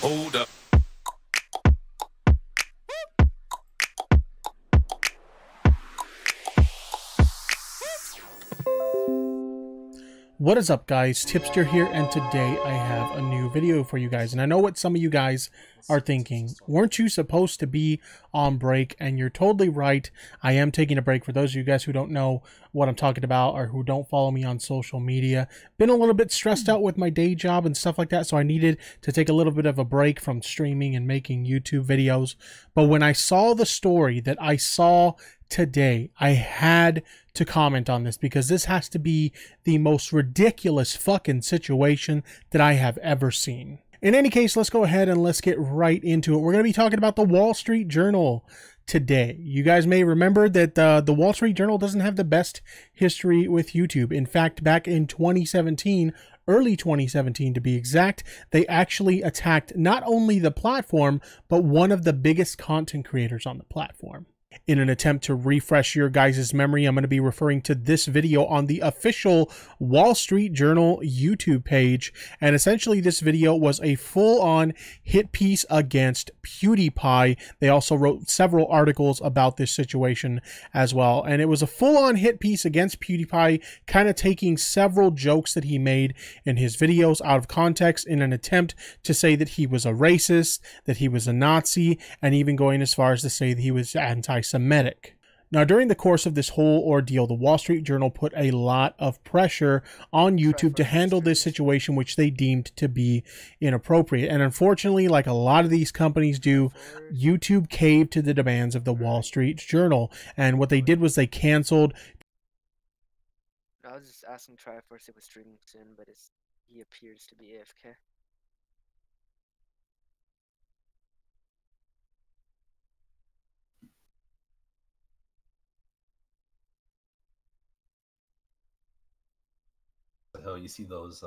Hold up. What is up, guys? Tipster here, and today I have a new video for you guys. And I know what some of you guys are thinking. Weren't you supposed to be on break? And you're totally right. I am taking a break. For those of you guys who don't know what I'm talking about or who don't follow me on social media, been a little bit stressed out with my day job and stuff like that, so I needed to take a little bit of a break from streaming and making YouTube videos. But when I saw the story that I saw today, I had to comment on this because this has to be the most ridiculous fucking situation that I have ever seen. In any case, let's go ahead and let's get right into it. We're going to be talking about the Wall Street Journal today. You guys may remember that the Wall Street Journal doesn't have the best history with YouTube. In fact, back in 2017, early 2017 to be exact, they actually attacked not only the platform, but one of the biggest content creators on the platform. In an attempt to refresh your guys' memory, I'm going to be referring to this video on the official Wall Street Journal YouTube page. And essentially, this video was a full-on hit piece against PewDiePie. They also wrote several articles about this situation as well. And it was a full-on hit piece against PewDiePie, kind of taking several jokes that he made in his videos out of context in an attempt to say that he was a racist, that he was a Nazi, and even going as far as to say that he was anti-Semitic. Now, during the course of this whole ordeal, the Wall Street Journal put a lot of pressure on YouTube to handle this situation, which they deemed to be inappropriate. And unfortunately, like a lot of these companies do, YouTube caved to the demands of the Wall Street Journal. And what they did was they canceled. I was just asking TriForce if it was streaming soon, but he appears to be AFK. Hell, you see those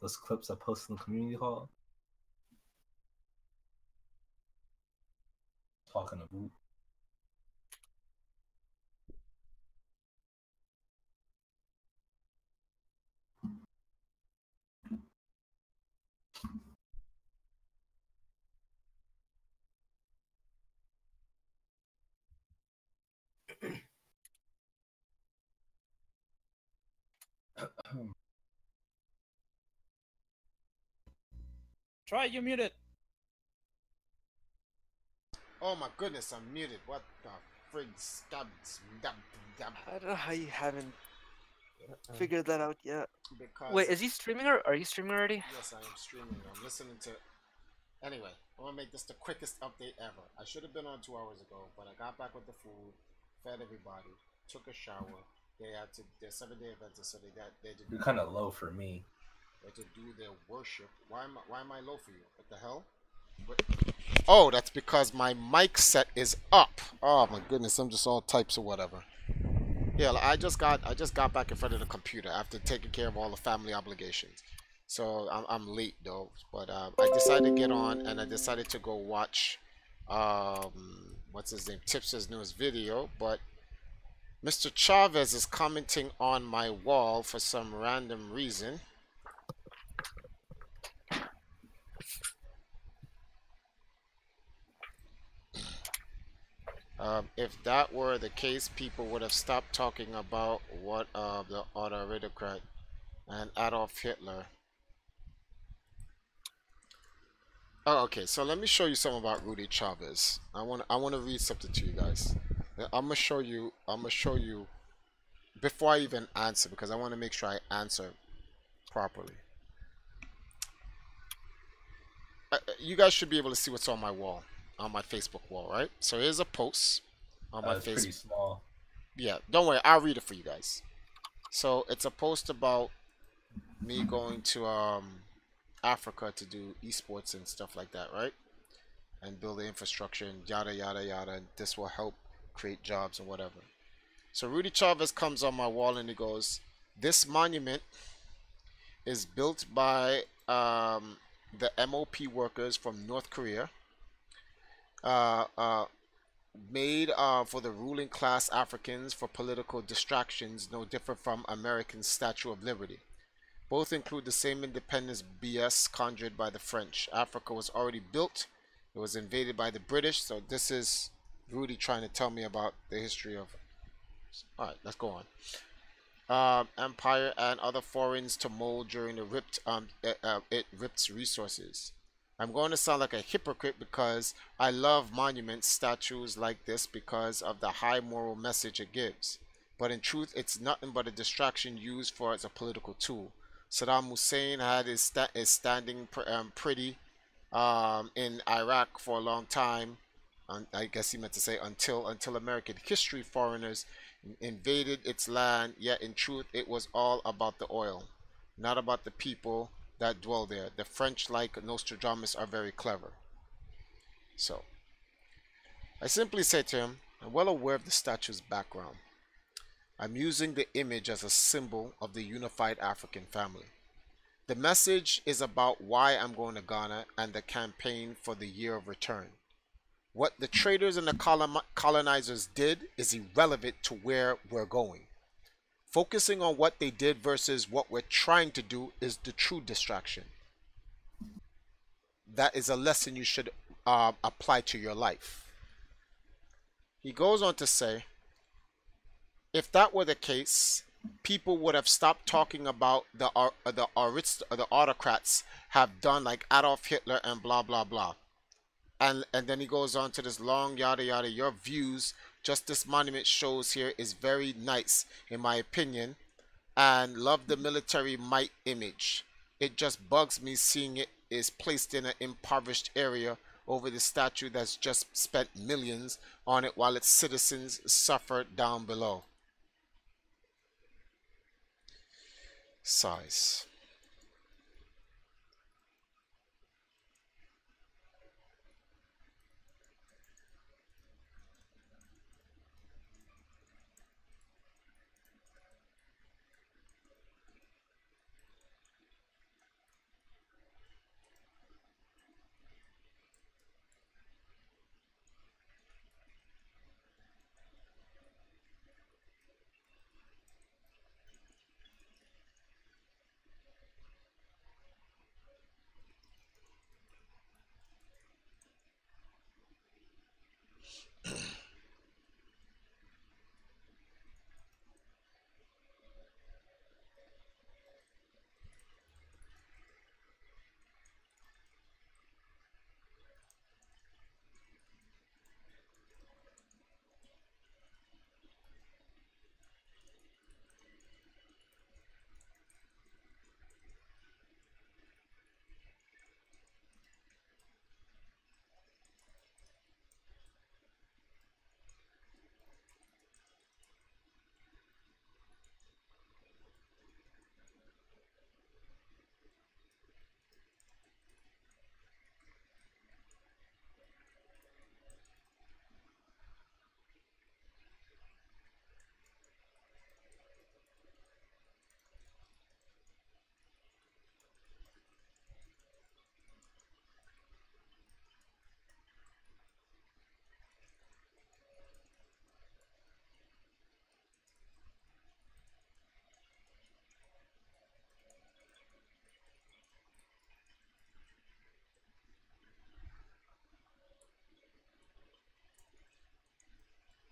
clips I posted in the community hall? Talking about. Try, you muted. Oh my goodness, I'm muted. What the frig stubs? I don't know how you haven't figured that out yet. Because Wait, is he streaming or are you streaming already? yes, I am streaming. I'm listening to. Anyway, I want to make this the quickest update ever. I should have been on 2 hours ago, but I got back with the food, fed everybody, took a shower. They had to. Their 7-day event, so they had to. You're kind of low for me. They had to do their worship. Why am I low for you? What the hell? What? Oh, that's because my mic set is up. Oh my goodness, I'm just all types of whatever. Yeah, I just got back in front of the computer after taking care of all the family obligations. So I'm late though, but I decided to get on and I decided to go watch what's his name, Tipster's newest video. But Mr. Chavez is commenting on my wall for some random reason. If that were the case, people would have stopped talking about what the autocrat and Adolf Hitler. Oh, okay. So let me show you something about Rudy Chavez. I want to read something to you guys. I'm gonna show you before I even answer, because I want to make sure I answer properly. You guys should be able to see what's on my wall, on my Facebook wall, right? So here's a post on my It's Facebook. pretty small. Yeah, don't worry, I'll read it for you guys. So it's a post about me going to Africa to do esports and stuff like that, right? And build the infrastructure and yada yada yada. And this will help create jobs and whatever. So Rudy Chavez comes on my wall and he goes, "This monument is built by the MOP workers from North Korea, made for the ruling class Africans for political distractions, no different from American Statue of Liberty. Both include the same independence BS conjured by the French. Africa was already built. It was invaded by the British. So this is Rudy trying to tell me about the history of... All right, let's go on. Empire and other foreigns to mold during the it ripped resources. I'm going to sound like a hypocrite because I love monuments, statues like this because of the high moral message it gives. But in truth, it's nothing but a distraction used for as a political tool. Saddam Hussein had his standing pretty in Iraq for a long time. I guess he meant to say until American history foreigners invaded its land, yet in truth it was all about the oil, not about the people that dwell there. The French, like Nostradamus, are very clever. So, I simply say to him, I'm well aware of the statue's background. I'm using the image as a symbol of the unified African family. The message is about why I'm going to Ghana and the campaign for the year of return. What the traders and the colonizers did is irrelevant to where we're going. Focusing on what they did versus what we're trying to do is the true distraction. That is a lesson you should apply to your life. He goes on to say, if that were the case, people would have stopped talking about the autocrats have done like Adolf Hitler and blah, blah, blah. And then he goes on to this long yada yada. Your views, just this monument shows here, is very nice in my opinion, and love the military might image. It just bugs me seeing it is placed in an impoverished area over the statue that's just spent millions on it while its citizens suffer down below. Size.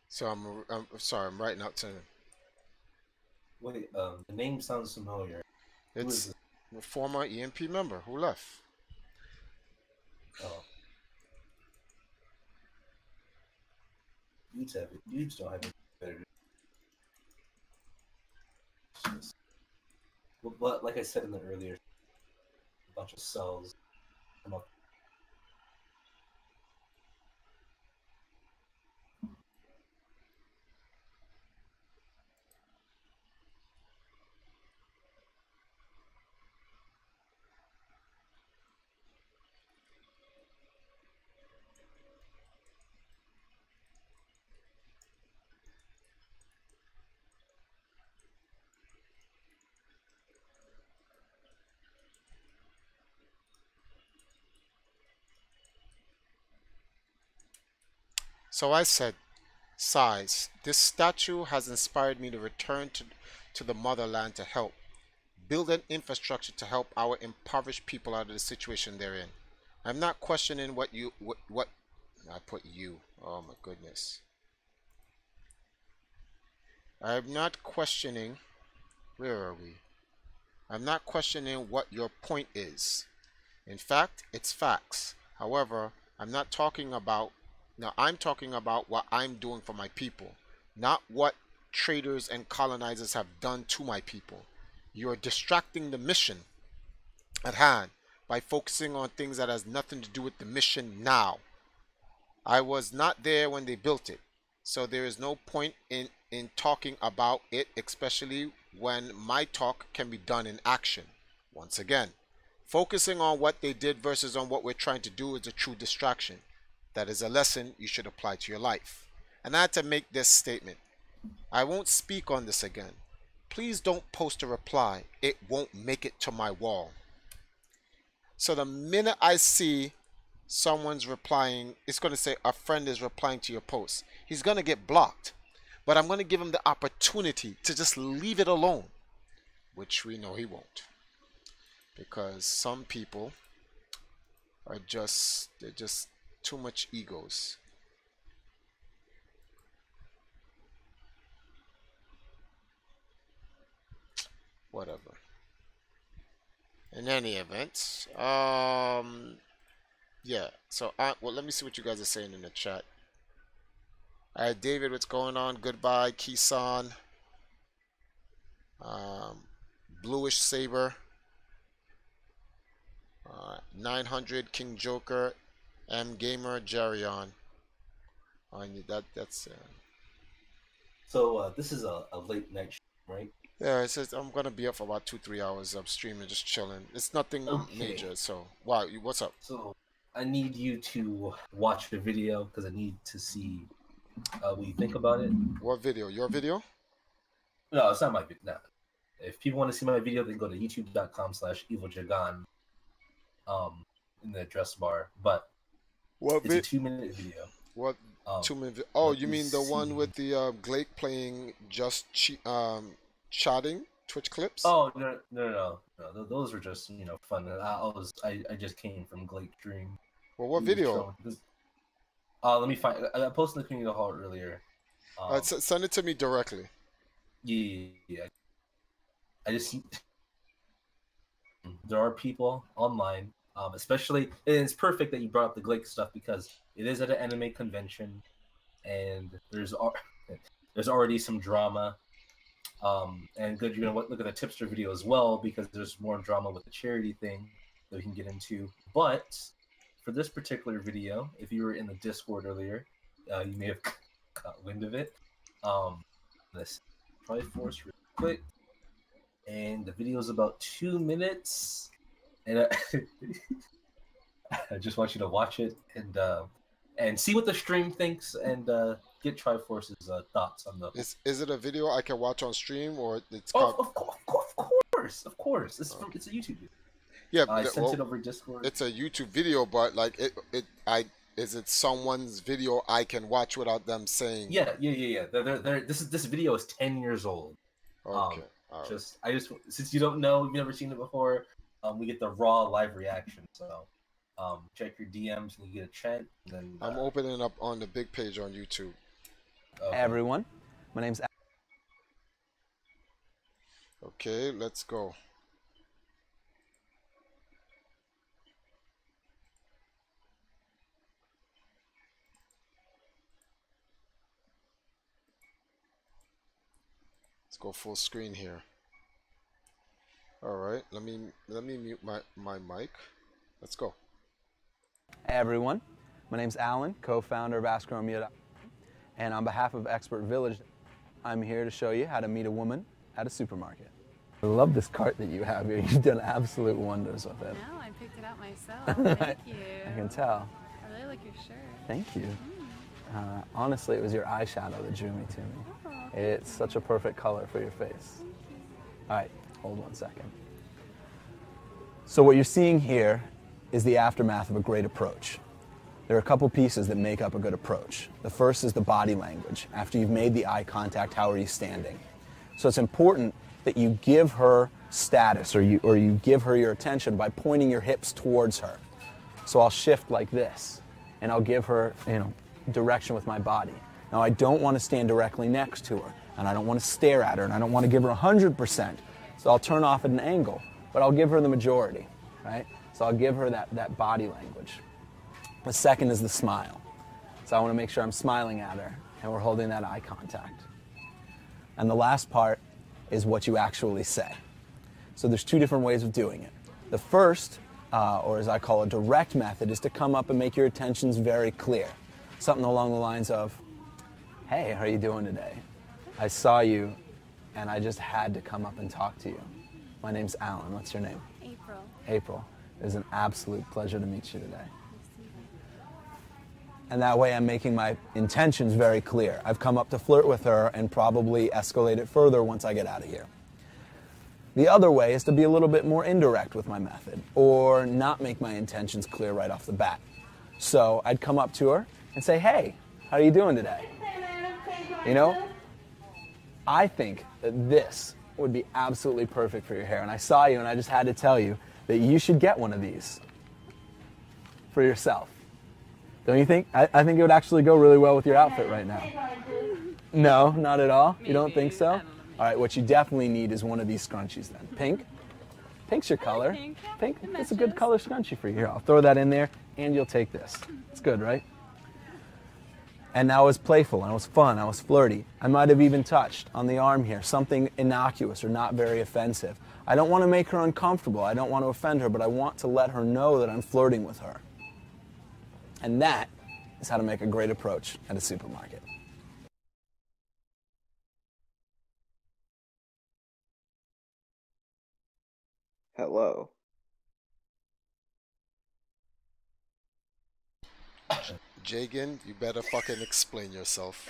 So I'm sorry, I'm writing out to him. Wait, the name sounds familiar. It's a former EMP member who left. Oh. YouTubes don't have any better. But like I said in the earlier, a bunch of cells come up. So I said, size. This statue has inspired me to return to the motherland to help build an infrastructure to help our impoverished people out of the situation they're in. I'm not questioning what I put you. Oh my goodness. I'm not questioning. Where are we? I'm not questioning what your point is. In fact, it's facts. However, I'm not talking about. Now, I'm talking about what I'm doing for my people, not what traders and colonizers have done to my people. You're distracting the mission at hand by focusing on things that has nothing to do with the mission now. I was not there when they built it, so there is no point in talking about it, especially when my talk can be done in action. Once again, focusing on what they did versus on what we're trying to do is a true distraction. That is a lesson you should apply to your life. And I had to make this statement. I won't speak on this again. Please don't post a reply. It won't make it to my wall. So the minute I see someone's replying, it's going to say a friend is replying to your post. He's going to get blocked. But I'm going to give him the opportunity to just leave it alone, which we know he won't. Because some people are they're just too much egos. Whatever. In any event, yeah. So, well, let me see what you guys are saying in the chat. All right, David, what's going on? Goodbye, Kisan. Bluish Saber. 900 King Joker, M Gamer, Jarion. That's. So this is a late night stream, right? Yeah, it says I'm gonna be up for about 2-3 hours of streaming, just chilling. It's nothing major. So, wow, what's up? So I need you to watch the video because I need to see what you think about it. What video? Your video? No, it's not my video. No. If people want to see my video, they can go to youtube.com/eviljagan in the address bar. But What it's a 2-minute video. What 2-minute? Oh, you mean the one with the Glake playing just chatting Twitch clips? Oh no. Those were just fun. I just came from Glake Dream. Well, what video? Let me find. I posted in the community hall earlier. Send it to me directly. Yeah. I just there are people online, especially, and it's perfect that you brought up the Glake stuff because it is at an anime convention, and there's already some drama. And good, you're gonna look at the tipster video as well because there's more drama with the charity thing that we can get into. But for this particular video, if you were in the Discord earlier, you may have caught wind of it. Let's TriForce real quick, and the video is about 2 minutes, and I just want you to watch it and see what the stream thinks and get TriForce's thoughts on the. Is it a video I can watch on stream or it's? Of course. It's a YouTube video. Yeah, I sent it over Discord. It's a YouTube video, but like is it someone's video I can watch without them saying? Yeah. This video is 10 years old. Okay. All right. I just since you don't know, you've never seen it before, we get the raw live reaction. So, check your DMs and you get a chat. Then I'm opening up on the big page on YouTube. Hey everyone, my name's. Okay, let's go. Let's go full screen here. All right, let me mute my mic. Let's go. Hey everyone, my name's Alan, co-founder of AskRomeo, and on behalf of Expert Village, I'm here to show you how to meet a woman at a supermarket. I love this cart that you have here. You've done absolute wonders with it. No, I picked it out myself. Thank you. I can tell. I really like your shirt. Thank you. Honestly, it was your eyeshadow that drew me to me. Oh, It's such a perfect color for your face. All right, hold 1 second. So what you're seeing here is the aftermath of a great approach. There are a couple pieces that make up a good approach. The first is the body language. After you've made the eye contact, how are you standing? So it's important that you give her status, or you give her your attention by pointing your hips towards her. So I'll shift like this, and I'll give her, direction with my body. Now I don't want to stand directly next to her, and I don't want to stare at her, and I don't want to give her 100%. So I'll turn off at an angle, but I'll give her the majority, right? So I'll give her that body language. The second is the smile. So I want to make sure I'm smiling at her, and we're holding that eye contact. And the last part is what you actually say. So there's two different ways of doing it. The first, or as I call a direct method, is to come up and make your intentions very clear. Something along the lines of, hey, how are you doing today? I saw you, and I just had to come up and talk to you. My name's Alan. What's your name? April. April. It is an absolute pleasure to meet you today. And that way I'm making my intentions very clear. I've come up to flirt with her and probably escalate it further once I get out of here. The other way is to be a little bit more indirect with my method, or not make my intentions clear right off the bat. So I'd come up to her and say, hey, how are you doing today? I think that this would be absolutely perfect for your hair. And I saw you and I just had to tell you that you should get one of these for yourself. Don't you think? I think it would actually go really well with your outfit right now. No, not at all? You don't think so? All right, what you definitely need is one of these scrunchies then. Pink? Pink's your color. Pink? It's a good color scrunchie for you. Here, I'll throw that in there and you'll take this. It's good, right? And that was playful, and it was fun, I was flirty. I might have even touched on the arm here, something innocuous or not very offensive. I don't want to make her uncomfortable, I don't want to offend her, but I want to let her know that I'm flirting with her. And that is how to make a great approach at a supermarket. Hello. Jagan, you better fucking explain yourself.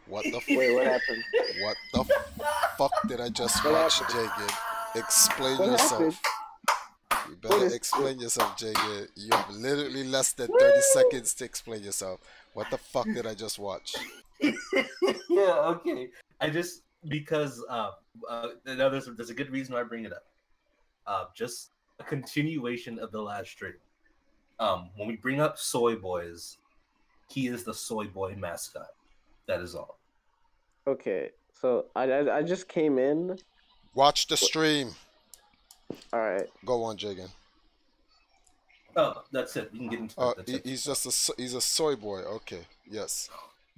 What the Wait, what happened? What the fuck did I just watch, Jagan? Explain What yourself. You better explain yourself, Jagan. You have literally less than 30 seconds to explain yourself. What the fuck did I just watch? Yeah, okay. Because there's a good reason why I bring it up. Just a continuation of the last stream. When we bring up soy boys, he is the soy boy mascot. That is all. Okay, so I just came in. Watch the stream. All right. Go on, Jagan. Oh, that's it. You can get into that. He's a soy boy. Okay, yes.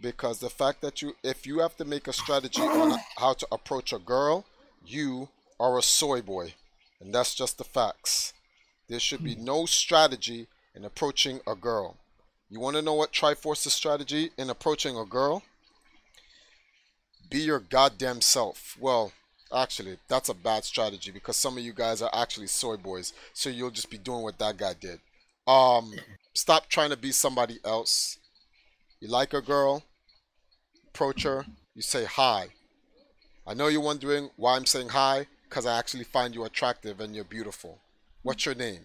Because the fact that if you have to make a strategy on how to approach a girl, you are a soy boy. And that's just the facts. There should be no strategy in approaching a girl. You want to know what TriForce's strategy in approaching a girl? Be your goddamn self. Well, actually, that's a bad strategy because some of you guys are actually soy boys. So you'll just be doing what that guy did. Stop trying to be somebody else. You like a girl, approach her, you say hi. I know you're wondering why I'm saying hi, because I actually find you attractive and you're beautiful. What's your name?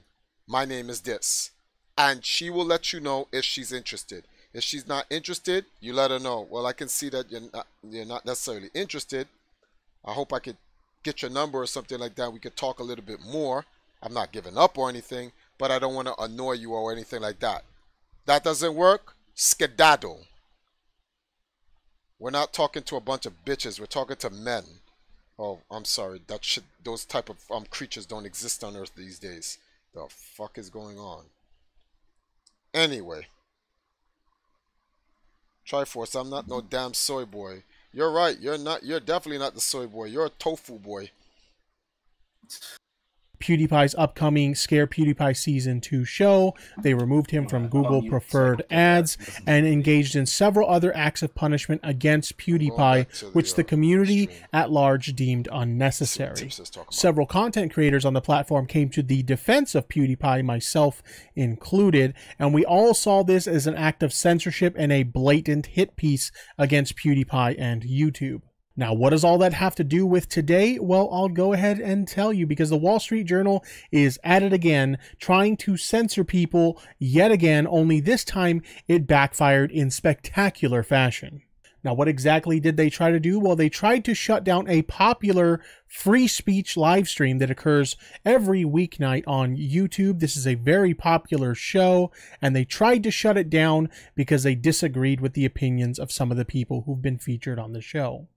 My name is this. And she will let you know if she's interested. If she's not interested, you let her know. Well, I can see that you're not necessarily interested. I hope I could get your number or something like that. We could talk a little bit more. I'm not giving up or anything, but I don't want to annoy you or anything like that. That doesn't work? Skedaddle. We're not talking to a bunch of bitches. We're talking to men. Oh, I'm sorry. Those type of creatures don't exist on Earth these days. The fuck is going on? Anyway. TriForce, I'm not no damn soy boy. You're right. You're definitely not the soy boy. You're a tofu boy. PewDiePie's upcoming Scare PewDiePie Season 2 show. They removed him from Google preferred ads and engaged in several other acts of punishment against PewDiePie, which the community at large deemed unnecessary. Several content creators on the platform came to the defense of PewDiePie, myself included, and we all saw this as an act of censorship and a blatant hit piece against PewDiePie and YouTube. Now, what does all that have to do with today? Well, I'll go ahead and tell you, because the Wall Street Journal is at it again, trying to censor people yet again, only this time it backfired in spectacular fashion. Now, what exactly did they try to do? Well, they tried to shut down a popular free speech live stream that occurs every weeknight on YouTube. This is a very popular show, and they tried to shut it down because they disagreed with the opinions of some of the people who've been featured on the show.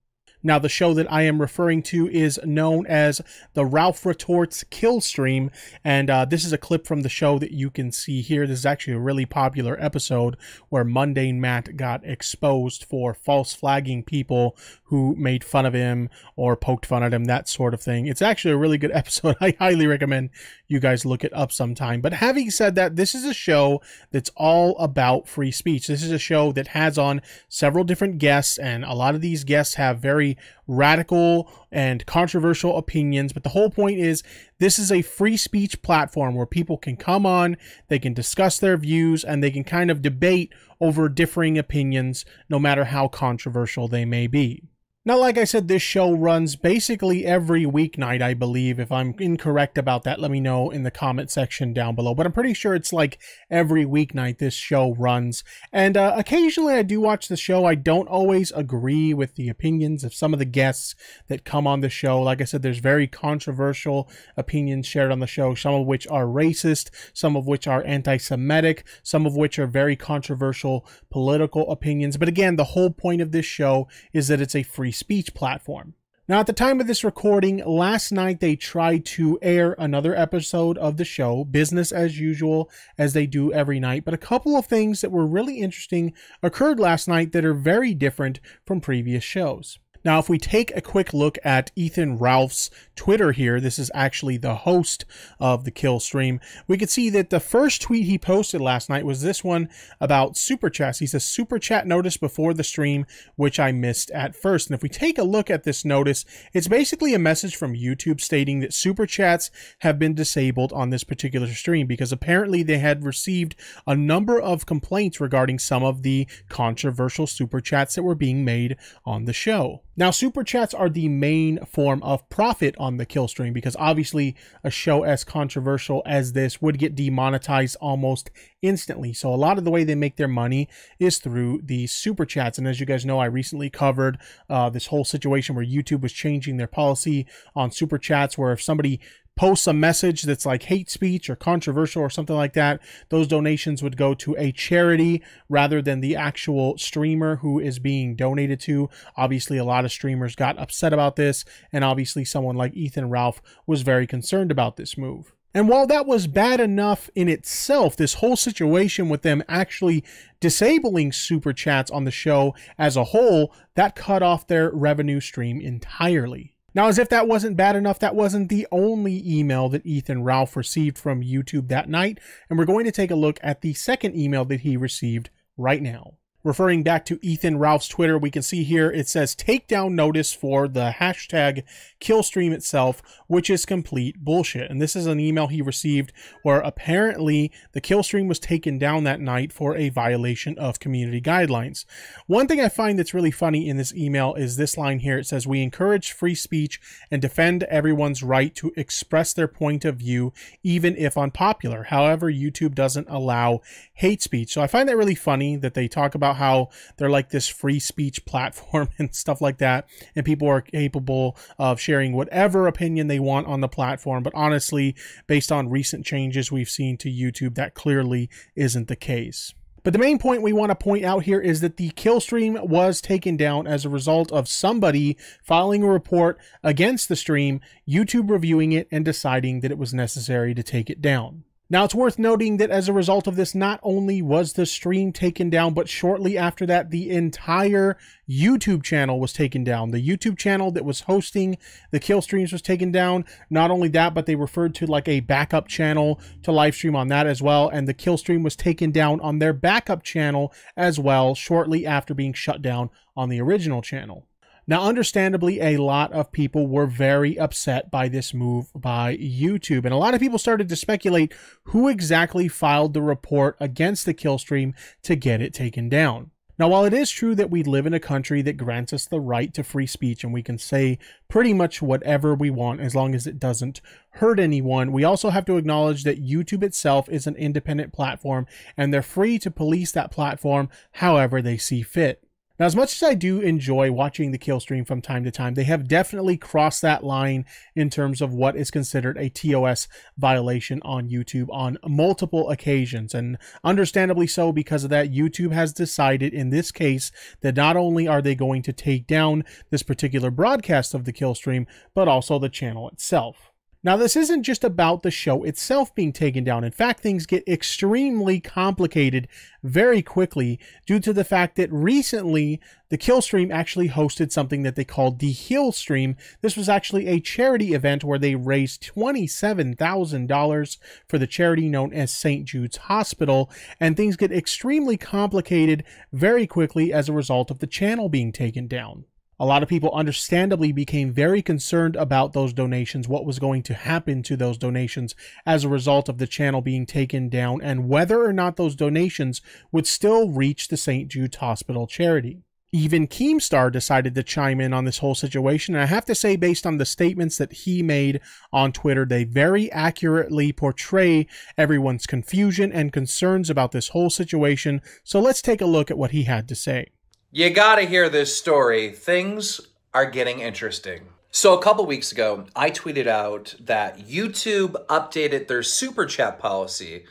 Now, the show that I am referring to is known as the Ralph Retorts Kill Stream, and this is a clip from the show that you can see here. This is actually a really popular episode where Mundane Matt got exposed for false flagging people who made fun of him or poked fun at him, that sort of thing. It's actually a really good episode. I highly recommend you guys look it up sometime. But having said that, this is a show that's all about free speech. This is a show that has on several different guests, and a lot of these guests have very radical and controversial opinions, but the whole point is this is a free speech platform where people can come on, they can discuss their views, and they can kind of debate over differing opinions, no matter how controversial they may be. Now, like I said, this show runs basically every weeknight, I believe. If I'm incorrect about that, let me know in the comment section down below. But I'm pretty sure it's like every weeknight this show runs. And occasionally I do watch the show. I don't always agree with the opinions of some of the guests that come on the show. Like I said, there's very controversial opinions shared on the show, some of which are racist, some of which are anti-Semitic, some of which are very controversial political opinions. But again, the whole point of this show is that it's a free speech platform. Now, at the time of this recording, last night they tried to air another episode of the show, business as usual, as they do every night, but a couple of things that were really interesting occurred last night that are very different from previous shows. Now, if we take a quick look at Ethan Ralph's Twitter here, this is actually the host of the kill stream, we could see that the first tweet he posted last night was this one about super chats. He says, super chat notice before the stream, which I missed at first. And if we take a look at this notice, it's basically a message from YouTube stating that super chats have been disabled on this particular stream because apparently they had received a number of complaints regarding some of the controversial super chats that were being made on the show. Now, super chats are the main form of profit on the kill stream because obviously a show as controversial as this would get demonetized almost instantly. So a lot of the way they make their money is through the super chats. And as you guys know, I recently covered this whole situation where YouTube was changing their policy on super chats, where if somebody posts a message that's like hate speech or controversial or something like that, those donations would go to a charity rather than the actual streamer who is being donated to. Obviously, a lot of streamers got upset about this, and obviously someone like Ethan Ralph was very concerned about this move. And while that was bad enough in itself, this whole situation with them actually disabling super chats on the show as a whole, that cut off their revenue stream entirely. Now, as if that wasn't bad enough, that wasn't the only email that Ethan Ralph received from YouTube that night, and we're going to take a look at the second email that he received right now. Referring back to Ethan Ralph's Twitter, we can see here it says takedown notice for the hashtag killstream itself, which is complete bullshit. And this is an email he received where apparently the killstream was taken down that night for a violation of community guidelines. One thing I find that's really funny in this email is this line here. It says, "We encourage free speech and defend everyone's right to express their point of view, even if unpopular. However, YouTube doesn't allow hate speech." So I find that really funny that they talk about how they're like this free speech platform and stuff like that, and people are capable of sharing whatever opinion they want on the platform. But honestly, based on recent changes we've seen to YouTube, that clearly isn't the case. But the main point we want to point out here is that the kill stream was taken down as a result of somebody filing a report against the stream, YouTube reviewing it and deciding that it was necessary to take it down. Now, it's worth noting that as a result of this, not only was the stream taken down, but shortly after that, the entire YouTube channel was taken down. The YouTube channel that was hosting the kill streams was taken down. Not only that, but they referred to like a backup channel to live stream on that as well. And the kill stream was taken down on their backup channel as well, shortly after being shut down on the original channel. Now, understandably, a lot of people were very upset by this move by YouTube, and a lot of people started to speculate who exactly filed the report against the kill stream to get it taken down. Now, while it is true that we live in a country that grants us the right to free speech and we can say pretty much whatever we want as long as it doesn't hurt anyone, we also have to acknowledge that YouTube itself is an independent platform and they're free to police that platform however they see fit. Now, as much as I do enjoy watching the kill stream from time to time, they have definitely crossed that line in terms of what is considered a TOS violation on YouTube on multiple occasions. And understandably so, because of that, YouTube has decided in this case that not only are they going to take down this particular broadcast of the kill stream, but also the channel itself. Now, this isn't just about the show itself being taken down. In fact, things get extremely complicated very quickly due to the fact that recently the kill stream actually hosted something that they called the Heal Stream. This was actually a charity event where they raised $27,000 for the charity known as St. Jude's Hospital, and things get extremely complicated very quickly as a result of the channel being taken down. A lot of people understandably became very concerned about those donations, what was going to happen to those donations as a result of the channel being taken down, and whether or not those donations would still reach the St. Jude's Hospital charity. Even Keemstar decided to chime in on this whole situation, and I have to say, based on the statements that he made on Twitter, they very accurately portray everyone's confusion and concerns about this whole situation. So let's take a look at what he had to say. You gotta hear this story. Things are getting interesting. So a couple weeks ago, I tweeted out that YouTube updated their super chat policy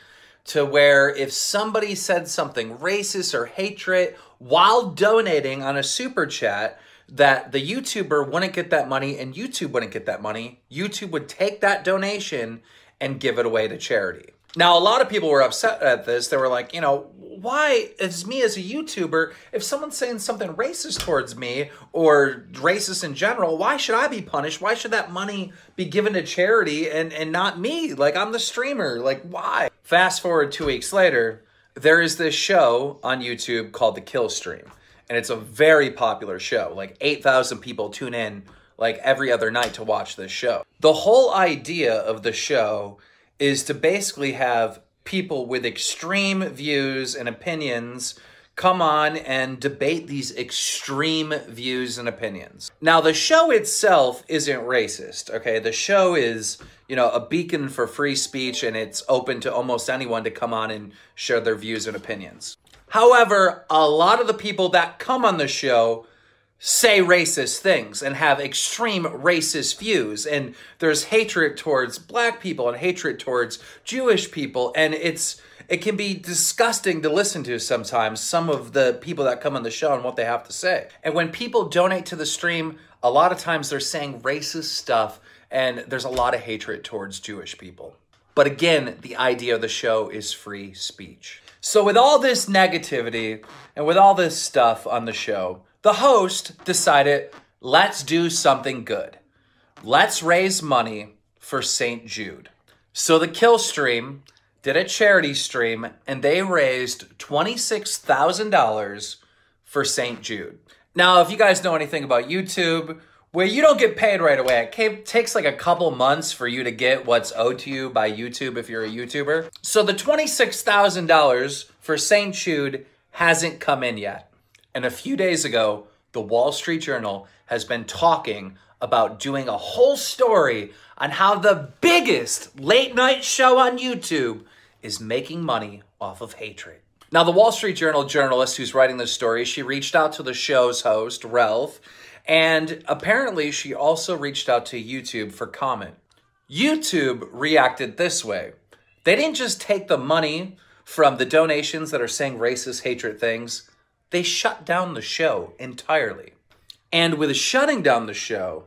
to where if somebody said something racist or hatred while donating on a super chat, that the YouTuber wouldn't get that money and YouTube wouldn't get that money. YouTube would take that donation and give it away to charity. Now, a lot of people were upset at this. They were like, you know, why, as me as a YouTuber, if someone's saying something racist towards me or racist in general, why should I be punished? Why should that money be given to charity and not me? Like, I'm the streamer. Like, why? Fast forward 2 weeks later, there is this show on YouTube called The Kill Stream. And it's a very popular show. Like 8,000 people tune in like every other night to watch this show. The whole idea of the show is to basically have people with extreme views and opinions come on and debate these extreme views and opinions. Now, the show itself isn't racist, okay? The show is, you know, a beacon for free speech, and it's open to almost anyone to come on and share their views and opinions. However, a lot of the people that come on the show say racist things and have extreme racist views, and there's hatred towards black people and hatred towards Jewish people, and it can be disgusting to listen to sometimes, some of the people that come on the show and what they have to say. And when people donate to the stream, a lot of times they're saying racist stuff, and there's a lot of hatred towards Jewish people. But again, the idea of the show is free speech. So with all this negativity and with all this stuff on the show, the host decided, let's do something good. Let's raise money for St. Jude. So the Kill Stream did a charity stream, and they raised $26,000 for St. Jude. Now, if you guys know anything about YouTube, where you don't get paid right away, it takes like a couple months for you to get what's owed to you by YouTube if you're a YouTuber. So the $26,000 for St. Jude hasn't come in yet. And a few days ago, the Wall Street Journal has been talking about doing a whole story on how the biggest late night show on YouTube is making money off of hatred. Now, the Wall Street Journal journalist who's writing this story, she reached out to the show's host, Ralph, and apparently she also reached out to YouTube for comment. YouTube reacted this way. They didn't just take the money from the donations that are saying racist hatred things. They shut down the show entirely. And with shutting down the show,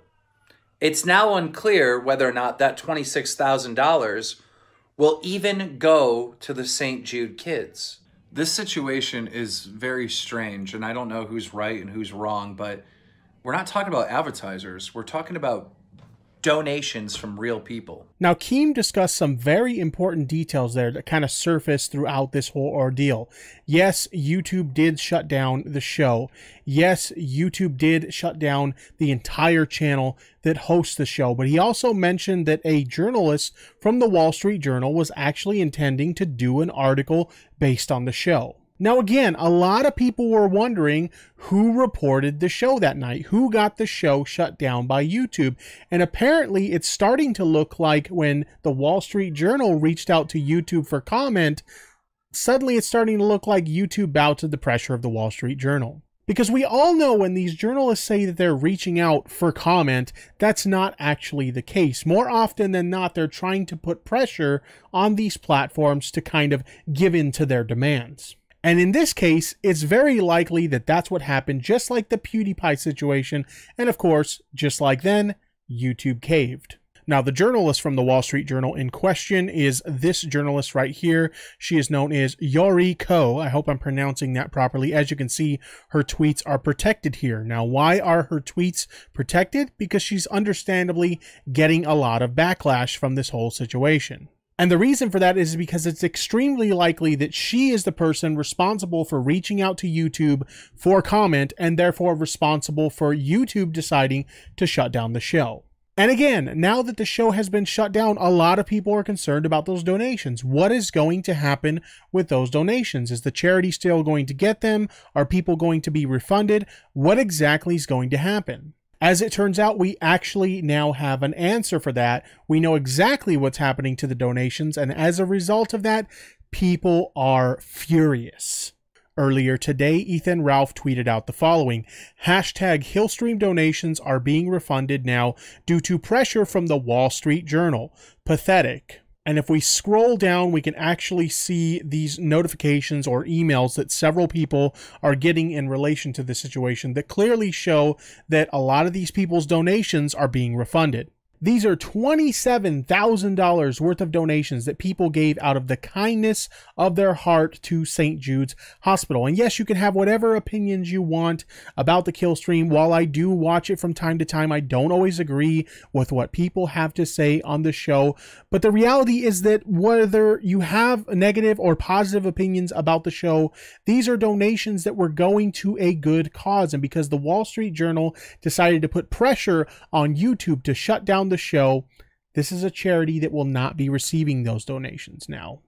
it's now unclear whether or not that $26,000 will even go to the St. Jude kids. This situation is very strange, and I don't know who's right and who's wrong, but we're not talking about advertisers. We're talking about donations from real people. Now, Keem discussed some very important details there that kind of surfaced throughout this whole ordeal. Yes, YouTube did shut down the show. Yes, YouTube did shut down the entire channel that hosts the show. But he also mentioned that a journalist from the Wall Street Journal was actually intending to do an article based on the show. Now, again, a lot of people were wondering who reported the show that night, who got the show shut down by YouTube. And apparently it's starting to look like when the Wall Street Journal reached out to YouTube for comment, suddenly it's starting to look like YouTube bowed to the pressure of the Wall Street Journal. Because we all know when these journalists say that they're reaching out for comment, that's not actually the case. More often than not, they're trying to put pressure on these platforms to kind of give in to their demands. And in this case, it's very likely that that's what happened, just like the PewDiePie situation. And of course, just like then, YouTube caved. Now, the journalist from the Wall Street Journal in question is this journalist right here. She is known as Yori Ko. I hope I'm pronouncing that properly. As you can see, her tweets are protected here. Now, why are her tweets protected? Because she's understandably getting a lot of backlash from this whole situation. And the reason for that is because it's extremely likely that she is the person responsible for reaching out to YouTube for comment and therefore responsible for YouTube deciding to shut down the show. And again, now that the show has been shut down, a lot of people are concerned about those donations. What is going to happen with those donations? Is the charity still going to get them? Are people going to be refunded? What exactly is going to happen? As it turns out, we actually now have an answer for that. We know exactly what's happening to the donations, and as a result of that, people are furious. Earlier today, Ethan Ralph tweeted out the following: hashtag Hillstream donations are being refunded now due to pressure from the Wall Street Journal. Pathetic. And if we scroll down, we can actually see these notifications or emails that several people are getting in relation to this situation that clearly show that a lot of these people's donations are being refunded. These are $27,000 worth of donations that people gave out of the kindness of their heart to St. Jude's Hospital. And yes, you can have whatever opinions you want about the kill stream. While I do watch it from time to time, I don't always agree with what people have to say on the show. But the reality is that whether you have negative or positive opinions about the show, these are donations that were going to a good cause. And because the Wall Street Journal decided to put pressure on YouTube to shut down the show, this is a charity that will not be receiving those donations now.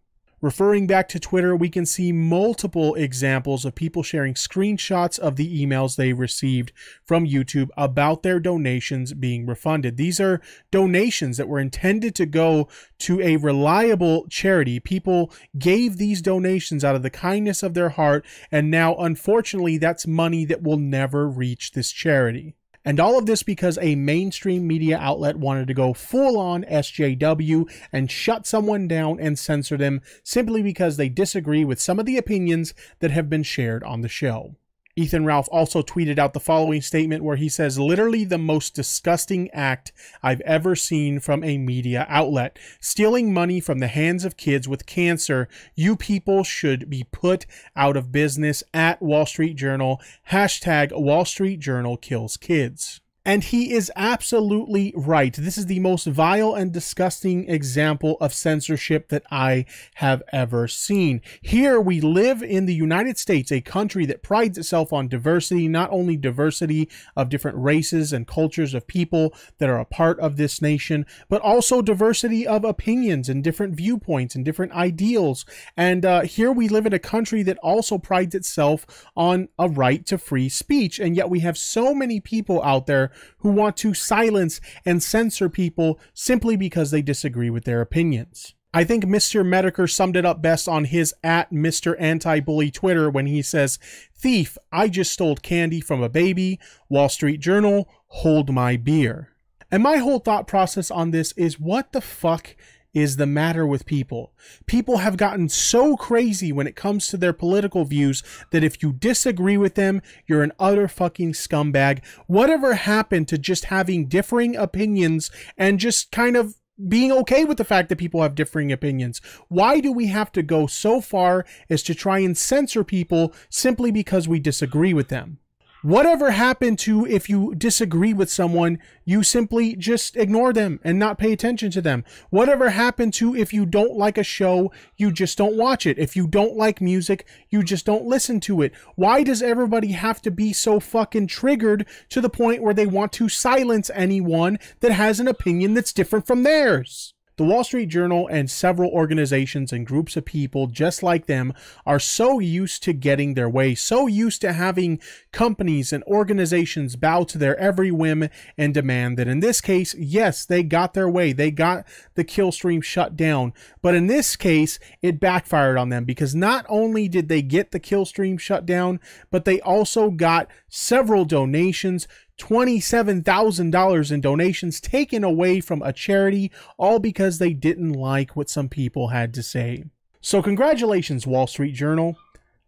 Referring back to Twitter, we can see multiple examples of people sharing screenshots of the emails they received from YouTube about their donations being refunded. These are donations that were intended to go to a reliable charity. People gave these donations out of the kindness of their heart, and now, unfortunately, that's money that will never reach this charity. And all of this because a mainstream media outlet wanted to go full-on SJW and shut someone down and censor them simply because they disagree with some of the opinions that have been shared on the show. Ethan Ralph also tweeted out the following statement where he says, literally the most disgusting act I've ever seen from a media outlet. Stealing money from the hands of kids with cancer. You people should be put out of business. At Wall Street Journal. Hashtag Wall Street Journal kills kids. And he is absolutely right. This is the most vile and disgusting example of censorship that I have ever seen. Here we live in the United States, a country that prides itself on diversity, not only diversity of different races and cultures of people that are a part of this nation, but also diversity of opinions and different viewpoints and different ideals. And here we live in a country that also prides itself on a right to free speech. And yet we have so many people out there who want to silence and censor people simply because they disagree with their opinions. I think Mr. Medicare summed it up best on his @Mr. Anti-Bully Twitter when he says, "Thief, I just stole candy from a baby. Wall Street Journal, hold my beer." And my whole thought process on this is, what the fuck is the matter with people? People have gotten so crazy when it comes to their political views that if you disagree with them, you're an utter fucking scumbag. Whatever happened to just having differing opinions and just kind of being okay with the fact that people have differing opinions? Why do we have to go so far as to try and censor people simply because we disagree with them? Whatever happened to, if you disagree with someone, you simply just ignore them and not pay attention to them? Whatever happened to, if you don't like a show, you just don't watch it? If you don't like music, you just don't listen to it? Why does everybody have to be so fucking triggered to the point where they want to silence anyone that has an opinion that's different from theirs? The Wall Street Journal and several organizations and groups of people just like them are so used to getting their way, so used to having companies and organizations bow to their every whim and demand that in this case, yes, they got their way. They got the kill stream shut down. But in this case, it backfired on them because not only did they get the kill stream shut down, but they also got several donations, $27,000 in donations taken away from a charity, all because they didn't like what some people had to say. So congratulations, Wall Street Journal.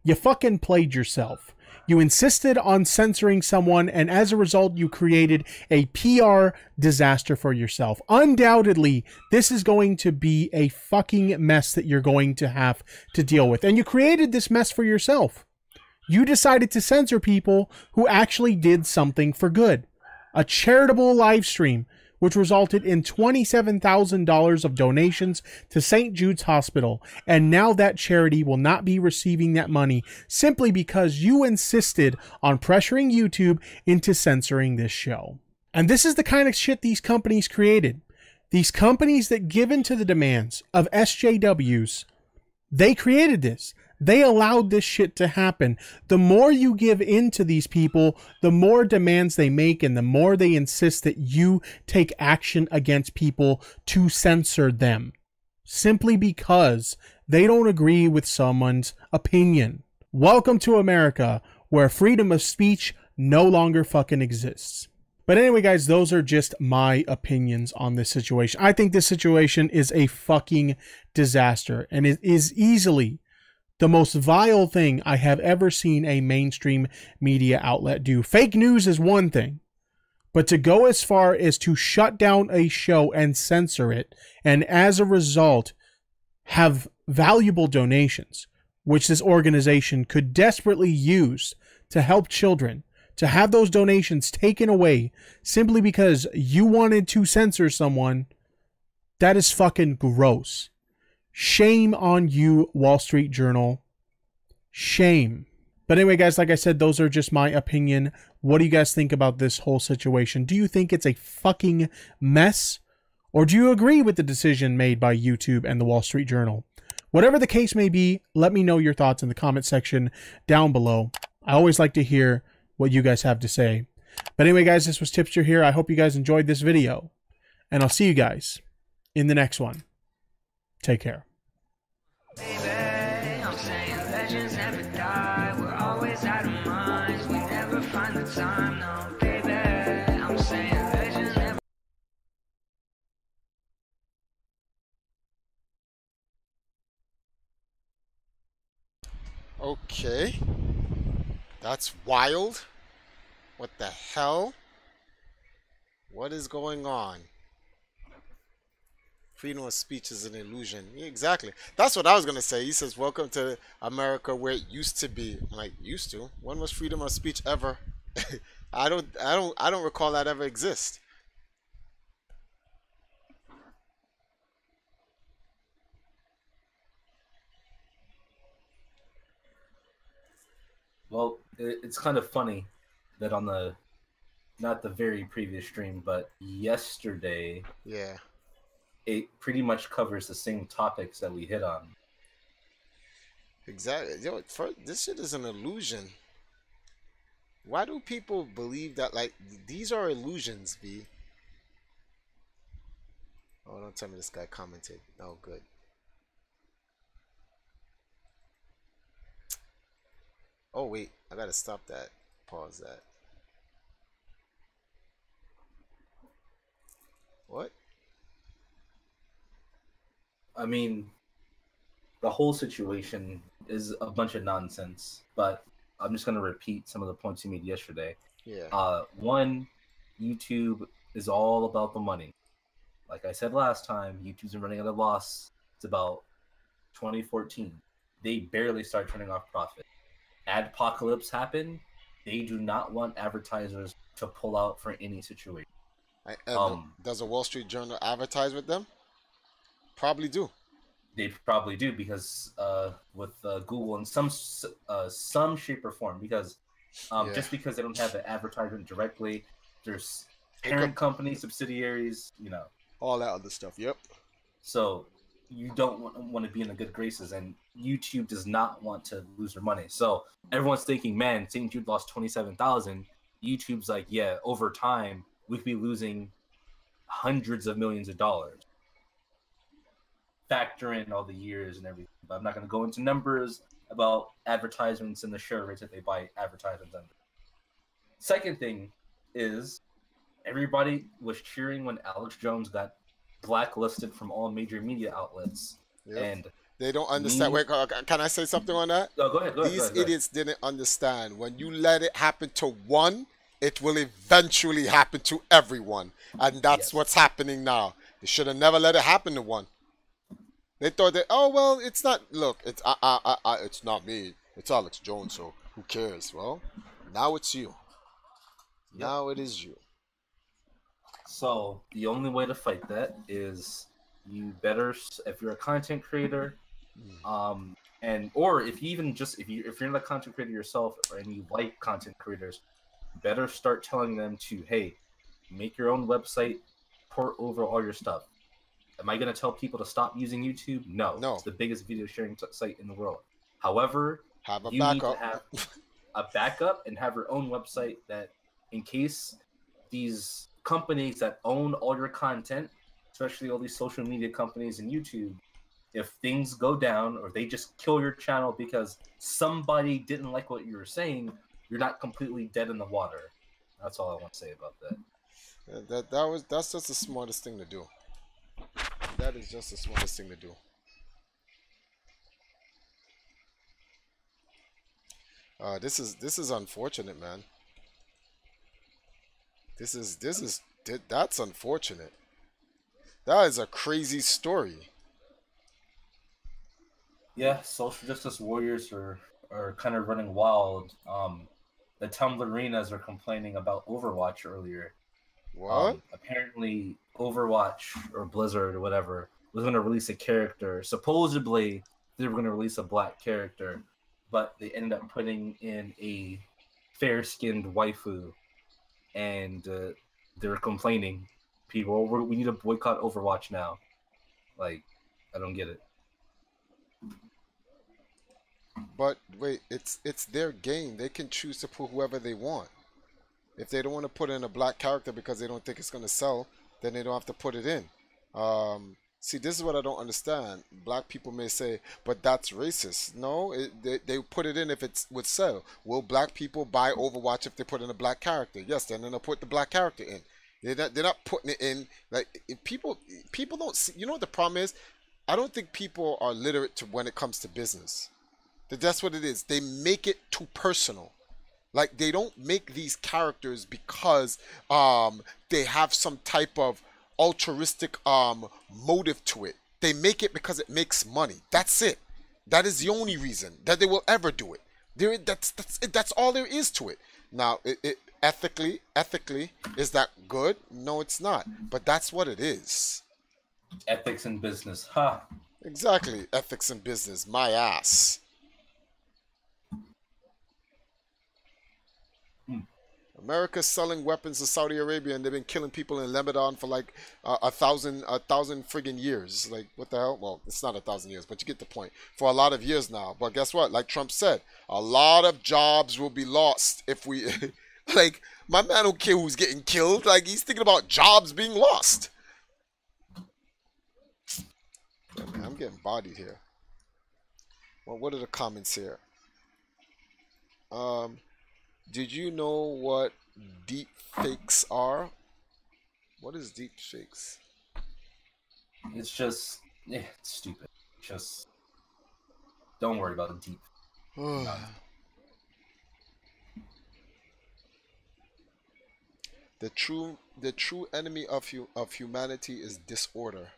You fucking played yourself. You insisted on censoring someone, and as a result, you created a PR disaster for yourself. Undoubtedly, this is going to be a fucking mess that you're going to have to deal with. And you created this mess for yourself. You decided to censor people who actually did something for good. A charitable live stream, which resulted in $27,000 of donations to St. Jude's Hospital. And now that charity will not be receiving that money simply because you insisted on pressuring YouTube into censoring this show. And this is the kind of shit these companies created. These companies that give in to the demands of SJWs, they created this. They allowed this shit to happen. The more you give in to these people, the more demands they make and the more they insist that you take action against people to censor them. Simply because they don't agree with someone's opinion. Welcome to America, where freedom of speech no longer fucking exists. But anyway, guys, those are just my opinions on this situation. I think this situation is a fucking disaster, and it is easily the most vile thing I have ever seen a mainstream media outlet do. Fake news is one thing, but to go as far as to shut down a show and censor it, and as a result, have valuable donations, which this organization could desperately use to help children, to have those donations taken away simply because you wanted to censor someone, that is fucking gross. Shame on you, Wall Street Journal. Shame. But anyway, guys, like I said, those are just my opinion. What do you guys think about this whole situation? Do you think it's a fucking mess? Or do you agree with the decision made by YouTube and the Wall Street Journal? Whatever the case may be, let me know your thoughts in the comment section down below. I always like to hear what you guys have to say. But anyway, guys, this was Tipster here. I hope you guys enjoyed this video. And I'll see you guys in the next one. Take care. Okay. That's wild. What the hell? What is going on? Freedom of speech is an illusion. Yeah, exactly. That's what I was gonna say. He says, "Welcome to America, where it used to be." I'm like, used to? When was freedom of speech ever? I don't recall that ever exist. Well, it's kind of funny that on the, not the very previous stream, but yesterday, Yeah. it pretty much covers the same topics that we hit on. Exactly. Yo, this shit is an illusion. Why do people believe that, like, these are illusions, B? Oh, don't tell me this guy commented. Oh, good. Oh, wait. I gotta stop that. Pause that. What? I mean, the whole situation is a bunch of nonsense, but I'm just going to repeat some of the points you made yesterday. Yeah. One, YouTube is all about the money. Like I said last time, YouTube's been running at a loss. It's about 2014. They barely start turning off profit. Adpocalypse happened. They do not want advertisers to pull out for any situation. Does a Wall Street Journal advertise with them? Probably do. They probably do because with Google in some shape or form, because just because they don't have an advertisement directly, there's parent companies, subsidiaries, you know, all that other stuff. Yep. So you don't want to be in the good graces, and YouTube does not want to lose their money. So everyone's thinking, man, St. Jude lost 27,000. YouTube's like, yeah, over time we could be losing hundreds of millions of dollars. Factor in all the years and everything, but I'm not going to go into numbers about advertisements and the share rates that they buy advertisements under. Second thing is, everybody was cheering when Alex Jones got blacklisted from all major media outlets. Yep. And they don't understand. Wait, can I say something on that? No, go ahead. These idiots didn't understand. When you let it happen to one, it will eventually happen to everyone. And that's what's happening now. They should have never let it happen to one. They thought that, oh, well, it's not, look, it's it's not me. It's Alex Jones, so who cares? Well, now it's you. Yep. Now it is you. So the only way to fight that is you better, if you're a content creator, or if you even just if you're not a content creator yourself and you like content creators, better start telling them to, hey, make your own website, port over all your stuff. Am I going to tell people to stop using YouTube? No. It's the biggest video sharing site in the world. However, have a you backup. need to have a backup and have your own website that, in case these companies that own all your content, especially all these social media companies and YouTube, if things go down or they just kill your channel because somebody didn't like what you were saying, you're not completely dead in the water. That's all I want to say about that. Yeah, that's just the smartest thing to do. That is just the smartest thing to do. This is unfortunate, man. That's unfortunate. That is a crazy story. Yeah, social justice warriors are kind of running wild. The Tumblrinas are complaining about Overwatch earlier. What? Apparently, Overwatch or Blizzard or whatever was going to release a character. Supposedly, they were going to release a black character, but they ended up putting in a fair-skinned waifu, and they're complaining. People, we need to boycott Overwatch now. Like, I don't get it. But wait, it's their game. They can choose to put whoever they want. If they don't want to put in a black character because they don't think it's going to sell, then they don't have to put it in. See, this is what I don't understand. Black people may say, but that's racist. No, they put it in if it would sell. Will black people buy Overwatch if they put in a black character? Yes, then they'll put the black character in. They're not putting it in. Like, if people don't see. You know what the problem is? I don't think people are literate to when it comes to business. That's what it is. They make it too personal. Like, they don't make these characters because they have some type of altruistic motive to it. They make it because it makes money. That's it. That is the only reason that they will ever do it. That's all there is to it. Now, ethically, is that good? No, it's not. But that's what it is. Ethics in business, huh? Exactly. Ethics in business. My ass. America's selling weapons to Saudi Arabia, and they've been killing people in Lebanon for like a thousand friggin' years. Like, what the hell? Well, it's not 1,000 years, but you get the point. For a lot of years now. But guess what? Like Trump said, a lot of jobs will be lost if we... like, my man don't care who's getting killed. Like, he's thinking about jobs being lost. Yeah, man, I'm getting bodied here. Well, what are the comments here? Did you know what deep fakes are? What is deep fakes? It's just, it's stupid. Just don't worry about the deep. The true enemy of humanity is disorder.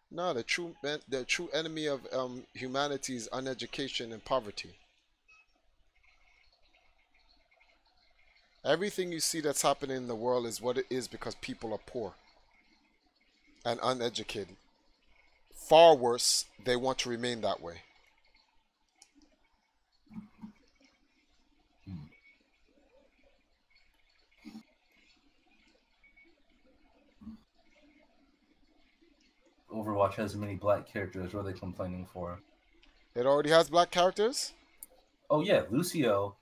No, the true enemy of humanity is uneducation and poverty. Everything you see that's happening in the world is what it is because people are poor and uneducated. Far worse, they want to remain that way. Overwatch Overwatch has many black characters. What are they complaining for? It already has black characters? Oh yeah, Lucio,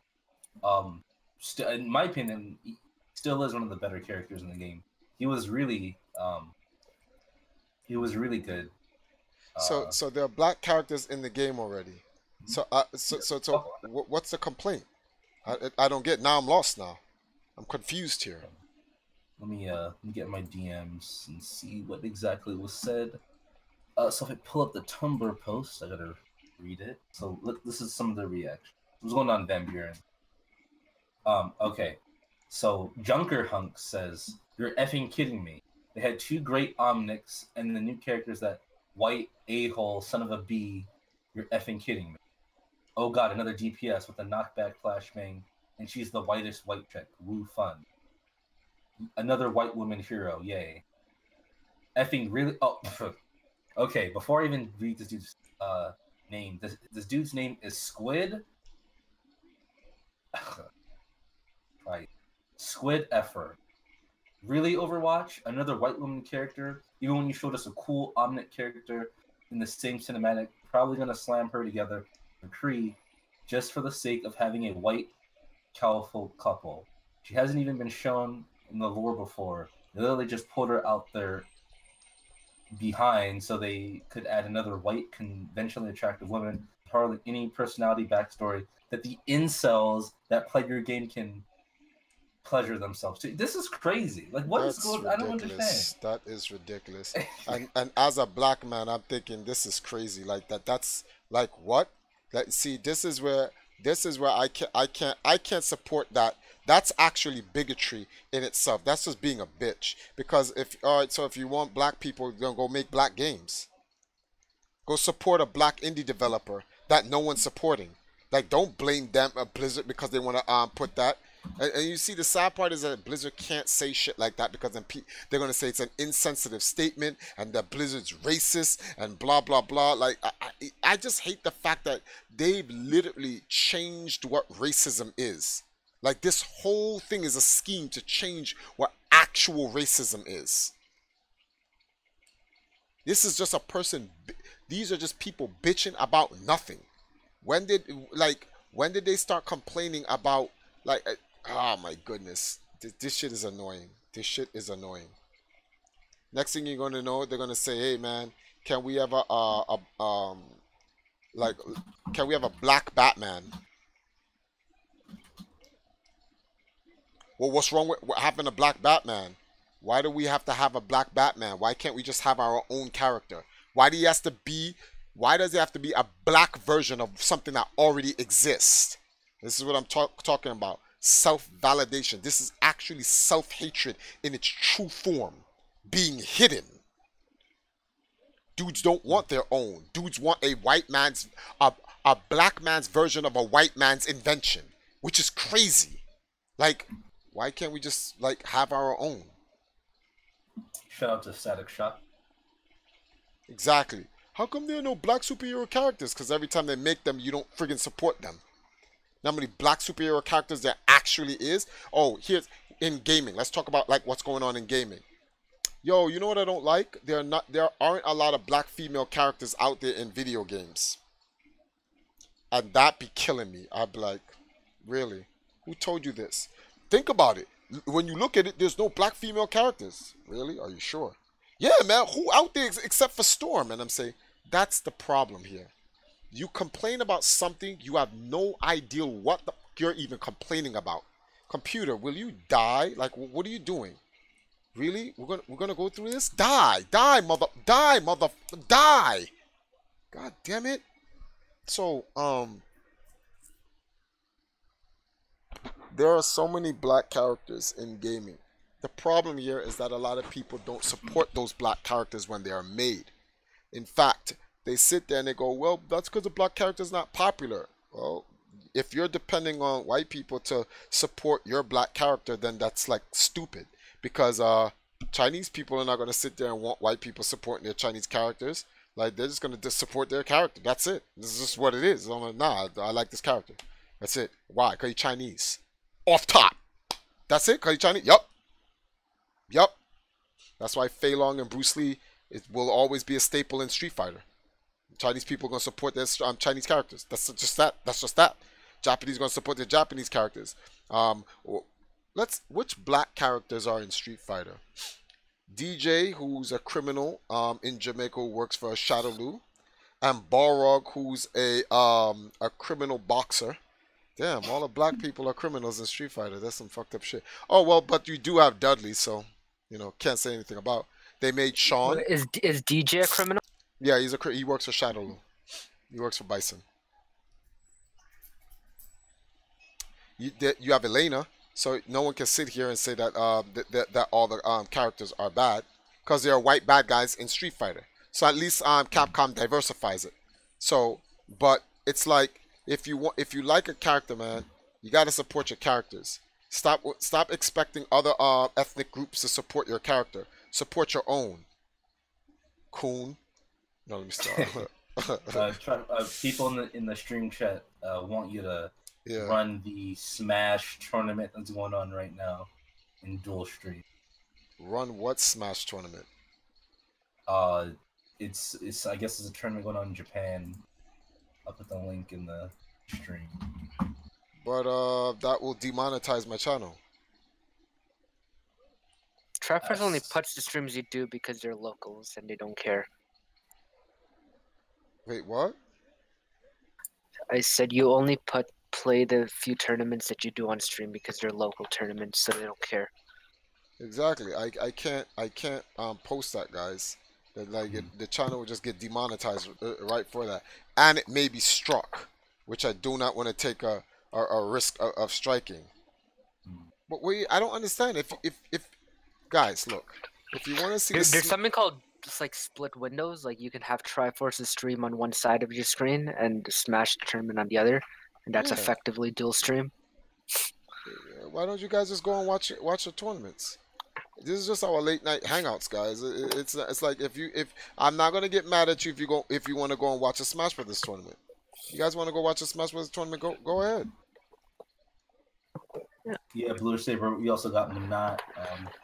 in my opinion, he still is one of the better characters in the game. He was really good. So there are black characters in the game already. So what's the complaint? I don't get. Now I'm lost. Now I'm confused here. Let me get my DMs and see what exactly was said. So if I pull up the Tumblr post, I gotta read it. So look, this is some of the reaction. What's going on, Van Buren? Okay. So Junker Hunk says, "You're effing kidding me. They had 2 great Omnics and the new characters that white a-hole son of a b. You're effing kidding me. Oh god, another DPS with a knockback flashbang, and she's the whitest white chick. Woo fun. Another white woman hero. Yay. Effing really. Oh, okay. Before I even read this dude's name, this dude's name is Squid. Right. Squid Effer. Really, Overwatch? Another white woman character? Even when you showed us a cool Omnic character in the same cinematic, probably gonna slam her together for Kree just for the sake of having a white colorful couple. She hasn't even been shown in the lore before. They literally just put her out there behind so they could add another white conventionally attractive woman, hardly any personality backstory that the incels that play your game can pleasure themselves to. This is crazy. Like, what is going on? I don't understand. That is ridiculous. and as a black man, I'm thinking this is crazy. Like that's like what? Like, see, this is where I can't support that. That's actually bigotry in itself. That's just being a bitch. Because if you want black people, then go make black games. Go support a black indie developer that no one's supporting. Like, don't blame them, Blizzard, because they want to put that. And you see, the sad part is that Blizzard can't say shit like that because then they're going to say it's an insensitive statement and that Blizzard's racist and blah, blah, blah. Like, I just hate the fact that they've literally changed what racism is. Like, this whole thing is a scheme to change what actual racism is. This is just a person. These are just people bitching about nothing. When did they start complaining about, like, oh my goodness, this shit is annoying. This shit is annoying. Next thing you're gonna know, they're gonna say, hey man, can we have can we have a black Batman? Well, what's wrong with having a black Batman? Why do we have to have a black Batman? Why can't we just have our own character? Why does it have to be a black version of something that already exists? This is what I'm talking about. Self-validation. This is actually self-hatred in its true form, being hidden. Dudes don't want their own. Dudes want a black man's version of a white man's invention, which is crazy. Like, why can't we just, like, have our own? Shout out to Static Shock. Exactly. How come there are no black superhero characters? Because every time they make them, you don't friggin' support them. How many black superhero characters there actually is? Oh, here's in gaming. Let's talk about, like, what's going on in gaming. Yo, you know what I don't like? There aren't a lot of black female characters out there in video games. And that be killing me. I'd be like, really? Who told you this? Think about it. When you look at it, there's no black female characters. Really? Are you sure? Yeah, man. Who out there except for Storm? And I'm saying, that's the problem here. You complain about something, you have no idea what you're even complaining about. Computer, will you die? Like, what are you doing? Really? We're gonna go through this? Die! Die, mother! Die! God damn it! So, there are so many black characters in gaming. The problem here is that a lot of people don't support those black characters when they are made. In fact, they sit there and they go, well, that's because the black character is not popular. Well, if you're depending on white people to support your black character, then that's like stupid. Because Chinese people are not going to sit there and want white people supporting their Chinese characters. Like, they're just going to support their character. That's it. This is just what it is. I'm like, nah, I like this character. That's it. Why? Because he's Chinese. Off top. That's it? Because he's Chinese? Yup. Yup. That's why Fei Long and Bruce Lee It will always be a staple in Street Fighter. Chinese people are gonna support their Chinese characters. That's just that. That's just that. Japanese gonna support their Japanese characters. Which black characters are in Street Fighter? DJ, who's a criminal in Jamaica, who works for Shadowloo, and Balrog, who's a criminal boxer. Damn, all the black people are criminals in Street Fighter. That's some fucked up shit. Oh well, but you do have Dudley, so can't say anything about. They made Sean. Is DJ a criminal? Yeah, he works for Shadowloo. He works for Bison. You have Elena, so no one can sit here and say that that all the characters are bad, because there are white bad guys in Street Fighter. So at least Capcom diversifies it. So, but it's like if you like a character, man, you gotta support your characters. Stop expecting other ethnic groups to support your character. Support your own. Coon. No, let me stop. People in the stream chat want you to run the Smash tournament that's going on right now in Dual Street. Run what Smash tournament? It's I guess it's a tournament going on in Japan. I'll put the link in the stream. But that will demonetize my channel. TriForce only puts the streams you do because they're locals and they don't care. Wait, what? I said you only play the few tournaments that you do on stream because they're local tournaments, so they don't care. Exactly. I can't post that, guys. The channel will just get demonetized right for that, and it may be struck, which I do not want to take a risk of striking. But I don't understand. If guys, look, if you want to see there's something called just like split windows. Like you can have TriForce's stream on one side of your screen and Smash tournament on the other, and that's effectively dual stream. Why don't you guys just go and watch the tournaments? This is just our late night hangouts, guys. It's like if I'm not gonna get mad at you if you want to go and watch a Smash Brothers tournament. You guys want to go watch a Smash Brothers tournament? Go ahead. Yeah, Blue Saber. We also got Minot,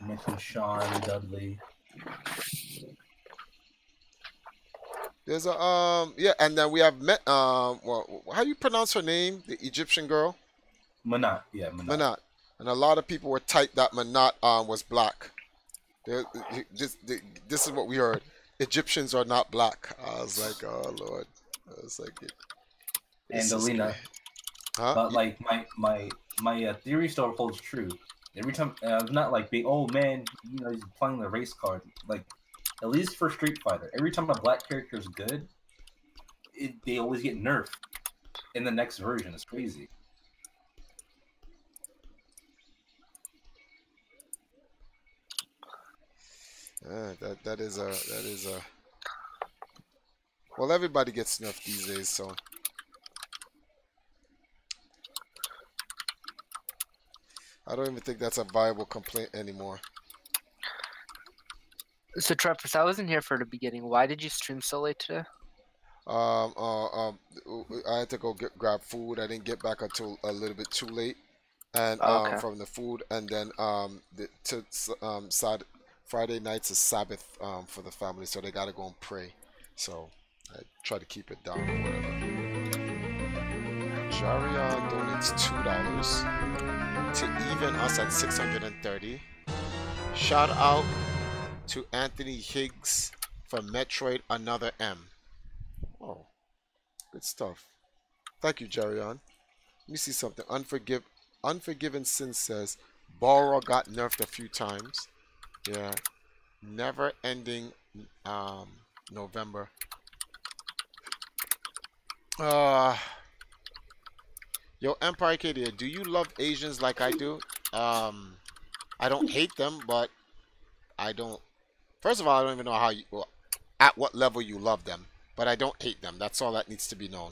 mentioned Sean, Dudley. There's a and then we have well, how do you pronounce her name? The Egyptian girl. Minot, yeah, Minot. Minot. And a lot of people were tight that Minot was black. This is what we heard. Egyptians are not black. I was like, oh Lord. I was like, and Alina. Huh? But like my theory still holds true. Every time, not like big. Oh man, he's playing the race card. Like at least for Street Fighter, every time a black character is good, they always get nerfed in the next version. It's crazy. That is a. Well, everybody gets nerfed these days, so. I don't even think that's a viable complaint anymore. So, TriForce, I wasn't here for the beginning. Why did you stream so late today? I had to go grab food. I didn't get back until a little bit too late, and from the food, and then Friday nights is Sabbath for the family, so they gotta go and pray. So I try to keep it down or whatever. Jarion donates $2 to even us at 630. Shout out to Anthony Higgs for Metroid Another M. Oh, good stuff. Thank you, Jarion. Let me see something. Unforgiven Sin says Balrog got nerfed a few times. Yeah. Never ending November. Yo, Empire Cadia, do you love Asians like I do? I don't hate them, but I don't. First of all, I don't even know at what level you love them, but I don't hate them. That's all that needs to be known.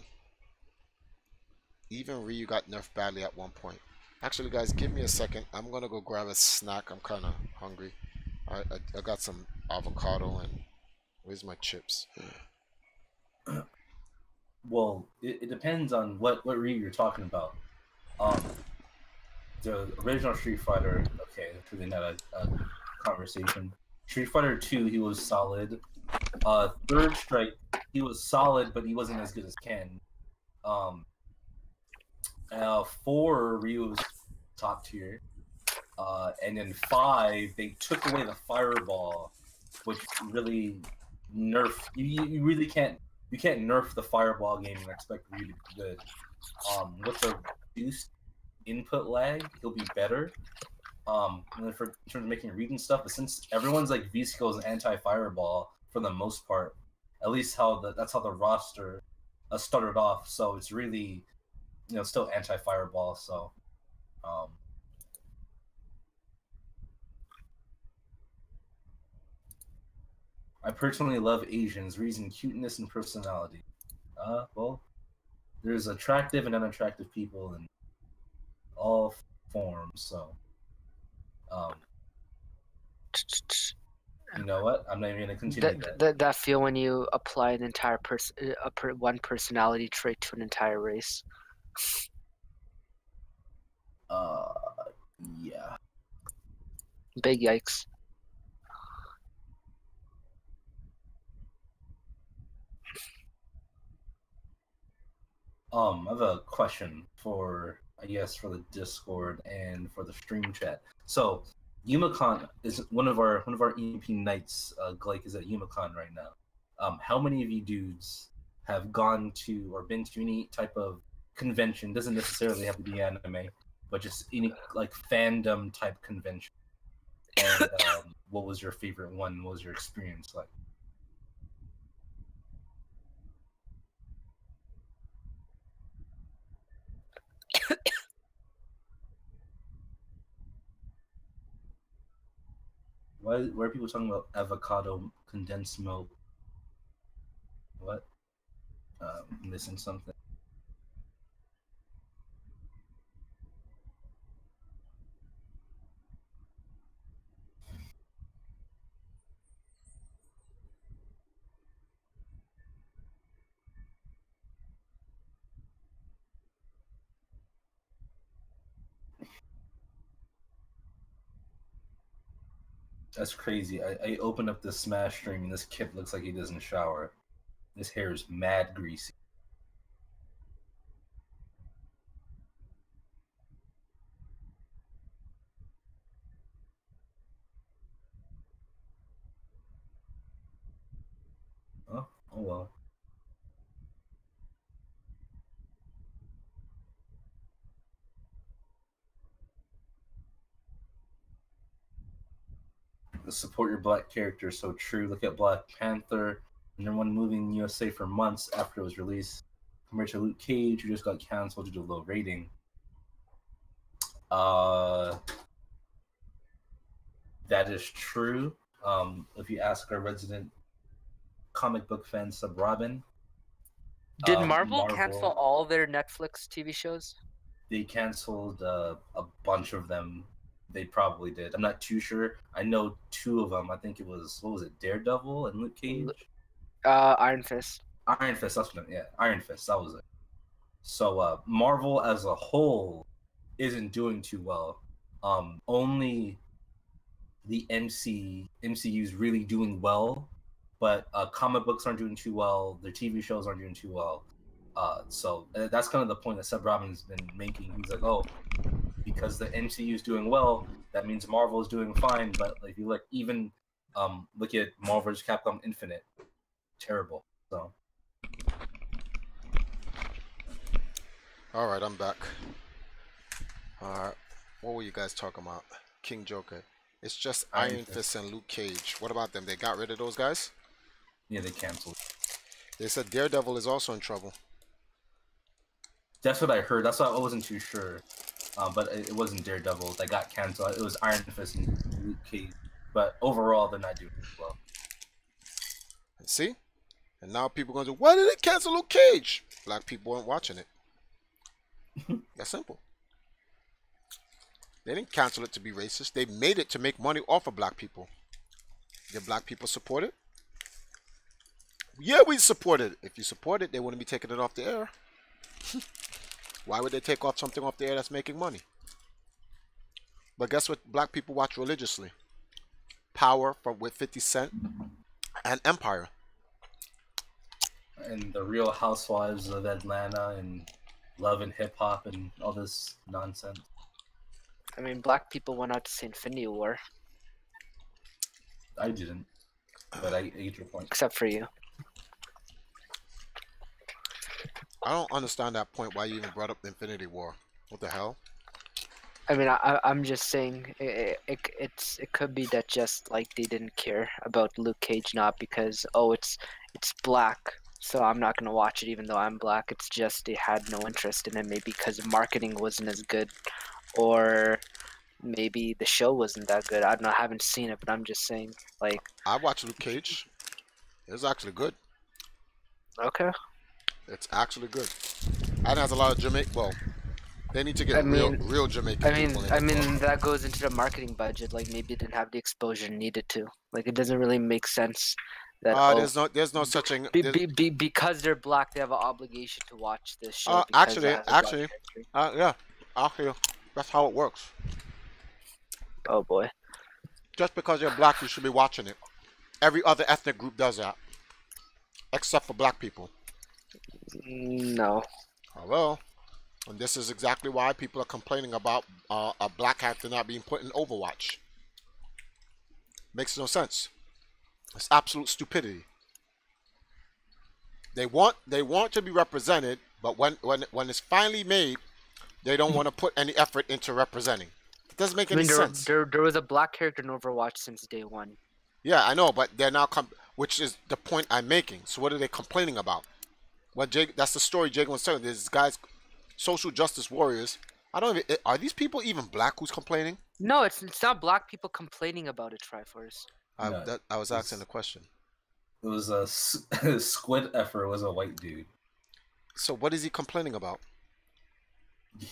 Even Ryu got nerfed badly at one point. Actually, guys, give me a second. I'm gonna go grab a snack. I'm kind of hungry. I got some avocado and where's my chips? Well, it depends on what Ryu you're talking about. The original Street Fighter, okay, that's really not a conversation. Street Fighter 2, he was solid. Third Strike, he was solid, but he wasn't as good as Ken. 4, Ryu was top tier. And then 5, they took away the fireball, which really nerfed. You really can't nerf the fireball game and expect Ryu to be good. With the reduced input lag, he'll be better. And then in terms of making read and stuff, but since everyone's like V-Skill is anti-fireball for the most part, at least that's how the roster started off. So it's really, still anti-fireball. So, I personally love Asians, reason cuteness and personality. Well, there's attractive and unattractive people in all forms. So, you know what? I'm not even gonna continue that feel when you apply an entire one personality trait to an entire race. Yeah. Big yikes. I have a question for the Discord and for the stream chat. So, YumaCon is one of our EMP nights. Glake is at YumaCon right now. How many of you dudes have gone to or been to any type of convention? Doesn't necessarily have to be anime, but just any like fandom type convention. And what was your favorite one? What was your experience like? Why are people talking about avocado condensed milk? What? Missing something. That's crazy. I opened up the Smash stream and this kid looks like he doesn't shower. His hair is mad greasy. Oh well. The support your black character is so true. Look at Black Panther, number one movie in USA for months after it was released, compared to Luke Cage, who just got canceled due to low rating. That is true. If you ask our resident comic book fan, Sub Robin. Did Marvel cancel all their Netflix TV shows? They canceled a bunch of them. They probably did. I'm not too sure. I know 2 of them. I think it was, what was it, Daredevil and Luke Cage? Iron Fist. Iron Fist, that's what Iron Fist, that was it. So Marvel as a whole isn't doing too well. Only the MCU is really doing well, but comic books aren't doing too well. Their TV shows aren't doing too well. So that's kind of the point that Seb Robin's been making. He's like, oh, because the MCU is doing well, that means Marvel is doing fine. But if you look, even look at Marvel vs. Capcom Infinite, terrible. So. All right, I'm back. All right, what were you guys talking about? King Joker. It's just Iron Fist and Luke Cage. What about them? They got rid of those guys? Yeah, they canceled. They said Daredevil is also in trouble. That's what I heard. That's why I wasn't too sure. But it wasn't Daredevil that got canceled. It was Iron Fist and Luke Cage. But overall, they're not doing well. See? And now people are going to say, why did they cancel Luke Cage? Black people weren't watching it. That's simple. They didn't cancel it to be racist. They made it to make money off of black people. Did black people support it? Yeah, we support it. If you support it, they wouldn't be taking it off the air. Why would they take off something off the air that's making money? But guess what black people watch religiously? Power with 50 Cent and Empire. and the Real Housewives of Atlanta and Love and Hip Hop and all this nonsense. I mean, black people went out to see Infinity War, I didn't, but I get your point. except for you. I don't understand that point. Why you even brought up Infinity War? What the hell? I mean, I'm just saying it could be that just like they didn't care about Luke Cage, not because it's black, so I'm not gonna watch it even though I'm black. It's just they had no interest in it, maybe because the marketing wasn't as good, or maybe the show wasn't that good. I don't know. I haven't seen it, but I'm just saying, like. I watched Luke Cage. It was actually good. Okay. It's actually good. And it has a lot of Jamaican. Well, they need to get real Jamaican people in I it. mean, that goes into the marketing budget. Like, maybe it didn't have the exposure needed to. Like, it doesn't really make sense that. There's no such thing. Because they're black, they have an obligation to watch this show. Actually, that's how it works. Oh boy. Just because you're black, you should be watching it. Every other ethnic group does that, except for black people. No. Oh, well, and this is exactly why people are complaining about a black actor not being put in Overwatch. Makes no sense. It's absolute stupidity. They want to be represented, but when it's finally made, they don't want to put any effort into representing. It doesn't make any sense. There was a black character in Overwatch since day one. Yeah, I know, but they're now which is the point I'm making. So what are they complaining about? That's the story Jake was telling. These guys, social justice warriors. Are these people even black who's complaining? No, it's not black people complaining about it, TriForce. I was asking the question. It was a Squid Effer was a white dude. So what is he complaining about?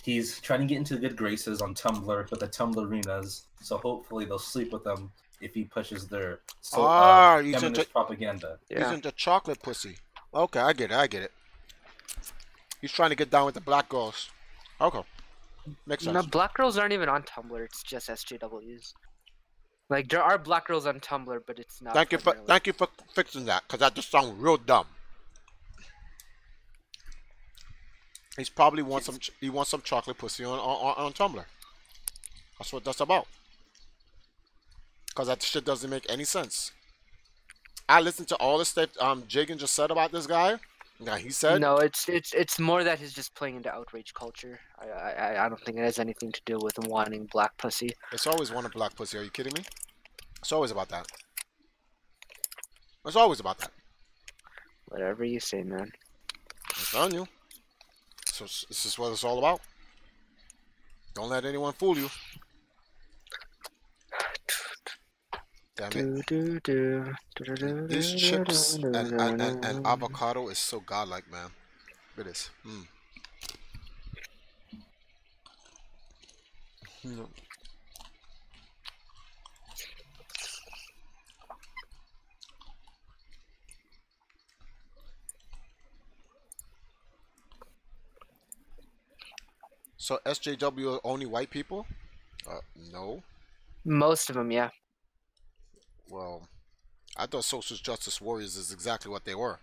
He's trying to get into good graces on Tumblr with the Tumblrinas, so hopefully they'll sleep with him if he pushes their feminist propaganda. Yeah. He's into chocolate pussy. Okay, I get it. He's trying to get down with the black girls. Okay, makes sense. No, black girls aren't even on Tumblr. It's just SJWs. Like, there are black girls on Tumblr, but it's not. Thank you for fixing that, because that just sounds real dumb. He's probably wants some chocolate pussy on Tumblr. That's what that's about. Because that shit doesn't make any sense. I listened to all the stuff Jagan just said about this guy. Yeah, he said no. It's more that he's just playing into outrage culture. I don't think it has anything to do with wanting black pussy. It's always wanting black pussy. Are you kidding me? It's always about that. It's always about that. Whatever you say, man. I'm telling you. So this is what it's all about. Don't let anyone fool you. Damn it. These chips and avocado is so godlike, man. Look at this. So SJW are only white people? No. Most of them, yeah. Well, I thought social justice warriors is exactly what they were.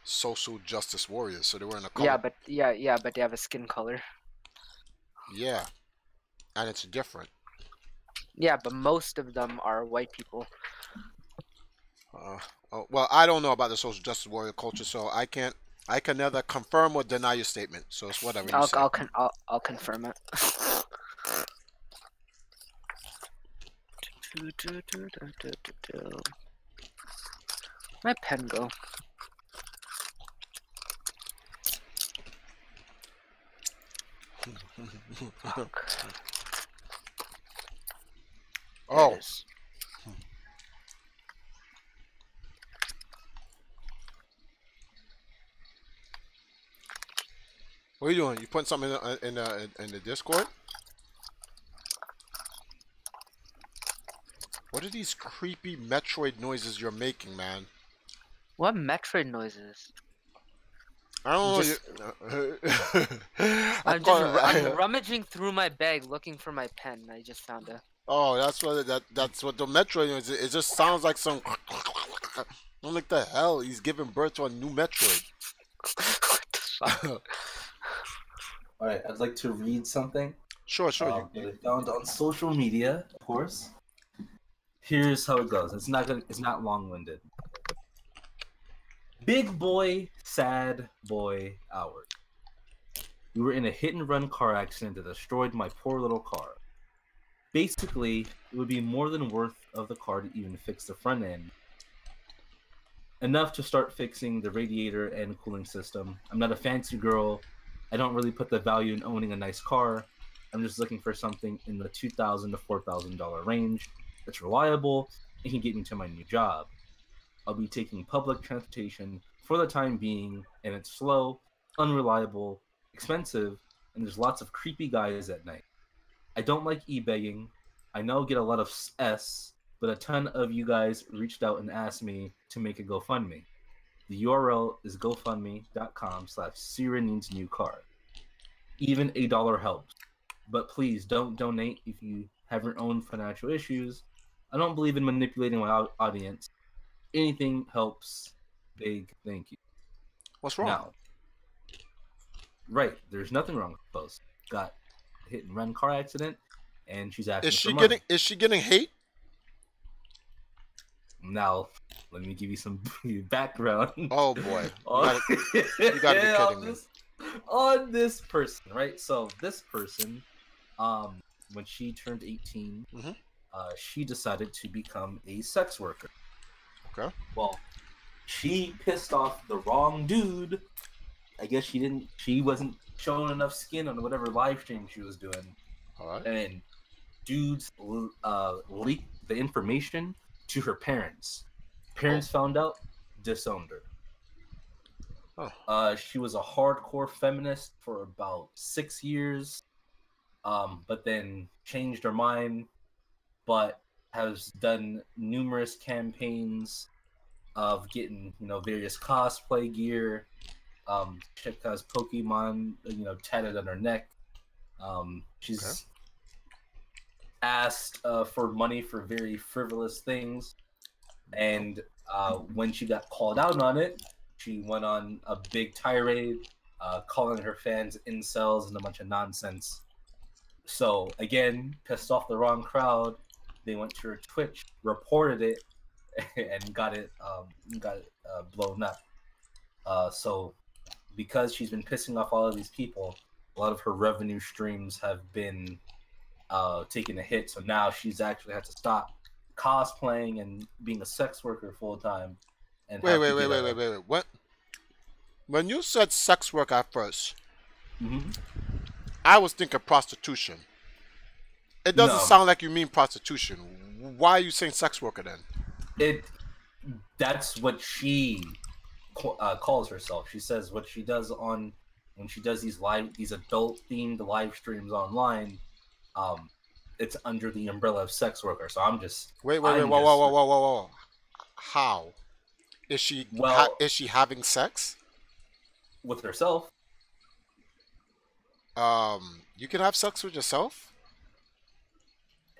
Social justice warriors. So they were in a color. Yeah, but they have a skin color. Yeah. And it's different. Yeah, but most of them are white people. Well, I don't know about the social justice warrior culture, so I can neither confirm or deny your statement. So it's whatever you say. I'll confirm it. My pen go. Oh. What are you doing? You putting something in the Discord? What are these creepy Metroid noises you're making, man? What Metroid noises? I don't know. I'm rummaging through my bag looking for my pen. I just found it. Oh, that's what the Metroid noise is. It just sounds like some. I'm like, the hell? He's giving birth to a new Metroid. What the fuck? All right, I'd like to read something. Sure. That I found on social media, of course. Here's how it goes. It's not long-winded. Big boy, sad boy hours. We were in a hit-and-run car accident that destroyed my poor little car. Basically, it would be more than worth of the car to even fix the front end. Enough to start fixing the radiator and cooling system. I'm not a fancy girl. I don't really put the value in owning a nice car. I'm just looking for something in the $2,000 to $4,000 range that's reliable and can get me to my new job. I'll be taking public transportation for the time being, and it's slow, unreliable, expensive, and there's lots of creepy guys at night. I don't like e-begging. I know I get a lot of S, but a ton of you guys reached out and asked me to make a GoFundMe. The URL is gofundme.com/SierraNeedsNewCar. Even $1 helps. But please don't donate if you have your own financial issues. I don't believe in manipulating my audience. Anything helps. Big thank you. What's wrong? Now, right, there's nothing wrong with the post. Got a hit and run car accident, and she's asking for money. Is she getting hate? Now, let me give you some background. Oh boy, you gotta be kidding me. On this person, right? So this person, when she turned 18, she decided to become a sex worker. Okay. Well, she pissed off the wrong dude. I guess she wasn't showing enough skin on whatever live stream she was doing. All right. And dudes leaked the information to her parents. Parents found out, disowned her. Oh. She was a hardcore feminist for about 6 years, but then changed her mind, but has done numerous campaigns of getting, various cosplay gear. She has Pokemon, tatted on her neck. She's asked for money for very frivolous things, and when she got called out on it, she went on a big tirade, calling her fans incels and a bunch of nonsense. So again, pissed off the wrong crowd. They went to her Twitch, reported it, and got it blown up. So because she's been pissing off all of these people, a lot of her revenue streams have been taking a hit. So now she's actually had to stop cosplaying and being a sex worker full time. And wait. What? When you said sex work at first, I was thinking prostitution. It doesn't sound like you mean prostitution. Why are you saying sex worker then? That's what she calls herself. She says what she does when she does these adult themed live streams online, it's under the umbrella of sex worker. So I'm just whoa. How is she? Is she having sex with herself? You can have sex with yourself.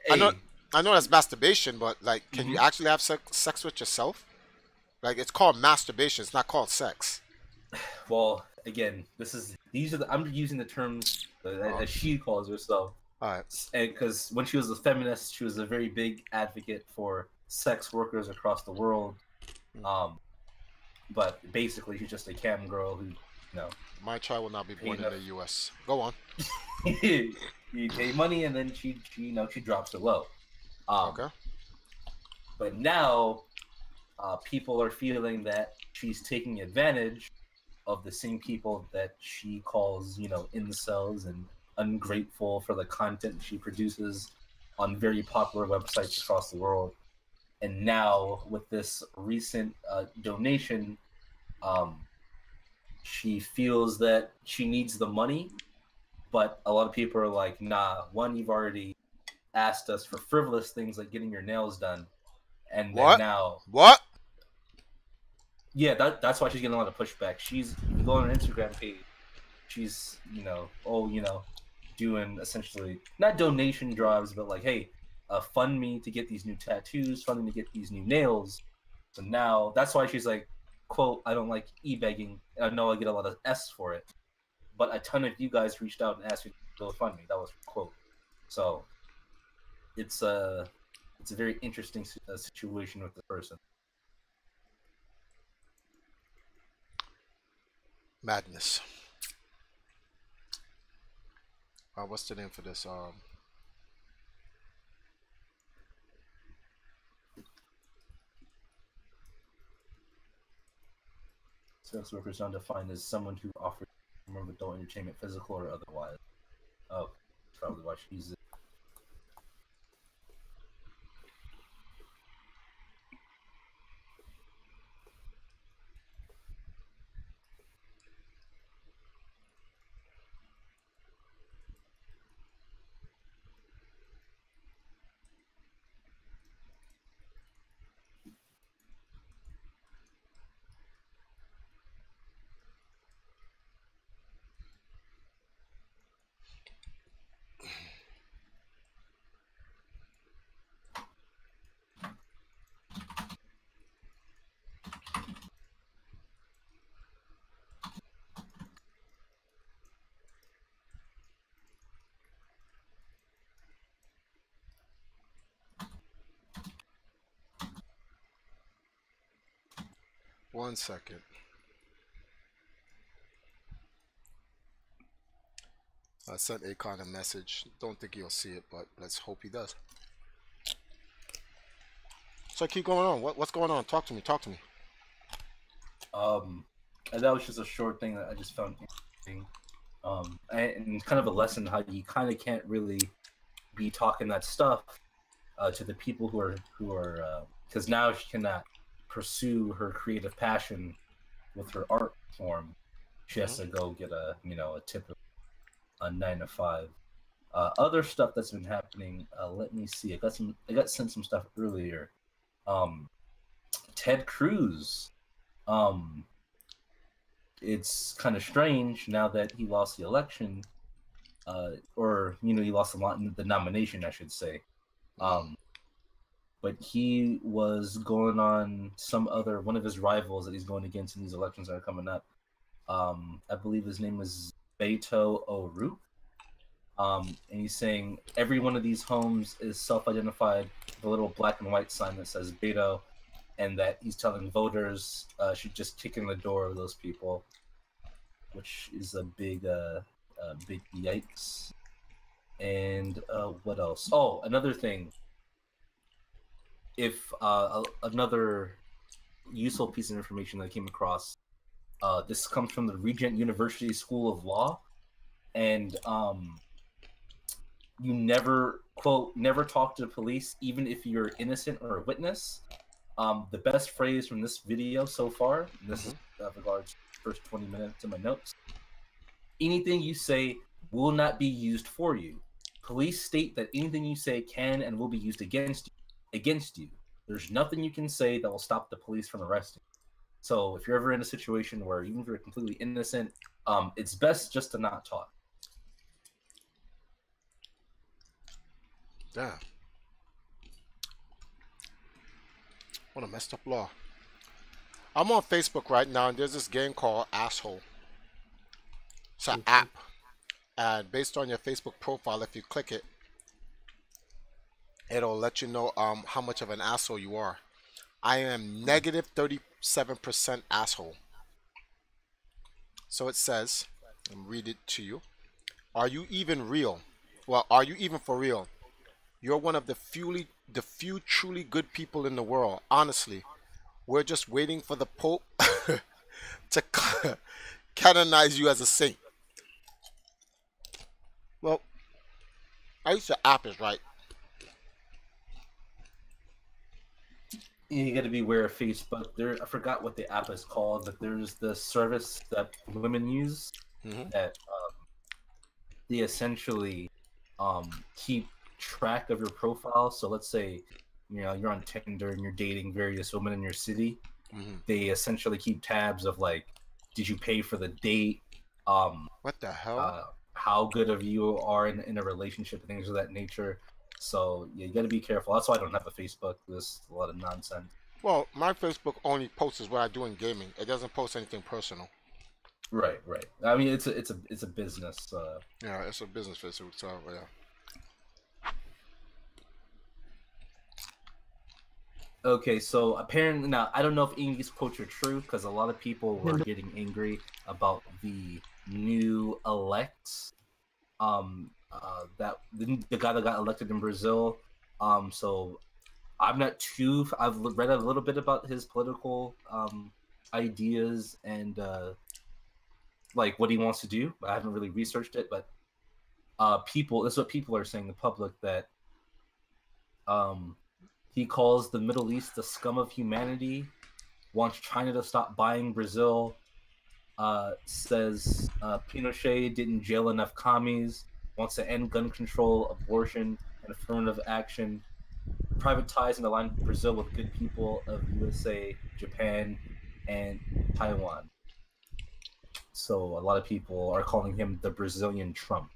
Hey. I know that's masturbation, but like, can you actually have sex with yourself? Like, it's called masturbation. It's not called sex. Well, again, I'm using the terms that she calls herself. All right. And because when she was a feminist, she was a very big advocate for sex workers across the world. But basically, she's just a cam girl who, My child will not be born in the U.S. Go on. You pay money, and then she drops it low. Okay. But now, people are feeling that she's taking advantage of the same people that she calls, incels and ungrateful for the content she produces on very popular websites across the world. And now, with this recent donation, she feels that she needs the money, but a lot of people are like, nah, one, you've already asked us for frivolous things like getting your nails done. And then now... What? Yeah, that's why she's getting a lot of pushback. If you go on her Instagram page, she's, doing essentially, not donation drives, but like, hey, fund me to get these new tattoos, fund me to get these new nails. So now that's why she's like, quote, I don't like e-begging. I know I get a lot of S for it, but a ton of you guys reached out and asked me to GoFundMe. That was quote. So it's a very interesting situation with the person. Madness. What's the name for this? Sex workers are defined as someone who offers a form of adult entertainment, physical or otherwise. Oh, that's probably why she's it. One second. I sent Akon a message. Don't think he'll see it, but let's hope he does. So keep going on. What's going on? Talk to me. Talk to me. And that was just a short thing that I just found interesting. And kind of a lesson how you kind of can't really be talking that stuff to the people who are because now she cannot pursue her creative passion with her art form. She has to go get a typical 9 to 5. Other stuff that's been happening. Let me see. I got sent some stuff earlier. Ted Cruz. It's kind of strange now that he lost the election, or he lost the nomination, I should say. But he was going on one of his rivals that he's going against in these elections that are coming up. I believe his name is Beto O'Rourke. And he's saying every one of these homes is self-identified with a little black and white sign that says Beto, and that he's telling voters should just kick in the door of those people, which is a big yikes. And what else? Oh, another thing. If another useful piece of information that I came across, this comes from the Regent University School of Law, and you never talk to the police, even if you're innocent or a witness. The best phrase from this video so far, and this is regards to the first 20 minutes of my notes. Anything you say will not be used for you. Police state that anything you say can and will be used against you. There's nothing you can say that will stop the police from arresting you. So if you're ever in a situation where even if you're completely innocent, it's best just to not talk. Yeah. What a messed up law. I'm on Facebook right now, and there's this game called Asshole. It's an app, and based on your Facebook profile, if you click it, it'll let you know how much of an asshole you are. I am negative 37% asshole. So it says, I'll read it to you. Are you even real? Well, are you even for real? You're one of the few truly good people in the world. Honestly, we're just waiting for the Pope to canonize you as a saint. Well, I used the app is right. You got to be aware of Facebook. I forgot what the app is called, but there's the service that women use that they essentially keep track of your profile. So let's say you're on Tinder and you're dating various women in your city. They essentially keep tabs of like, did you pay for the date? What the hell? How good of you are in a relationship, things of that nature. So yeah, you got to be careful. That's why I don't have a Facebook. There's a lot of nonsense. Well, my Facebook only posts what I do in gaming. It doesn't post anything personal. Right. I mean, it's a business. Yeah, it's a business Facebook. So yeah. Okay, so apparently now I don't know if any of these quotes are true because a lot of people were getting angry about the new elects. That the guy that got elected in Brazil. So I'm not too. I've read a little bit about his political ideas and like what he wants to do. I haven't really researched it, but this is what people are saying. The public that he calls the Middle East the scum of humanity, wants China to stop buying Brazil, says Pinochet didn't jail enough commies, wants to end gun control, abortion, and affirmative action, privatize and align Brazil with good people of USA, Japan, and Taiwan. So a lot of people are calling him the Brazilian Trump.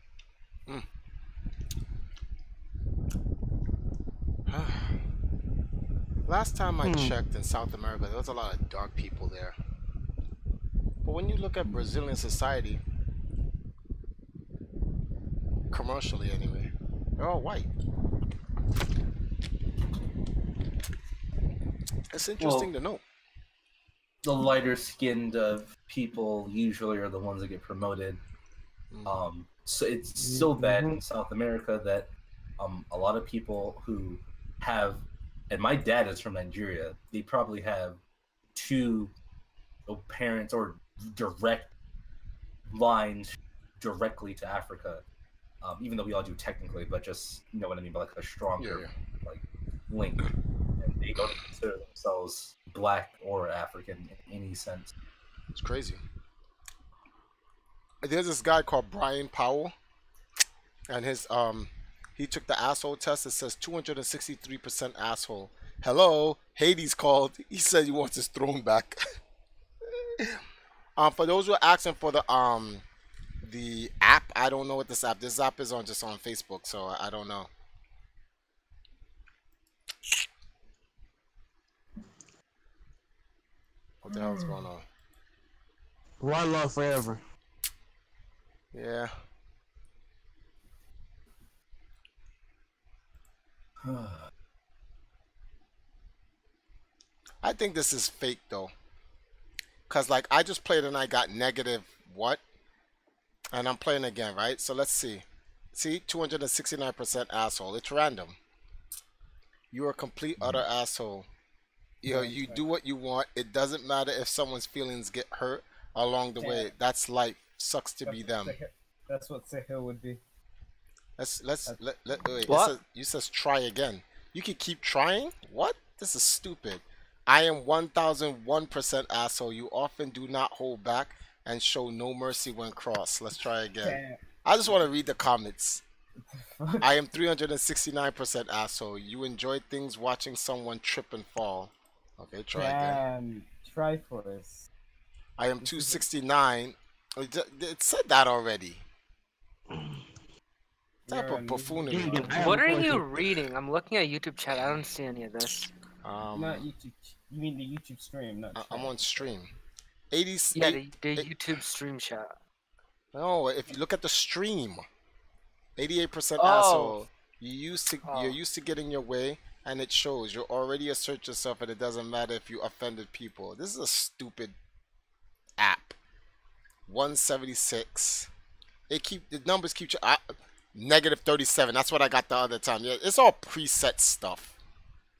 Last time I checked in South America, there was a lot of dark people there. But when you look at Brazilian society, commercially anyway, they're all white. It's interesting to know. The lighter-skinned people usually are the ones that get promoted. So it's so bad in South America that a lot of people who have, and my dad is from Nigeria, they probably have two parents or direct lines directly to Africa. Even though we all do technically, but just, you know what I mean, by like a stronger like link. And they don't consider themselves black or African in any sense. It's crazy. There's this guy called Brian Powell, and his he took the asshole test. It says 263% asshole. Hello, Hades called. He said he wants his throne back. For those who are asking for the app, I don't know what this app. This app is just on Facebook, so I don't know. What the hell is going on? One love forever. Yeah. I think this is fake though. Cause like I just played and I got negative what? And I'm playing again, right? So let's see. See, 269% asshole. It's random. You are a complete utter asshole. Yo, you do what you want. It doesn't matter if someone's feelings get hurt along the way. That's life. Sucks to be them. That's what Sahil would be. Wait. What? You says try again. You can keep trying? What? This is stupid. I am 1001% asshole. You often do not hold back and show no mercy when crossed. Let's try again. Damn. I just want to read the comments. I am 369% asshole. You enjoy things watching someone trip and fall. Okay, try again. TriForce. I am 269. It said that already. Type of buffoonery. What are you reading? I'm looking at YouTube chat. I don't see any of this. Not YouTube. You mean the YouTube stream? Not I'm on stream. Yeah, the YouTube stream chat. No, if you look at the stream, 88% asshole. You're used to getting your way, and it shows. You're already assert yourself, and it doesn't matter if you offended people. This is a stupid app. 176. The numbers keep negative 37. That's what I got the other time. Yeah, it's all preset stuff.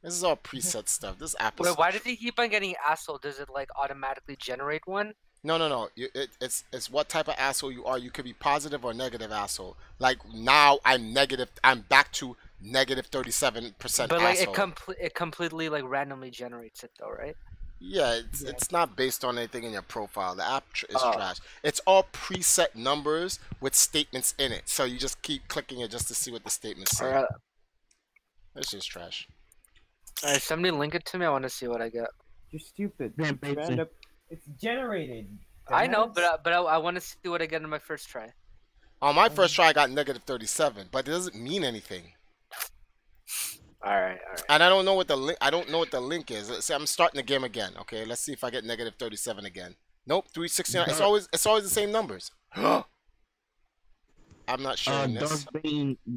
This is all preset stuff. This app is. Wait, why does he keep on getting asshole? Does it like automatically generate one? No. It's what type of asshole you are. You could be positive or negative asshole. Like now, I'm negative. I'm back to negative 37% asshole. But like it completely like randomly generates it though, right? Yeah, it's not based on anything in your profile. The app is trash. It's all preset numbers with statements in it. So you just keep clicking it just to see what the statements say. It's just trash. Alright, somebody link it to me. I want to see what I get. You're stupid. It's generated. I know, but I want to see what I get in my first try. On my first try, I got negative 37, but it doesn't mean anything. All right, all right. And I don't know what the link. I don't know what the link is. See, I'm starting the game again. Okay, let's see if I get negative 37 again. Nope, 369. It's always the same numbers. I'm not sharing this.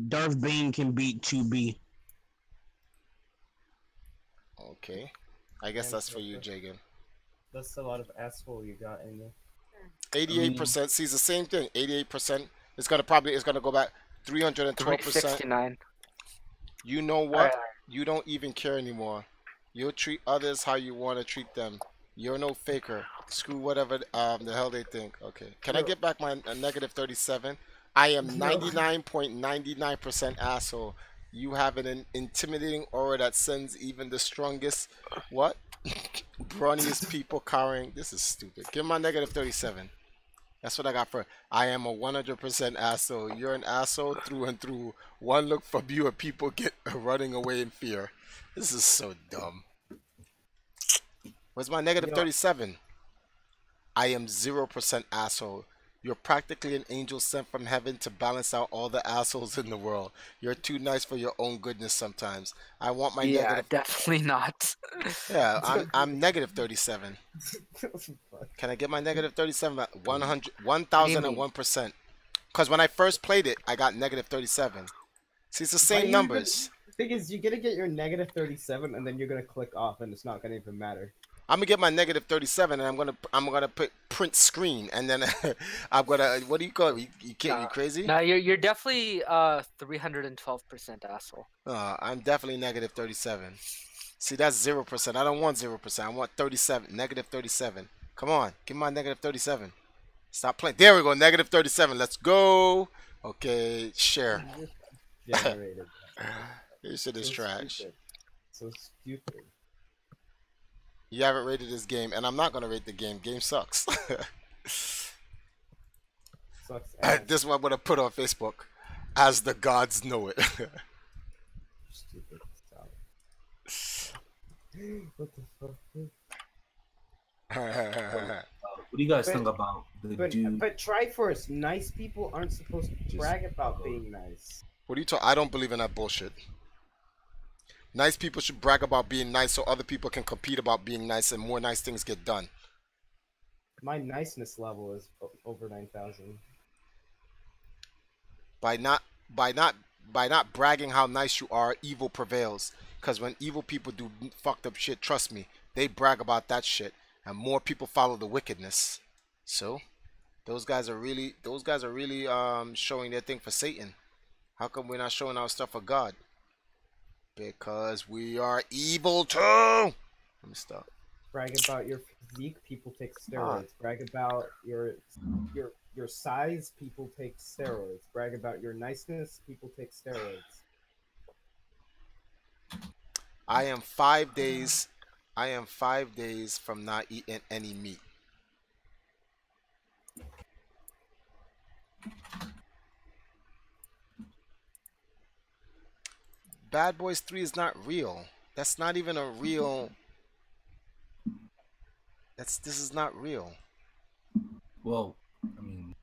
Darth Bane can beat 2B. Okay, I guess that's for you, Jagan. That's a lot of asshole you got in there. 88%. See, it's the same thing. 88%. It's gonna go back 312%. 369. You know All what? right. You don't even care anymore. You'll treat others how you want to treat them. You're no faker. Screw whatever the hell they think. Okay. Can I get back my negative 37? I am 99.99% asshole. You have an intimidating aura that sends even the strongest what? Brawniest people cowering. This is stupid. Give my negative 37. That's what I got for. I am a 100% asshole. You're an asshole through and through. One look from you and people get running away in fear. This is so dumb. Where's my negative 37? I am 0% asshole. You're practically an angel sent from heaven to balance out all the assholes in the world. You're too nice for your own goodness sometimes. I want my negative. Definitely not. Yeah, I'm negative 37. Can I get my negative 37 at 1001%? Because when I first played it, I got negative 37. See, it's the same numbers. The thing is, you're gonna get your negative 37, and then you're gonna click off, and it's not gonna even matter. I'm gonna get my negative 37, and I'm gonna put print screen, and then I'm gonna what do you call it? You crazy? No, you're definitely 312% asshole. I'm definitely negative 37. See, that's 0%. I don't want 0%. I want 37. Negative 37. Come on, give me my negative 37. Stop playing. There we go. Negative 37. Let's go. Okay, share. Generated. This shit is trash. Stupid. So stupid. You haven't rated this game, and I'm not gonna rate the game. Game sucks. Sucks. This one I'm gonna put on Facebook, as the gods know it. Stupid. Stop. What the fuck? What do you guys think about the dude? But TriForce, nice people aren't supposed to brag about being nice. What are you talking? I don't believe in that bullshit. Nice people should brag about being nice so other people can compete about being nice and more nice things get done. My niceness level is over 9,000. By not bragging how nice you are, evil prevails. Because when evil people do fucked up shit, trust me, they brag about that shit, and more people follow the wickedness. So, those guys are really showing their thing for Satan. How come we're not showing our stuff for God? Because we are evil too. Let me stop. Brag about your physique, people take steroids. Brag about your size, people take steroids. Brag about your niceness, people take steroids. I am 5 days from not eating any meat. Bad Boys 3 is not real. That's not even a real. This is not real. Well, I mean,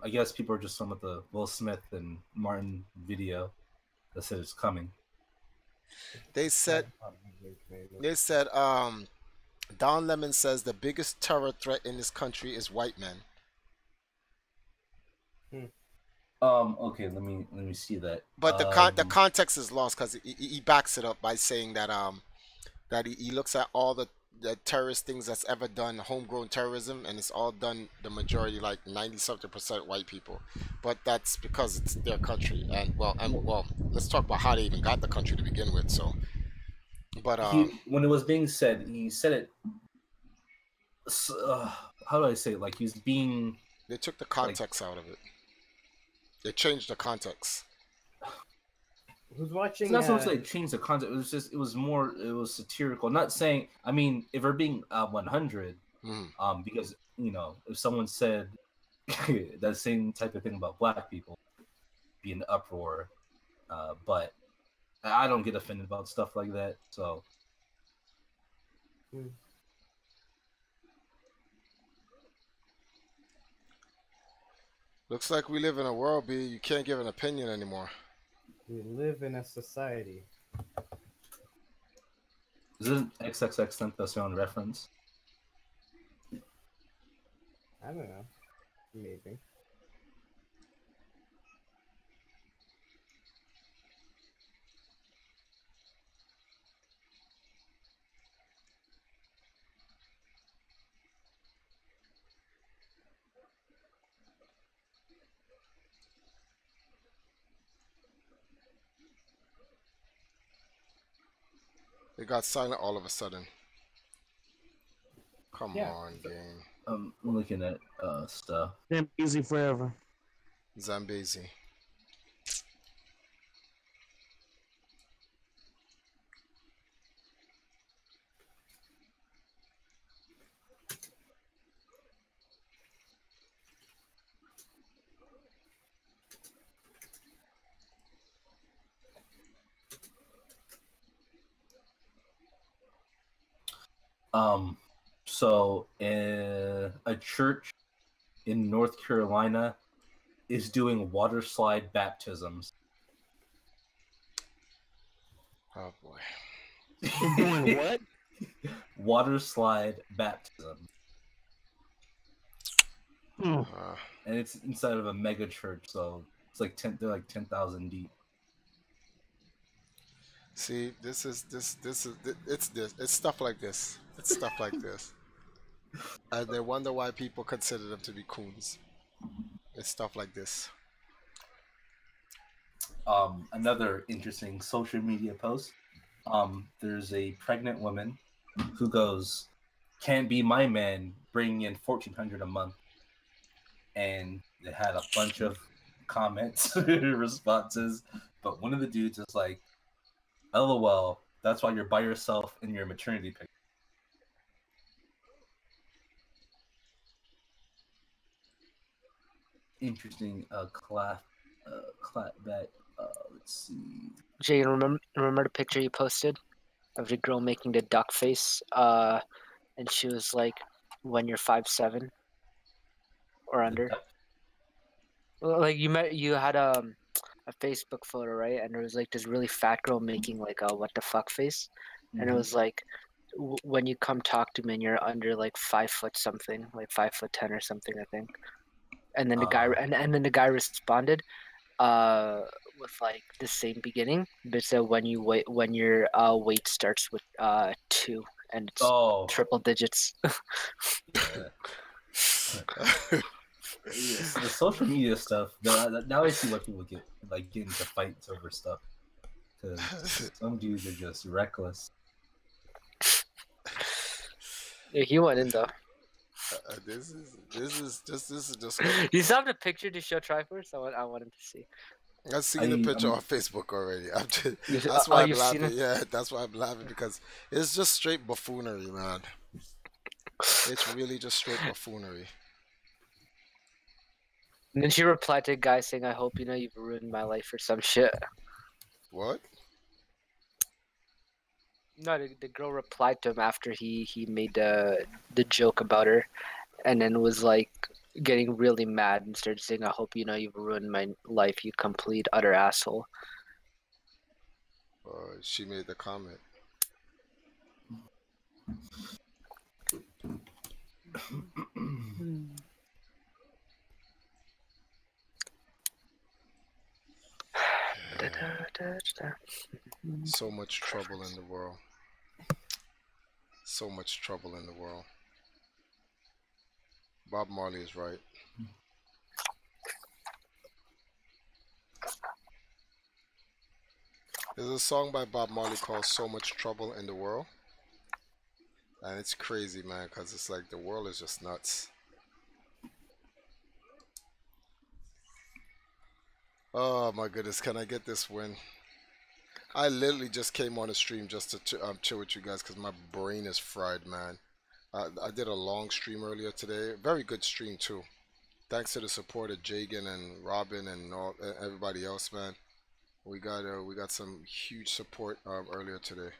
I guess people are just talking about the Will Smith and Martin video that said it's coming. They said Don Lemon says the biggest terror threat in this country is white men. Okay, let me see that. But the context is lost because he backs it up by saying that that he looks at all the terrorist things that's ever done, homegrown terrorism, and it's all done the majority, like 90-something% white people. But that's because it's their country, and well, let's talk about how they even got the country to begin with. So, but when it was being said, he said it. How do I say it? Like he's being. They took the context out of it. They changed the context. Who's watching? It's not so much like change the context. It was satirical. Not saying. I mean, if we're being 100, because if someone said that same type of thing about black people, be an uproar. But I don't get offended about stuff like that. So. Looks like we live in a world, B, you can't give an opinion anymore. We live in a society. Isn't XXX Tentacion reference? I don't know. Maybe. It got silent all of a sudden. Come Yeah. on, game. I'm looking at stuff. Damn easy forever. Zambezi. So a church in North Carolina is doing water slide baptisms. Oh boy. You're doing what? Water slide baptism. Hmm. And it's inside of a mega church, so it's like they're like 10,000 deep. See, it's stuff like this. It's stuff like this. And they wonder why people consider them to be coons. It's stuff like this. Another interesting social media post. There's a pregnant woman who goes, "Can't be my man, bringing in $1,400 a month," and it had a bunch of comments, responses, but one of the dudes is like, "LOL, that's why you're by yourself in your maternity picture." Interesting clap back. Let's see. Jay, remember the picture you posted of the girl making the duck face? And she was like, "When you're 5'7" or under." Well, like you had a Facebook photo, right? And there was like this really fat girl making like a what the fuck face, and it was like, when you come talk to me and you're under like 5 foot something, like 5'10" or something, I think. And then the guy and then the guy responded, with like the same beginning, but said when your weight starts with 2 and it's triple digits. Yes, the social media stuff. Now I see why people get into fights over stuff, because some dudes are just reckless. Yeah, he went in though. This is just. You still have the picture to show TriForce? I want him to see. I've seen the picture on Facebook already. That's why I'm laughing. Yeah, that's why I'm laughing, because it's just straight buffoonery, man. It's really just straight buffoonery. And then she replied to a guy saying, "I hope you know you've ruined my life" or some shit. What? No, the girl replied to him after he made the joke about her, and then was like getting really mad and started saying, "I hope you know you've ruined my life, you complete utter asshole." She made the comment. So much trouble in the world. So much trouble in the world. Bob Marley is right. There's a song by Bob Marley called "So Much Trouble in the World," and it's crazy, man, because it's like the world is just nuts. Oh my goodness, can I get this win? I literally just came on the stream just to chill with you guys because my brain is fried, man. I did a long stream earlier today. Very good stream too. Thanks to the support of Jagan and Robin and everybody else, man. We got some huge support earlier today.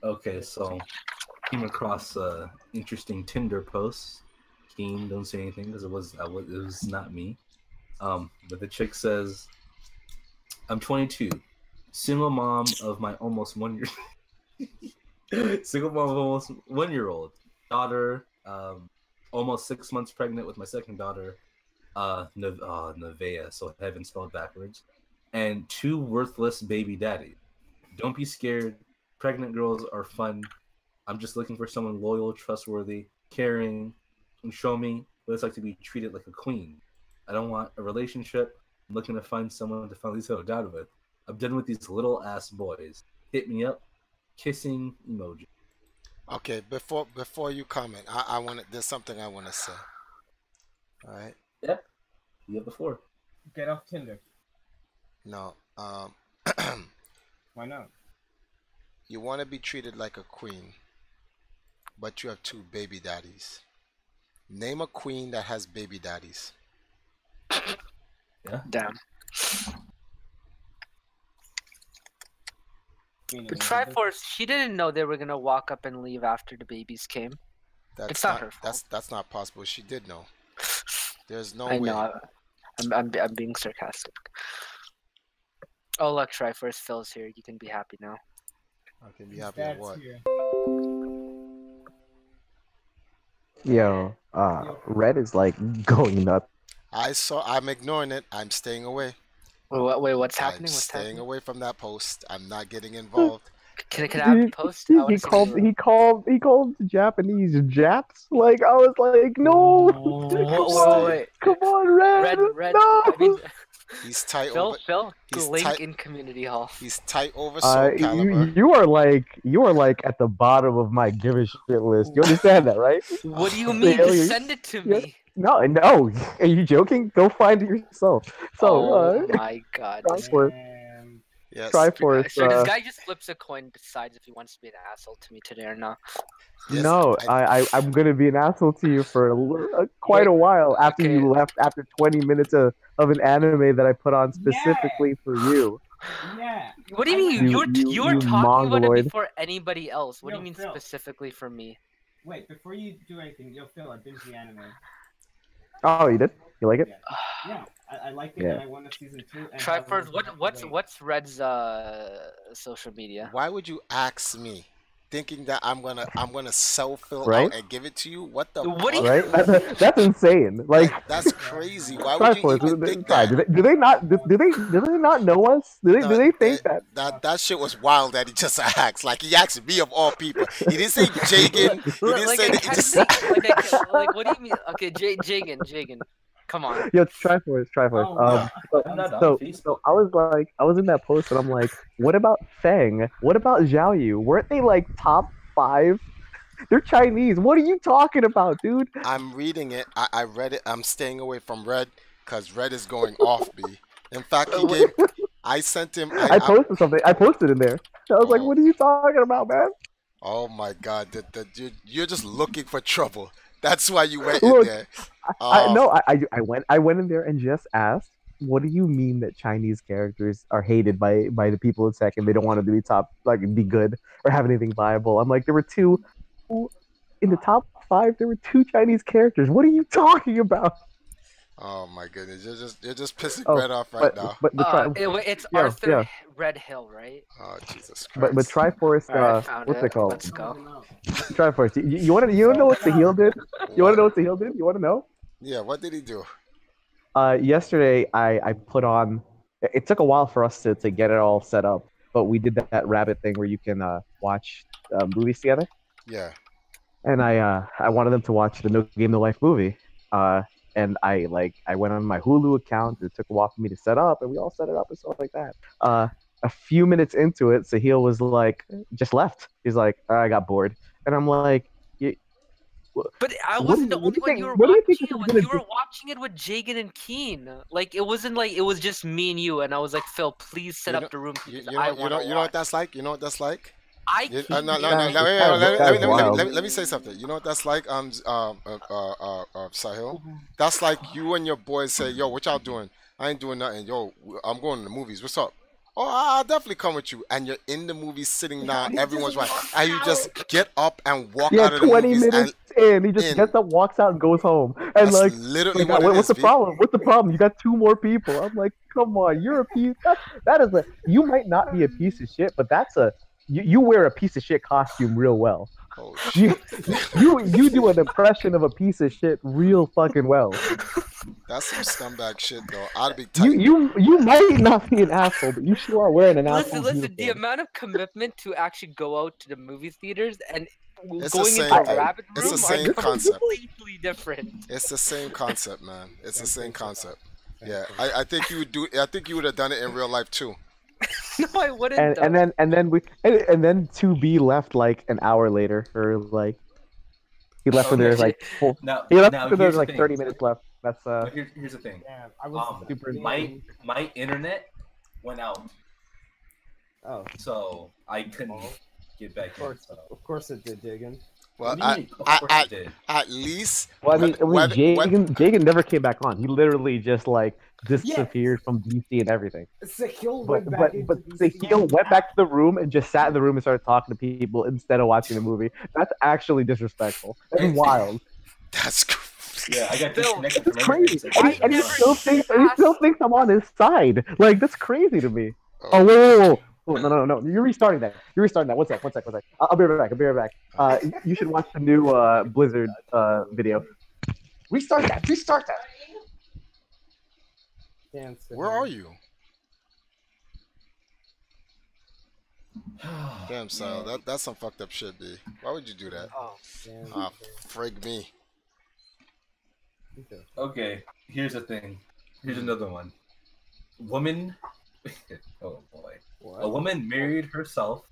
Okay, so came across a interesting Tinder post. Keen, don't say anything because it was not me. But the chick says, "I'm 22, single mom of my almost 1 year, single mom of almost 1 year old daughter. Almost 6 months pregnant with my second daughter, Nevea, so heaven spelled backwards, and 2 worthless baby daddies. Don't be scared. Pregnant girls are fun. I'm just looking for someone loyal, trustworthy, caring, and show me what it's like to be treated like a queen. I don't want a relationship. I'm looking to find someone to finally settle down with. I'm done with these little ass boys. Hit me up. Kissing emoji." Okay, before you comment, I want there's something I want to say. All right. Yep. Yeah, before. Get off Tinder. No. Why not? You want to be treated like a queen, but you have 2 baby daddies. Name a queen that has baby daddies. Yeah. Damn. Queen But Elizabeth? TriForce, she didn't know they were gonna walk up and leave after the babies came. It's not her fault. That's not possible. She did know. There's no I way. know. I'm being sarcastic. Oh look, TriForce, Phil's here. You can be happy now. I can be happy with Dad's what? here. Yo, Red is like going nuts. I'm ignoring it. I'm staying away. Wait, what's I'm happening? What's staying happening? away from that post. I'm not getting involved. Can I have the post? I wanna He see called the- he called he called the Japanese Japs. Like I was like, no, Wait. come on, Red, Red. no. I mean, He's tight Phil, over. Phil, he's link tight- in community hall. He's tight over Soul Calibur. you are like at the bottom of my give a shit list. You understand that, right? What do you mean? Just send it to me. No, are you joking? Go find it yourself. So, Oh my god. TriForce, Yes. TriForce. So this guy just flips a coin, decides if he wants to be an asshole to me today or not. Yes, no, I'm gonna be an asshole to you for quite a while after you left. After 20 minutes of an anime that I put on specifically for you. Yeah. What do you mean? You were talking about it mongoloid. before anybody else. What do Yo, you mean Phil. specifically for me? Wait, before you do anything, yo, Phil, I binged the anime. Oh, you did? You like it? Yeah, I like it, Yeah. and I want a season 2. And TriForce, what's Red's social media? Why would you ask me, thinking that I'm gonna sell Phil Right? out and give it to you? What the? What do fuck? you? Right? That's insane. Like That's crazy. Why would you TriForce, even think that? do they not know us? Do they think that? That shit was wild that he just asked. Like he asked me of all people. He didn't say Jagan. He didn't Like, say I that. He can't just think, like, what do you mean? Okay, Jagan. Come on. Yo, TriForce. Oh, So I was in that post and I'm like, what about Feng? What about Zhao Yu? Weren't they like top 5? They're Chinese. What are you talking about, dude? I'm reading it. I read it. I'm staying away from Red because Red is going off me. In fact, I sent him. I posted something. I posted in there. I was like, what are you talking about, man? Oh my God! You're just looking for trouble. That's why you went Look, in there. I went in there and just asked, what do you mean that Chinese characters are hated by the people in tech and they don't want them to be top, like be good or have anything viable? I'm like, there were 2 in the top 5. There were 2 Chinese characters. What are you talking about? Oh my goodness! You're just pissing Red off right now. It's Arthur Red Hill, right? Oh Jesus Christ! But TriForce, what's it called? Let's go. TriForce. You want to know what the heel did? You want to know what the heel did? You want to know? Yeah. What did he do? Yesterday I put on. It took a while for us to get it all set up, but we did that rabbit thing where you can watch movies together. Yeah. And I wanted them to watch the No Game No Life movie. And I went on my Hulu account. It took a while for me to set up, and we all set it up and stuff like that. A few minutes into it, Sahil was like, just left. He's like, I got bored, and I'm like, but I wasn't the only one you were watching it with. You were watching it with Jagan and Keen. Like it wasn't like it was just me and you. And I was like, Phil, please set up the room. You know what that's like. You know what that's like. No. Let me say something. You know what that's like, Sahil? That's like you and your boys say, yo, what y'all doing? I ain't doing nothing. Yo, I'm going to the movies. What's up? Oh, I'll definitely come with you. And you're in the movie sitting down, everyone's right. And you just get up and walk Yeah, out of the 20 movies minutes and in, he just in. gets up, walks out, and goes home. And That's like, literally like, what it what's is, the problem? What's the problem? You got 2 more people. I'm like, come on, you're a piece. That is a. You might not be a piece of shit, but that's a. You wear a piece of shit costume real well. Oh You, shit. you do an impression of a piece of shit real fucking well. That's some scumbag shit, though. I'd be tight. You might not be an asshole, but you sure are wearing an asshole Listen, uniform. the amount of commitment to actually go out to the movie theaters and It's the going same into a thing. rabbit It's the room same are concept. completely different. It's the same concept, man. It's the same concept. Yeah, I think you would do. I think you would have done it in real life too. No, I wouldn't. And then 2B left like an hour later, or like he left when there's like Now he left now when there's here's the like thing. 30 minutes left. That's But here's the thing. Yeah, I was super my internet went out, Oh, so I couldn't get back in. So. of course it did, Diggin. Well, What do you mean? Of course it did. at least. well, I mean, Jagan never came back on. He literally just like disappeared from DC and everything. Sahil But went back into Sahil went back to the room and just sat in the room and started talking to people instead of watching the movie. That's actually disrespectful. That's wild. That's Yeah, I got disconnected from That's crazy. everything. And he still thinks I'm on his side. Like that's crazy to me. Oh, whoa. Oh, no. You're restarting that. One sec. I'll be right back. You should watch the new Blizzard video. Restart that. Where are you? Damn, Sal, that's some fucked up shit, B. Why would you do that? Ah, frig me. Okay, here's the thing. Here's another one. Woman. Oh boy. What? A woman married herself.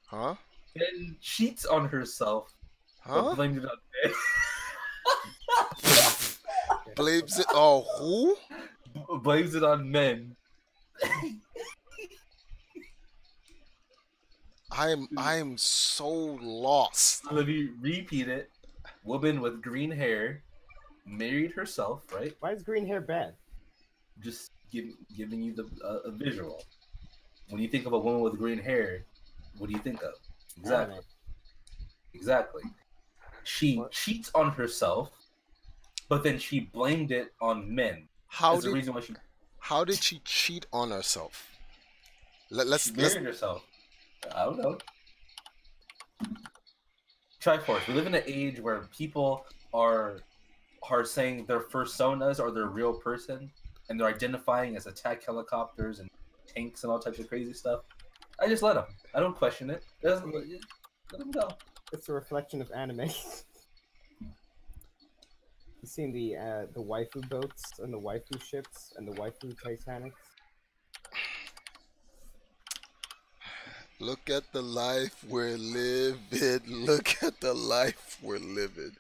Huh? Then cheats on herself. Huh? But blamed it on men. Blames it. Oh, who? Blames it on men. I am so lost. Let me repeat it. Woman with green hair married herself, right? Why is green hair bad? Just giving you a visual. When you think of a woman with green hair, what do you think of? Exactly. She cheats on herself, but then she blamed it on men. How did she cheat on herself? Let's married herself. I don't know. TriForce. We live in an age where people are saying their personas are their real person, and they're identifying as attack helicopters and tanks and all types of crazy stuff. I just let them. I don't question it. Let them go. It's a reflection of anime. You seen the waifu boats and the waifu ships and the waifu Titanics? Look at the life we're living. Look at the life we're living.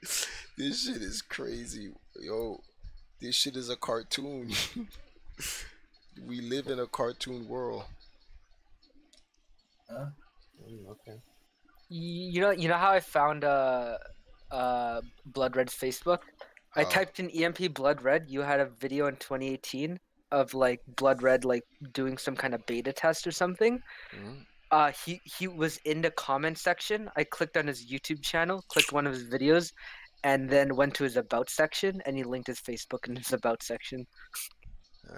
This shit is crazy. Yo, this shit is a cartoon. We live in a cartoon world. Okay. You know how I found Blood Red's Facebook? I typed in EMP Blood Red. You had a video in 2018 of like Blood Red like doing some kind of beta test or something. He was in the comment section. I clicked on his YouTube channel, clicked one of his videos, and then went to his about section, and he linked his Facebook in his about section.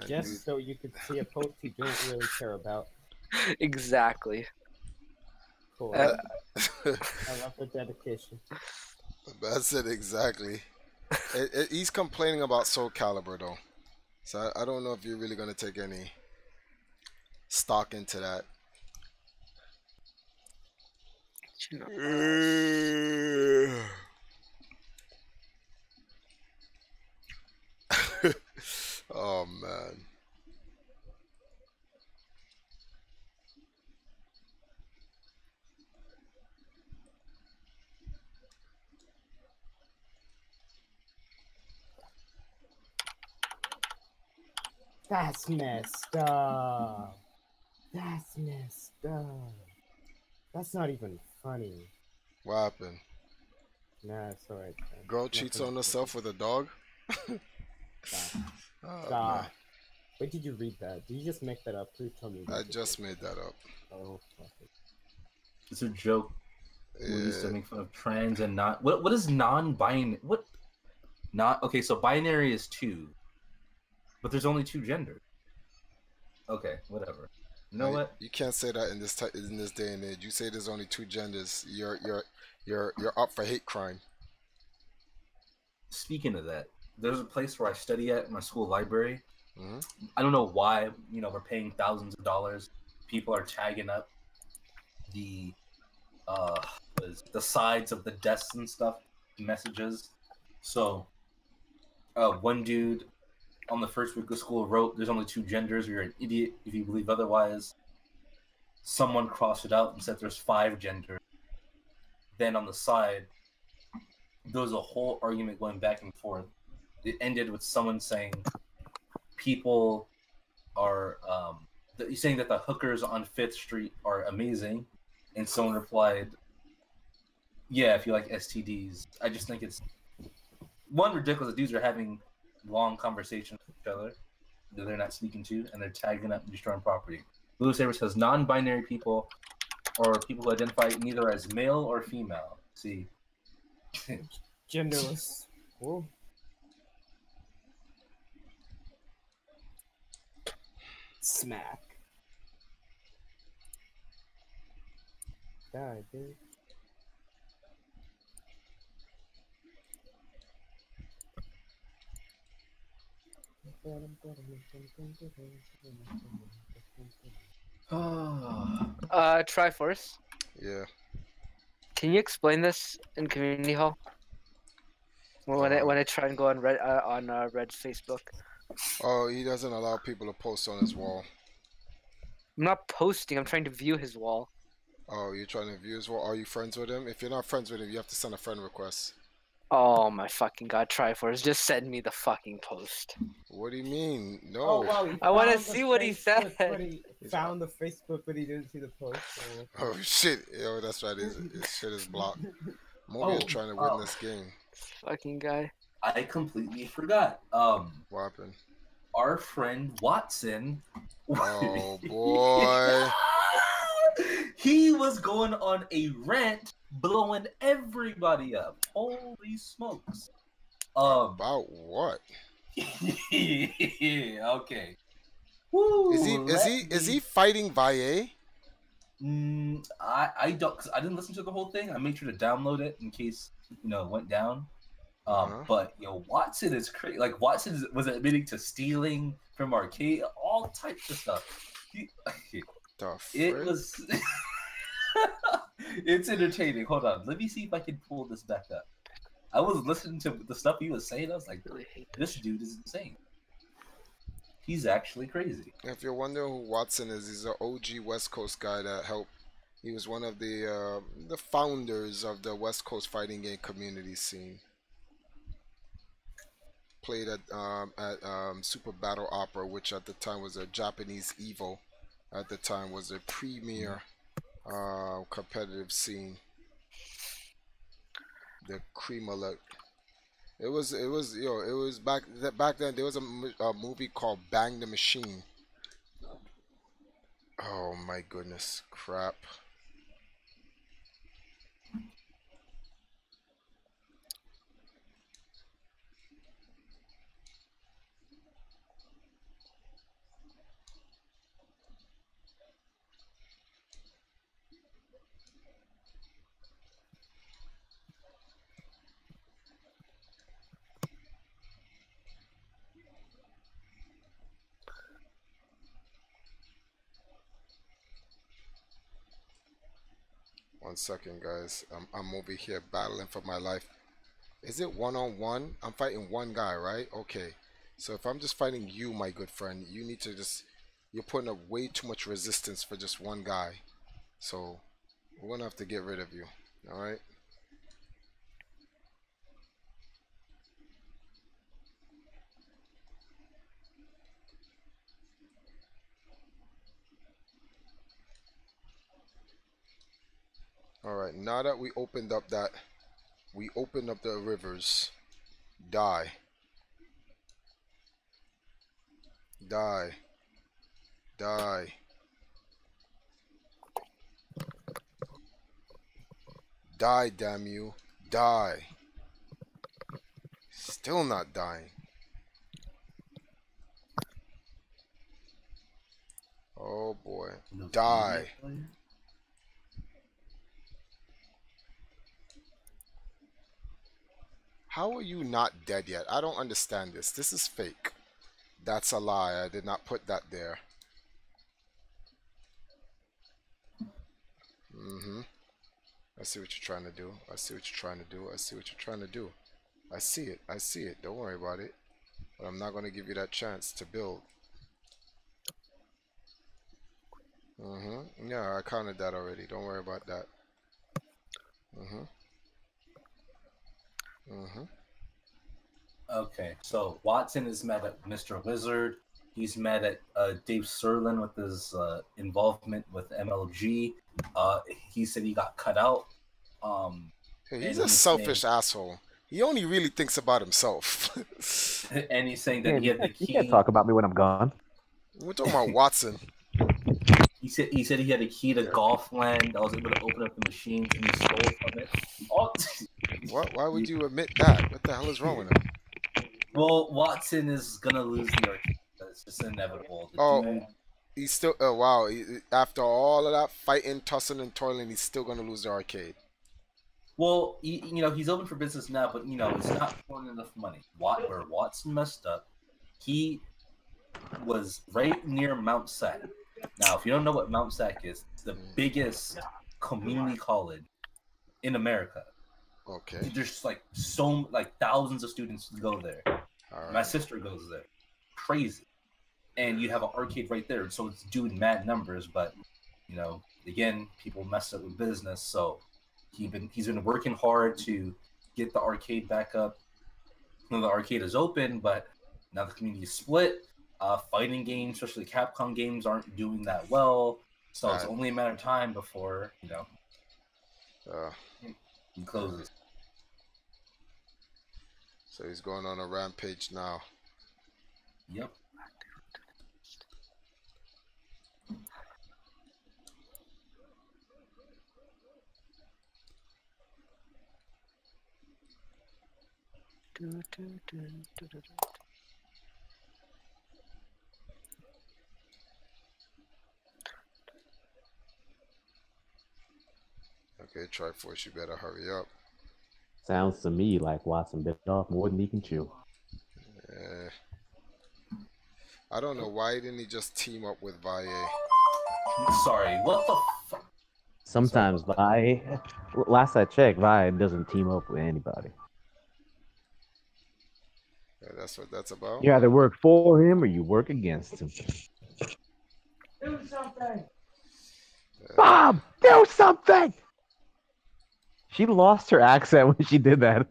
Just so you could see a post you don't really care about. Exactly. Cool. I love the dedication. That's it exactly. He's complaining about Soul Calibur though, so I don't know if you're really gonna take any stock into that. Oh man. That's messed up. That's messed up. That's not even funny. What happened? Nah, it's alright. Girl cheats on herself with a dog? Stop. Oh, Stop. man. Where did you read that? Did you just make that up? Please tell me. I just made that up. Oh, fuck it. It's a joke. We used to Yeah. make fun of trans and not. What is non-binary? What? Not okay. So binary is two, but there's only two genders. Okay, whatever. You know what? You can't say that in this day and age. You say there's only two genders. You're up for hate crime. Speaking of that, there's a place where I study at my school library. Mm-hmm. I don't know why. We're paying thousands of dollars. People are tagging up the the sides of the desks and stuff, messages. So, one dude on the first week of school wrote, "There's only two genders. You're an idiot if you believe otherwise." Someone crossed it out and said there's 5 genders. Then on the side, there was a whole argument going back and forth. It ended with someone saying people are saying that the hookers on 5th Street are amazing, and someone replied, "Yeah, if you like STDs." I just think it's one ridiculous. Dudes are having long conversations with each other that they're not speaking to, and they're tagging up and destroying property. Blue Saber says non-binary people or people who identify neither as male or female. See, Genderless. Cool. Smack. Die, dude. TriForce. Yeah. Can you explain this in community hall? When I try and go on Red's Facebook. Oh, he doesn't allow people to post on his wall. I'm not posting. I'm trying to view his wall. Oh, you're trying to view his wall. Are you friends with him? If you're not friends with him, you have to send a friend request. Oh my fucking god, TriForce, just send me the fucking post. What do you mean? No. Oh, wow, I want to see what he said. But he found the Facebook, but he didn't see the post. So... Oh shit! Yo, that's right. His shit is blocked. Moby trying to win this game. Fucking guy. I completely forgot. What happened? Our friend Watson. Oh boy. He was going on a rant, blowing everybody up. Holy smokes! About what? Okay. Woo, Is he fighting Valle? I don't, cause I didn't listen to the whole thing. I made sure to download it in case it went down. But Watson is crazy. Like Watson was admitting to stealing from arcade, all types of stuff. It was. It's entertaining. Hold on, let me see if I can pull this back up. I was listening to the stuff he was saying. I was like, this dude is insane. He's actually crazy. If you're wondering who Watson is, he's an OG West Coast guy that helped. He was one of the founders of the West Coast fighting game community scene. Played at Super Battle Opera, which at the time was a Japanese Evo. At the time was a premier competitive scene. The cream alert. It was back then. There was a movie called Bang the Machine. Oh my goodness, crap. One second, guys. I'm over here battling for my life. Is it one-on-one? I'm fighting one guy, right? Okay. So if I'm just fighting you, my good friend, you need to just... You're putting up way too much resistance for just one guy. So we're going to have to get rid of you. Alright? Alright, now that we opened up the rivers. Die. Die. Die. Die, damn you. Die. Still not dying. Oh boy. Die. How are you not dead yet? I don't understand this. This is fake. That's a lie. I did not put that there. I see what you're trying to do. I see what you're trying to do. I see what you're trying to do. I see it. I see it. Don't worry about it. But I'm not going to give you that chance to build. Yeah, I counted that already. Don't worry about that. Okay, so Watson is mad at Mr. Wizard. He's mad at Dave Serlin with his involvement with MLG. He said he got cut out. Hey, he's a selfish asshole. He only really thinks about himself. And he's saying that he had the key. You can't talk about me when I'm gone. We're talking about Watson. He said he had a key to Golfland. I was able to open up the machines, and he stole from it. Oh. Why would you admit that? What the hell is wrong with him? Well, Watson is gonna lose the arcade. It's just inevitable. He's still. Oh wow! After all of that fighting, tussling, and toiling, he's still gonna lose the arcade. Well, he's open for business now, but it's not pouring enough money. Where Watson messed up, he was right near Mount Sac. Now, if you don't know what Mount Sac is, it's the biggest community college in America. Okay. There's thousands of students go there. Right. My sister goes there. Crazy. And you have an arcade right there, so it's doing mad numbers. But again, people mess up with business, so he's been working hard to get the arcade back up. The arcade is open, but now the community is split. Fighting games, especially Capcom games, aren't doing that well. So it's only a matter of time before he closes. So he's going on a rampage now. Yep. Okay, TriForce, you better hurry up. Sounds to me like Watson bit off more than he can chew. I don't know, why didn't he just team up with Valle? Sorry, what the fuck? Sometimes Vi, last I checked, Vi doesn't team up with anybody. Yeah, that's what that's about. You either work for him or you work against him. Do something. Bob, do something! She lost her accent when she did that.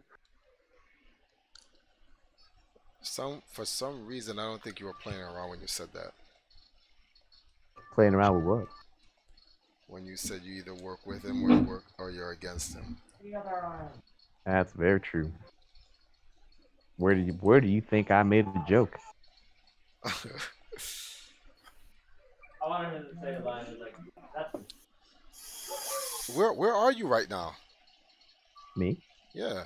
For some reason, I don't think you were playing around when you said that. Playing around with what? When you said you either work with him or you're against him. That's very true. Where do you think I made the joke? I wanted him to say a line like that's... Where are you right now? Me? Yeah.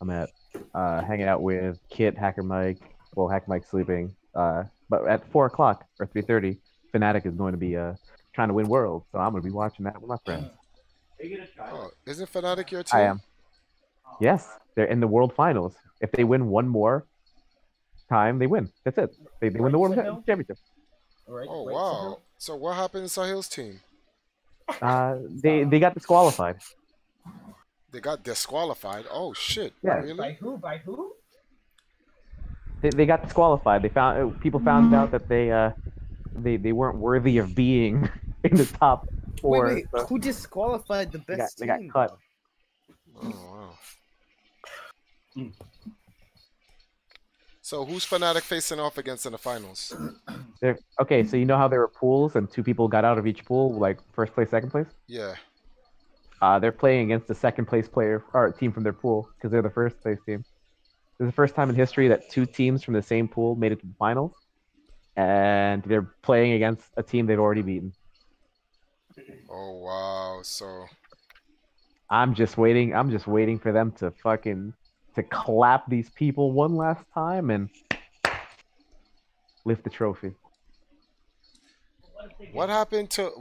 I'm at hanging out with Kit, Hacker Mike. Well, Hacker Mike's sleeping. But at 4 o'clock or 3:30, Fnatic is going to be trying to win Worlds, so I'm going to be watching that with my friends. Oh, isn't Fnatic your team? I am. Yes, they're in the World Finals. If they win one more time, they win. That's it. They win the World Championship. Oh wow! So what happened to Sahil's team? They got disqualified. They got disqualified. Oh shit! Yeah. Really? By who? By who? They got disqualified. People found out that they weren't worthy of being in the top 4. Wait, so who disqualified the best they got team? cut. Oh wow. So who's Fnatic facing off against in the finals? Okay, so you know how there were pools and 2 people got out of each pool, like first place, second place? Yeah. They're playing against the second place player or team from their pool because they're the first place team. This is the first time in history that 2 teams from the same pool made it to the finals. and they're playing against a team they've already beaten. Oh wow! So I'm just waiting. I'm just waiting for them to clap these people one last time and lift the trophy. what happened to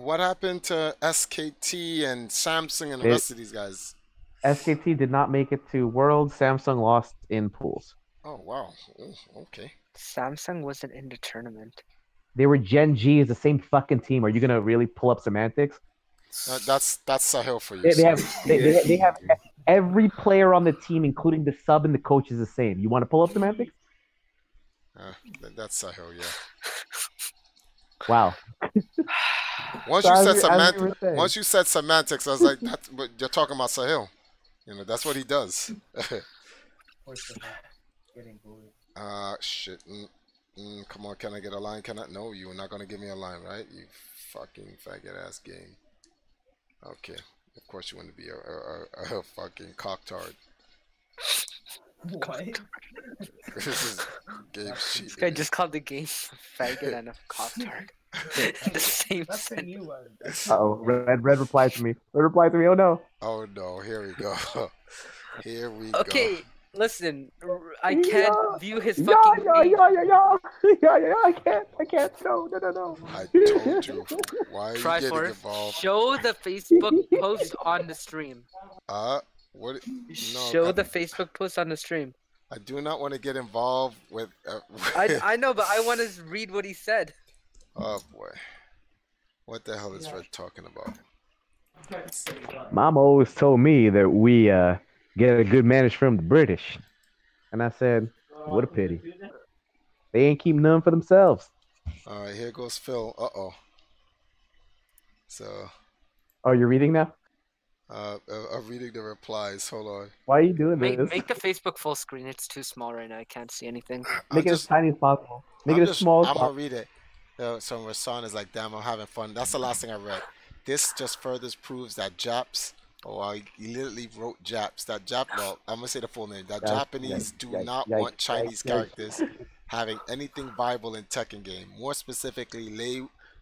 SKT and Samsung and the rest of these guys? SKT did not make it to Worlds. Samsung lost in pools. Oh wow! Okay. Samsung wasn't in the tournament. They were Gen G is the same fucking team. Are you gonna really pull up semantics? That's Sahel for you. They have every player on the team, including the sub and the coach, is the same. You want to pull up semantics? That's Sahel, yeah. Wow. Once you said semantics, I was like, but you're talking about Sahel. You know, that's what he does. Shit. Come on, can I get a line? No, you're not gonna give me a line, right? You fucking faggot ass game. Okay, of course you want to be a fucking cocktard. What? This is game shit. This guy just called the game faggot and a cocktard. The same That's a sentence. new one. Oh, Red replied to me. Red replied to me. Oh no. Oh no, here we go. Here we Okay, go. listen, I can't view his Yeah, fucking name. I can't. No. I told you. Why are you getting TriForce, involved? show the Facebook post on the stream. What? No, Show the Facebook post on the stream. I do not want to get involved with. I know, but I want to read what he said. Oh boy, what the hell is Red talking about? Mom always told me that we get a good manners from the British, and I said, what a pity. They ain't keep none for themselves. All right, here goes Phil. Uh-oh. So. Oh, you're reading now? I'm reading the replies. Hold on. Why are you doing this? Make the Facebook full screen. It's too small right now. I can't see anything. Make it as tiny as possible. Make it as small as possible. I'm gonna read it. So Rasan is like, damn, I'm having fun. That's the last thing I read. This just further proves that Japs, he literally wrote Japs. Well, I'm gonna say the full name. That Japanese do not want Chinese characters having anything viable in Tekken game. More specifically,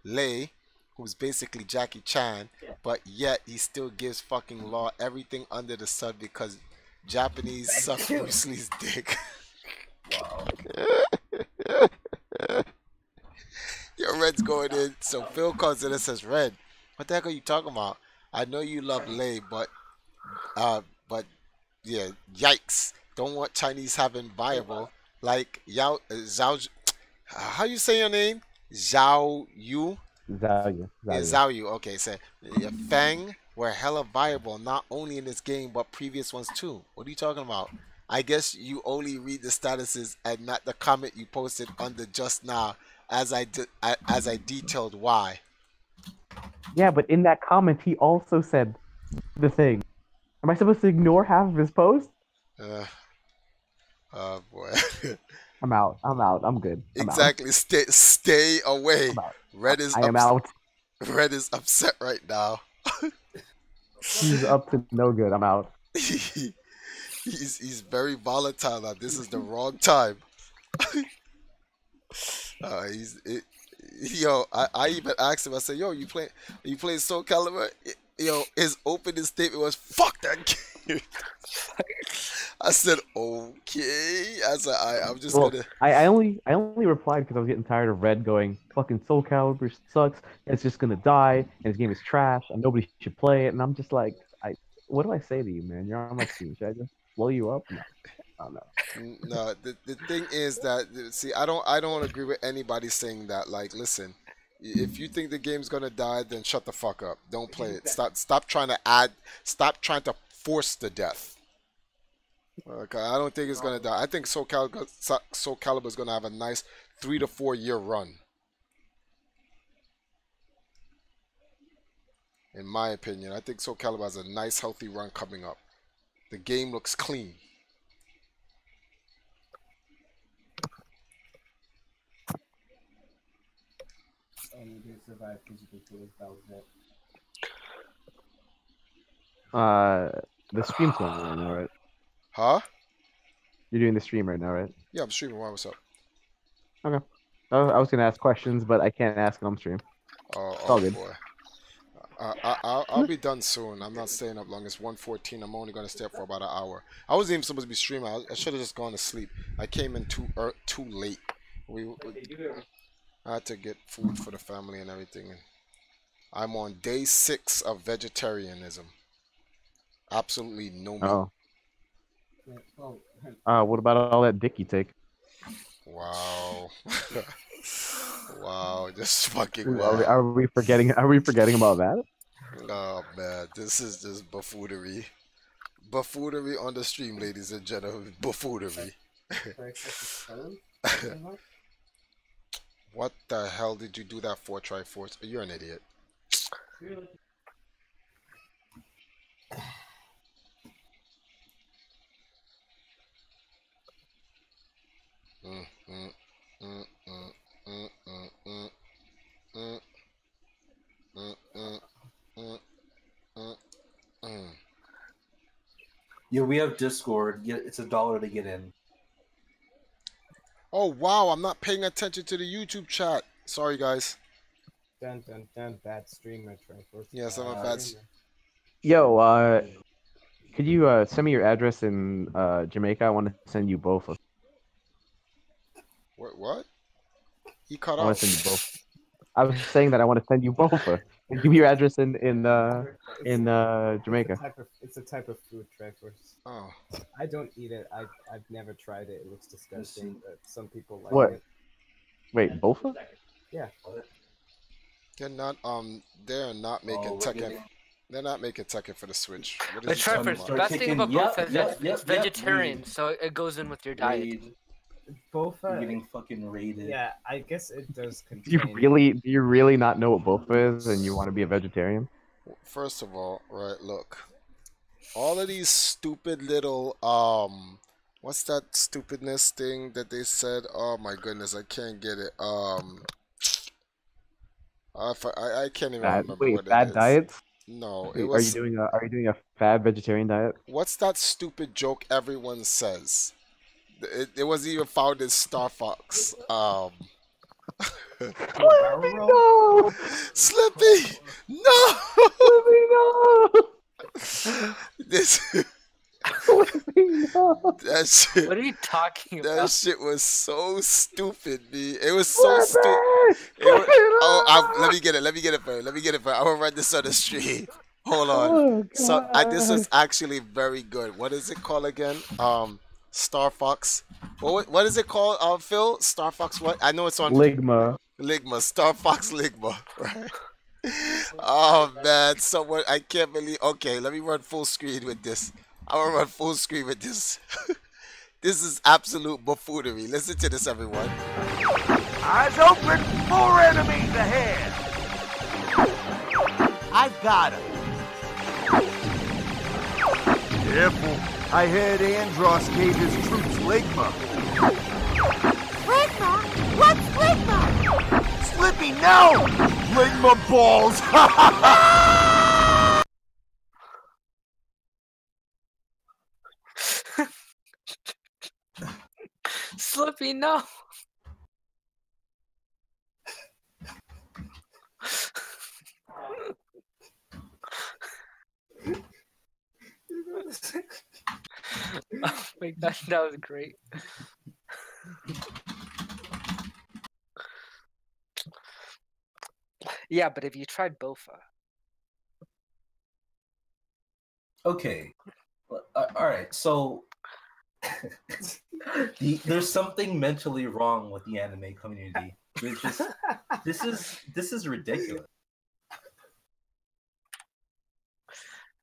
Lei, who's basically Jackie Chan, but yet he still gives fucking Law everything under the sun because Japanese suck Bruce Lee's dick. Wow. Your Red's going in. So Phil comes in and says, Red, what the heck are you talking about? I know you love Lei, but yeah, yikes. Don't want Chinese having viable like Zhao. How you say your name? Zhao Yu. Zhao Yu. Okay, so Fang were hella viable, not only in this game but previous ones too. What are you talking about? I guess you only read the statuses and not the comment you posted under just now, as I detailed why. Yeah, but in that comment, he also said the thing. Am I supposed to ignore half of his post? Oh boy. I'm out. I'm good. Exactly. Stay away. Red is. I am out. Red is upset right now. He's up to no good. I'm out. He's very volatile now. This is the wrong time. Yo, I even asked him. I said, "Yo, you playing Soul Calibur?" Yo, his opening statement was, "Fuck that game." I said, "Okay." I said, "I'm just gonna." I only replied because I was getting tired of Red going, "Fucking Soul Calibur sucks. It's just gonna die, and this game is trash, and nobody should play it." And I'm just like, what do I say to you, man? You're on my team. Should I just blow you up? No. Oh, no. No, the thing is that, see, I don't agree with anybody saying that. Like, listen, if you think the game's gonna die, then shut the fuck up. Don't play it. Stop trying to force the death. Okay, I don't think it's gonna die. I think Soul Calibur is gonna have a nice 3 to 4 year run. In my opinion, I think Soul Calibur has a nice healthy run coming up. The game looks clean. And you did survive because you can feel that was it. The stream's going on right now, right? Huh? You're doing the stream right now, right? Yeah, I'm streaming. Why? What's up? Okay. I was gonna ask questions, but I can't ask on stream. Oh, It's all oh good. boy. I'll be done soon. I'm not staying up long. It's 1:14. I'm only gonna stay up for about an hour. I wasn't even supposed to be streaming. I should have just gone to sleep. I came in too late. I had to get food for the family and everything. And I'm on day 6 of vegetarianism. Absolutely no meat. What about all that dick you take? Wow. Wow, just fucking Are wow. we forgetting? Are we forgetting about that? Oh man, this is just buffoonery. Buffoonery on the stream, ladies and gentlemen. Buffoonery. What the hell did you do that for, TriForce? You're an idiot. Yeah, we have Discord. Yeah, it's $1 to get in. Oh wow, I'm not paying attention to the YouTube chat. Sorry guys. Dun dun dun. Bad streamer, TriForce. Yes, I'm a bad. Yo, could you send me your address in Jamaica? I want to send you both. What? He cut I want off. to send you both. I was saying that I want to send you both. Give me your address in Jamaica. It's a type of food, TriForce. Oh. I don't eat it. I've never tried it. It looks disgusting, but some people like What? it. Wait, bofa? Yeah. They're not making Tekken. They're not making Tekken for the Switch. What But is he talking TriForce, the about? best thing about bofa is that it's vegetarian, so it goes in with your diet. Bofa. You're getting fucking raided. Yeah, I guess it does Do you contain. really not know what bofa is, and you want to be a vegetarian? First of all, right, look. All of these stupid little what's that stupidness thing that they said? Oh my goodness, I can't get it. I can't even remember what it is. Diets? No, Wait, it was. Are you doing a fad vegetarian diet? What's that stupid joke everyone says? It wasn't even found in Star Fox. No! Slippy! No! Slippy, no! This. That shit. What are you talking about? That shit was so stupid, B. It was so stupid. Let me get it for you. I'm gonna run this on the street. Hold on. Oh, So this is actually very good. What is it called again? Star Fox. What is it called? Phil? Star Fox. What? I know it's on Ligma. Star Fox Ligma. Right. Oh man. So what? I can't believe. Okay, let me run full screen with this. I'm gonna run full screen with this. This is absolute buffoonery. Listen to this, everyone. Eyes open, 4 enemies ahead. I've got him. Careful. I heard Andros gave his troops Ligma. Ligma? What's Ligma? Slippy, no! Ligma balls! Slippy, no. Oh my god, that was great. Yeah, but have you tried bofa? Okay. All right. So there's something mentally wrong with the anime community. This is ridiculous.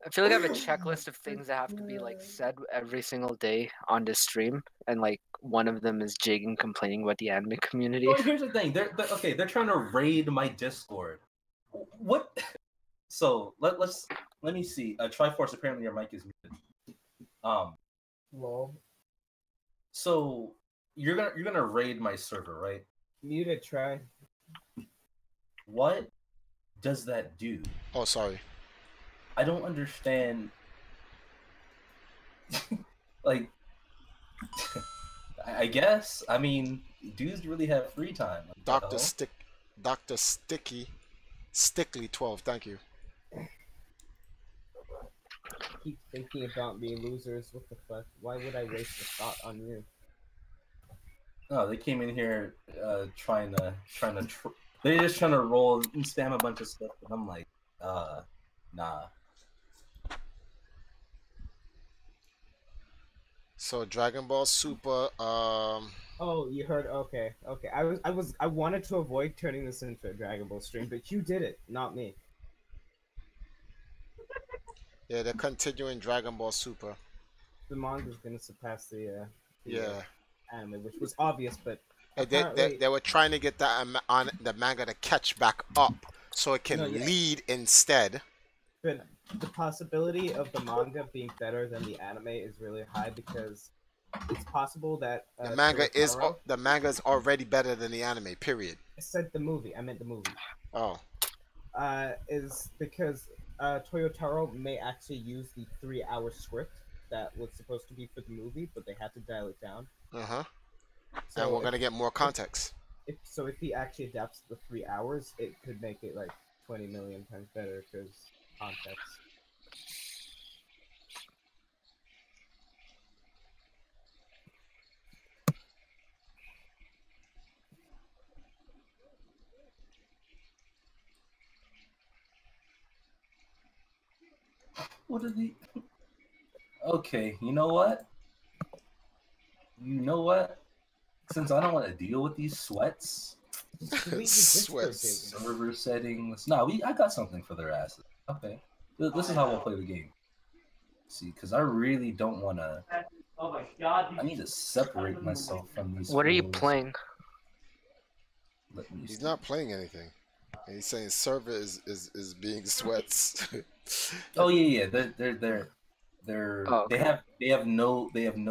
I feel like I have a checklist of things that have to be like said every single day on this stream, and like one of them is Jig and complaining about the anime community. Well, here's the thing. They're trying to raid my Discord. What? So let me see. TriForce, apparently your mic is muted. Lol. So you're gonna raid my server, right? Mute it, try. What does that do? Oh, sorry. I don't understand. Like, I guess. I mean, dudes really have free time. What the Doctor hell? Stick, Doctor Stickly 12. Thank you. Keep thinking about me, losers. What the fuck? Why would I waste a thought on you? No, they came in here trying to they're just trying to roll and spam a bunch of stuff, and I'm like, nah. So Dragon Ball Super. Oh, you heard? Okay, okay. I wanted to avoid turning this into a Dragon Ball stream, but you did it, not me. Yeah, they're continuing Dragon Ball Super. The manga's gonna surpass the Yeah. anime, which was obvious, but They apparently were trying to get the manga to catch back up so it can No, yeah. lead instead. But the possibility of the manga being better than the anime is really high because it's possible that The manga Toyotaro- is already better than the anime. Period. I said the movie. I meant the movie. Oh. Is because Toyotaro may actually use the 3-hour script that was supposed to be for the movie, but they had to dial it down. Uh-huh. So And we're if- gonna get more context. If he actually adapts the 3 hours, it could make it like 20 million times better because context. What are the? Okay, you know what? You know what? Since I don't want to deal with these sweats, Sweats. server settings. No, I got something for their asses. Okay, this is how we'll play the game. See, because I really don't want to. Oh my god. I need to separate myself from these. What are you fools. playing? Let me He's not playing anything. And he's saying server is being sweats. Oh yeah, they're Oh, okay. they have no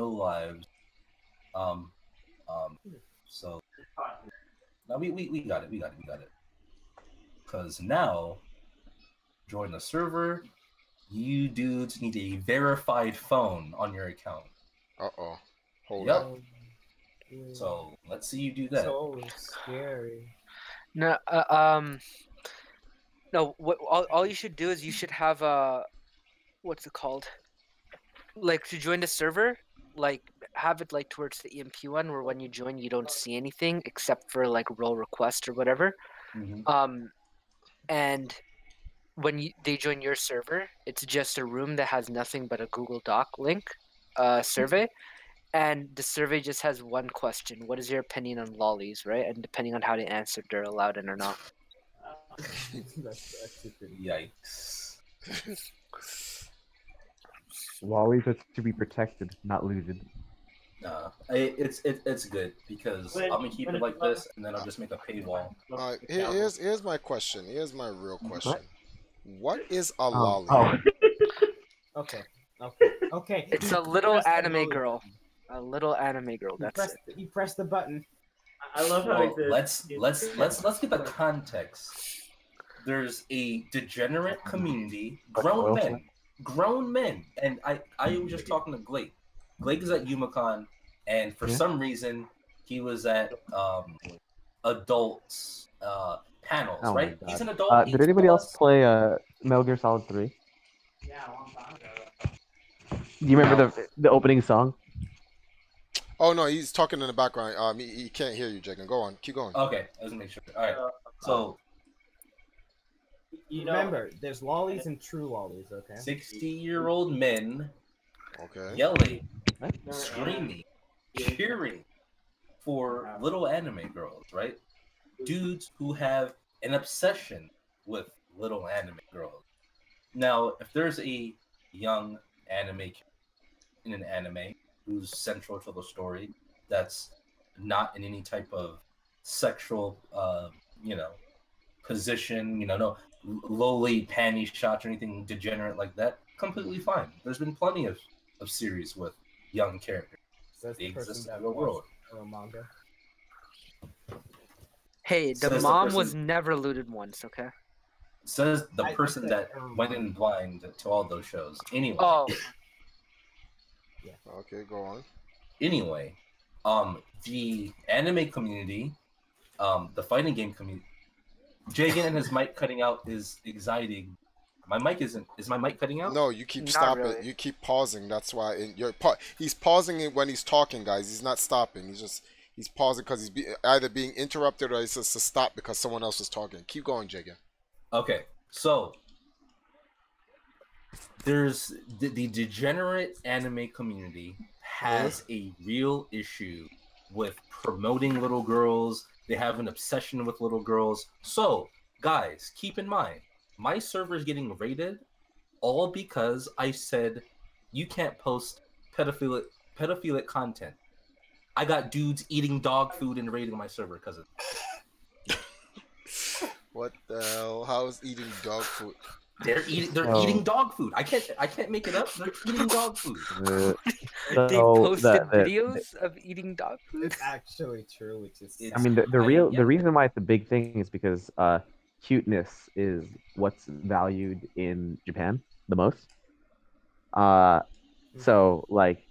lives. So now we got it. Because now join the server. You dudes need a verified phone on your account. Uh-oh. Hold Yep. up. So let's see you do that. So scary. No, no. What all you should do is you should have what's it called? Like to join the server, like have it like towards the EMP one, where when you join you don't see anything except for like role request or whatever. And when they join your server, it's just a room that has nothing but a Google Doc link, survey, and the survey just has one question: what is your opinion on lollies, right? And depending on how they answer, they're allowed in or not. That's actually pretty. Yikes. Lollies are to be protected, not looted. Nah, it's good because I'm gonna keep it like this, and then I'll just make a paywall. Here's my question. Here's my real question. What is a Oh. lolly? Oh. Okay. It's You a little press the anime lolly girl. button. A little anime girl. You That's press, it. you press the button. I love how Well, it says. let's get the context. There's a degenerate community, grown men, and I was just talking to Glake. Glake is at Yumacon, and for some reason he was at adults panels, Oh my right? God. He's an adult. Did anybody else play Metal Gear Solid 3? Yeah, a long time ago. Do you remember the opening song? Oh no, he's talking in the background. He can't hear you, Jacob. Go on, keep going. Okay, let's make sure. All right, so Remember, there's lollies and true lollies. Okay. 60-year-old men Okay. yelling, screaming, cheering for little anime girls, right? Dudes who have an obsession with little anime girls. Now, if there's a young anime in an anime who's central to the story, that's not in any type of sexual, position, no lowly panty shots or anything degenerate like that, completely fine. There's been plenty of series with young characters. Says They the person exist that in the world. watched manga. Hey, the Says the mom person- was never looted once. Okay. Says the I person said that everyone. went in blind to all those shows. Anyway. Oh. Okay, go on. Anyway, the anime community, the fighting game community. Jagan and his mic cutting out is exciting. My mic isn't. Is my mic cutting out? No, you keep Not stopping. really. You keep pausing. That's why. He's pausing it when he's talking, guys. He's not stopping. He's pausing because he's either being interrupted or he's just to stop because someone else is talking. Keep going, Jagan. Okay, so there's the degenerate anime community has a real issue with promoting little girls. They have an obsession with little girls. So, guys, keep in mind, my server is getting raided all because I said you can't post pedophilic content. I got dudes eating dog food and raiding my server because of it. What the hell? How is eating dog food? They're eating dog food. I can't make it up. They're eating dog food. They posted videos of eating dog food. It's actually true, which is. I mean, the reason why it's a big thing is because cuteness is what's valued in Japan the most. So like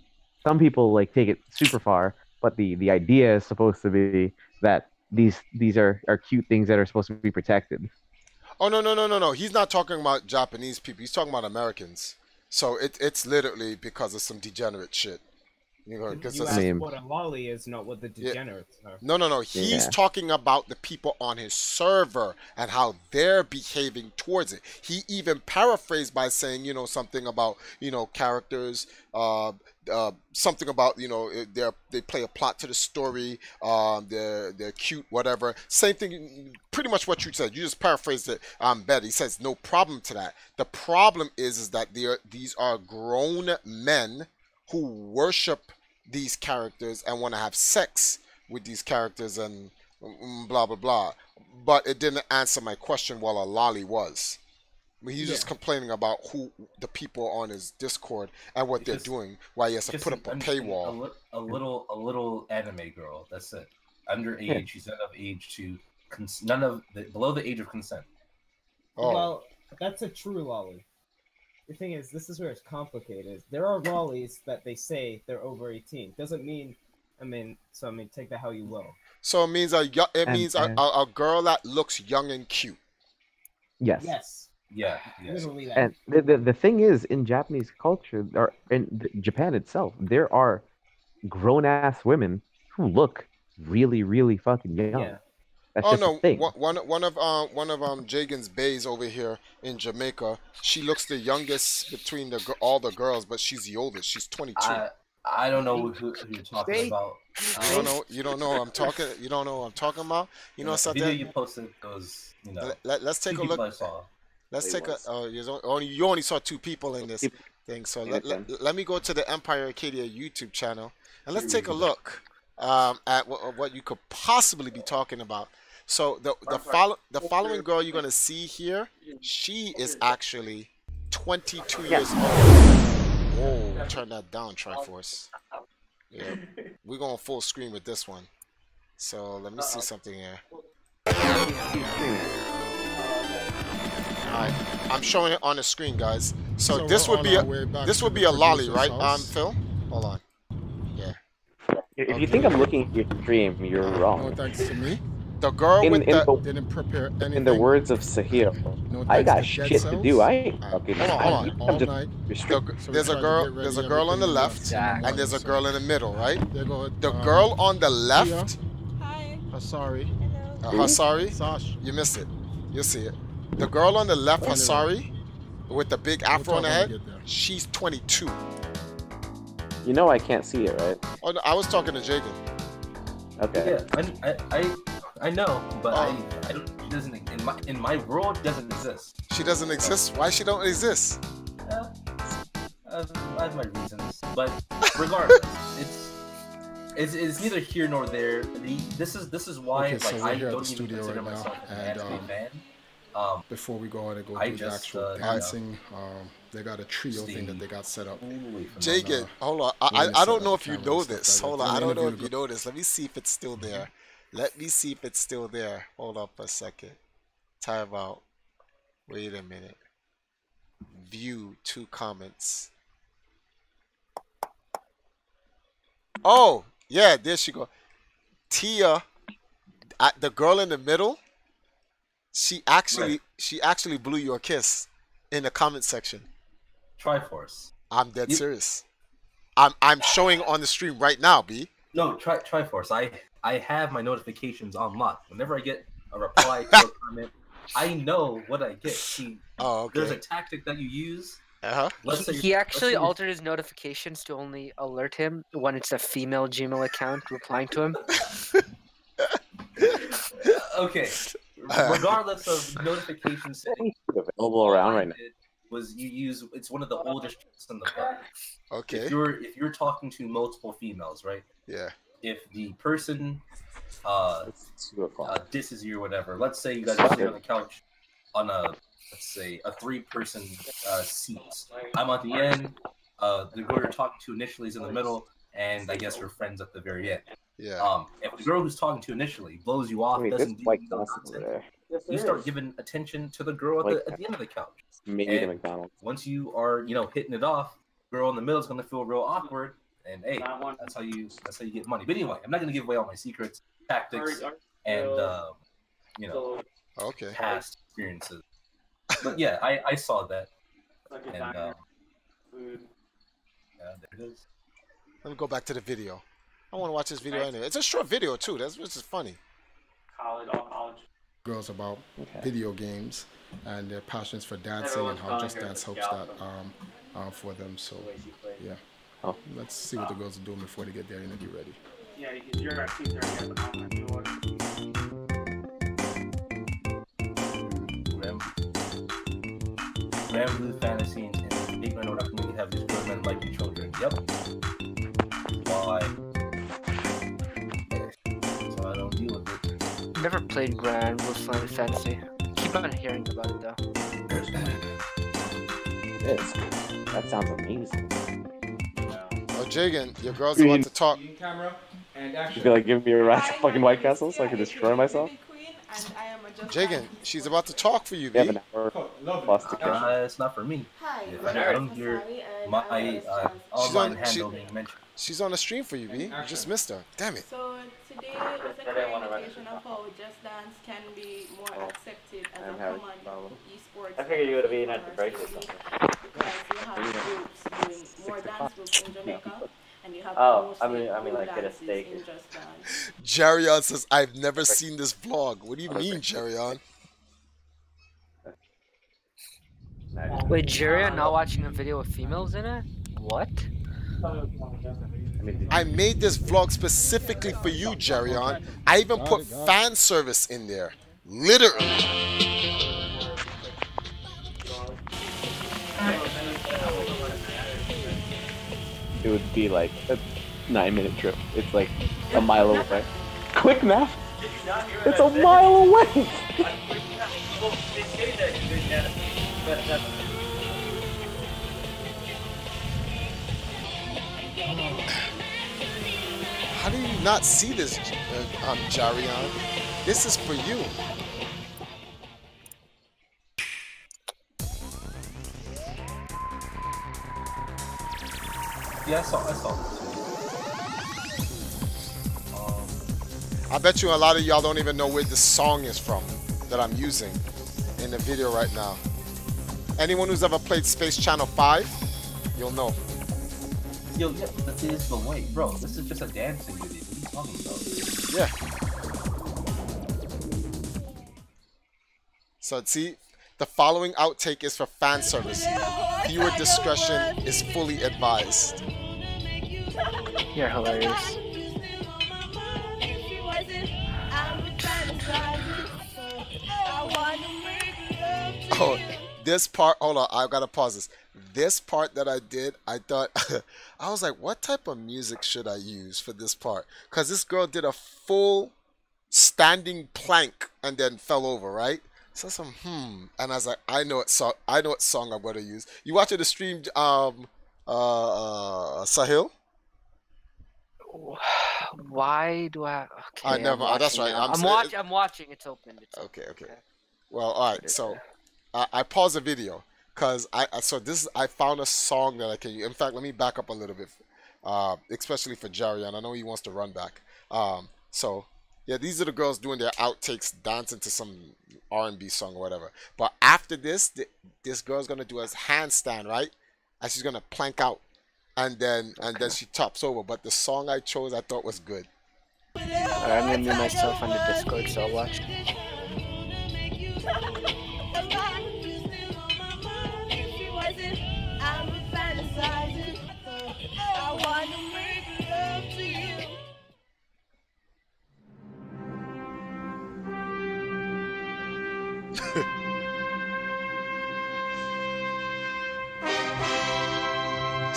some people like take it super far, but the idea is supposed to be that these are cute things that are supposed to be protected. Oh no! He's not talking about Japanese people. He's talking about Americans. So it's literally because of some degenerate shit. You know, You asked what a lolly is, not what the degenerates are. No. He's talking about the people on his server and how they're behaving towards it. He even paraphrased by saying, you know, something about, you know, characters, something about, you know, they play a plot to the story, they're cute, whatever. Same thing, pretty much what you said. You just paraphrased it better. He says no problem to that. The problem is that these are grown men who worship these characters and want to have sex with these characters and blah blah blah. But it didn't answer my question what a lolly was. He's just complaining about who the people on his Discord and what they're doing. Why he has to put up a paywall. A little anime girl. That's it. Underage. She's not of age to below the age of consent. Oh. Well, that's a true lolly. The thing is, this is where it's complicated. There are lollies that they say they're over 18. Doesn't mean, take that how you will. So it means a girl that looks young and cute. Yes. Yes. Yeah. Literally that. And the thing is, in Japanese culture, or in Japan itself, there are grown-ass women who look really, really fucking young. Yeah. That's just a thing. One of Jagan's bays over here in Jamaica. She looks the youngest between all the girls, but she's the oldest. She's 22. I don't know who you're talking about. You don't know what I'm talking. You don't know what I'm talking about. You know something? The video you posted was, you know. Let's take a look. I saw. Let's take a. You only saw 2 people in this thing. So let me go to the Empire Arcadia YouTube channel and let's take a look at what you could possibly be talking about. So the following girl you're gonna see here, she is actually 22 years old. Whoa, turn that down, TriForce. Yeah, we're going full screen with this one. So let me see something here. Alright, I'm showing it on the screen, guys. So this would be a lolly, right, Phil? Hold on. Yeah. If you think I'm looking at your stream, you're wrong. No thanks to me. The girl didn't prepare anything. In the words of Sahil, I got shit to do. I ain't fucking. Hold on. There's a girl on the left, and there's a girl in the middle, right? The girl on the left. Hi. Hasari. Hasari. Sash. You missed it. You'll see it. The girl on the left, Hasari, with the big afro on her head. She's 22. You know I can't see it, right? Oh no, I was talking to Jagan. Okay. Yeah, I know, but I don't. She doesn't in my world. Doesn't exist. She doesn't exist. Why she don't exist? I have my reasons, but regardless, it's neither here nor there. This is why I don't even consider myself an anime fan. Before we go on and go through the actual dancing, they got a trio thing that they got set up. Jagan, hold on. I don't know if you know this. Hold on. I don't know if you know this. Let me see if it's still there. Hold up a second. Time out. Wait a minute. View 2 comments. Oh, Yeah, there she go. Tia, the girl in the middle, she actually blew you a kiss in the comment section. TriForce. I'm dead serious. I'm showing on the stream right now, B. No, TriForce. I have my notifications on lock. Whenever I get a reply to a comment, I know what I get. See, there's a tactic that you use. He actually altered his notifications to only alert him when it's a female Gmail account replying to him. Okay. Regardless of notification settings, available around right now. Was you use it's one of the oldest tricks in the book. Okay. If you're talking to multiple females, right? Yeah. If the person disses you or whatever, let's say you guys are sitting on the couch on let's say a 3-person seat. I'm at the end. The girl you're talking to initially is in the middle, and I guess her friend's at the very end. Yeah. If the girl who's talking to you initially blows you off, doesn't do no content, you start giving attention to the girl at the end of the couch. Maybe the McDonald's. Once you are, hitting it off, girl in the middle is gonna feel real awkward, and hey, that's how you get money. But anyway, I'm not gonna give away all my secrets, tactics, and past experiences. But yeah, I saw that, and yeah, there it is. Let me go back to the video. I want to watch this video anyway. It's a short video too. Which is funny. College. Girls about video games and their passions for dancing and how Just Dance helps that for them. So yeah, let's see what the girls are doing before they get there and get ready. Yeah, because you're actually there Grand Blue Fantasy and Big Man Order community have these grown men like your children. Yep. Why? So I don't deal with it. Never played Grand Blue Fantasy. Keep on hearing about it though. It is. That sounds amazing. Oh, Jagan, your girl's about to talk. You feel like giving me a rat to fucking White Castle so I can destroy myself? Jagan, she's about to talk for you, We have B. an hour plus to catch. It's not for me. Hi. If I don't hear my online handle being mentioned. She's on the stream for you, B. You just missed her. Damn it. So today was a clear indication of how Just Dance can be more accepted as a common esports. I figured you would have been at the break or something. Because you have groups doing more dance groups in Jamaica. And you have I mean like get a steak. in Just Dance. Jerion says, I've never seen this vlog. What do you mean, Jerion? Wait, Jerry, I'm not watching a video with females in it? What? I made this vlog specifically for you, Jerion. I even put fan service in there. Literally. It would be like a 9-minute trip. It's like a mile away. Quick math. It's a mile away. How do you not see this, Jarion? This is for you. Yeah, I saw. I bet you a lot of y'all don't even know where this song is from that I'm using in the video right now. Anyone who's ever played Space Channel 5, you'll know. Yo, yeah, this is the way, bro. This is just a dancing video. What are you talking about? Yeah. So see, the following outtake is for fan service. Viewer discretion is fully advised. You're hilarious. Oh, this part, hold on, I've got to pause this. This part that I did, I thought, I was like, what type of music should I use for this part? Because this girl did a full standing plank and then fell over, right? So some, and I was like, I know what song I'm going to use. You watching the stream, Sahil? Why do I? Okay, I never. That's right. I'm watching. It's open. Okay. Well, all right. So I paused the video because I found a song that I can use. In fact, let me back up a little bit. especially for Jerry, and I know he wants to run back. So yeah, these are the girls doing their outtakes, dancing to some R&B song or whatever. But after this, this girl's gonna do a handstand, right? And she's gonna plank out, and then she tops over. But the song I chose, I thought was good. Alright, I'm gonna mute myself on the Discord, so I'll watch.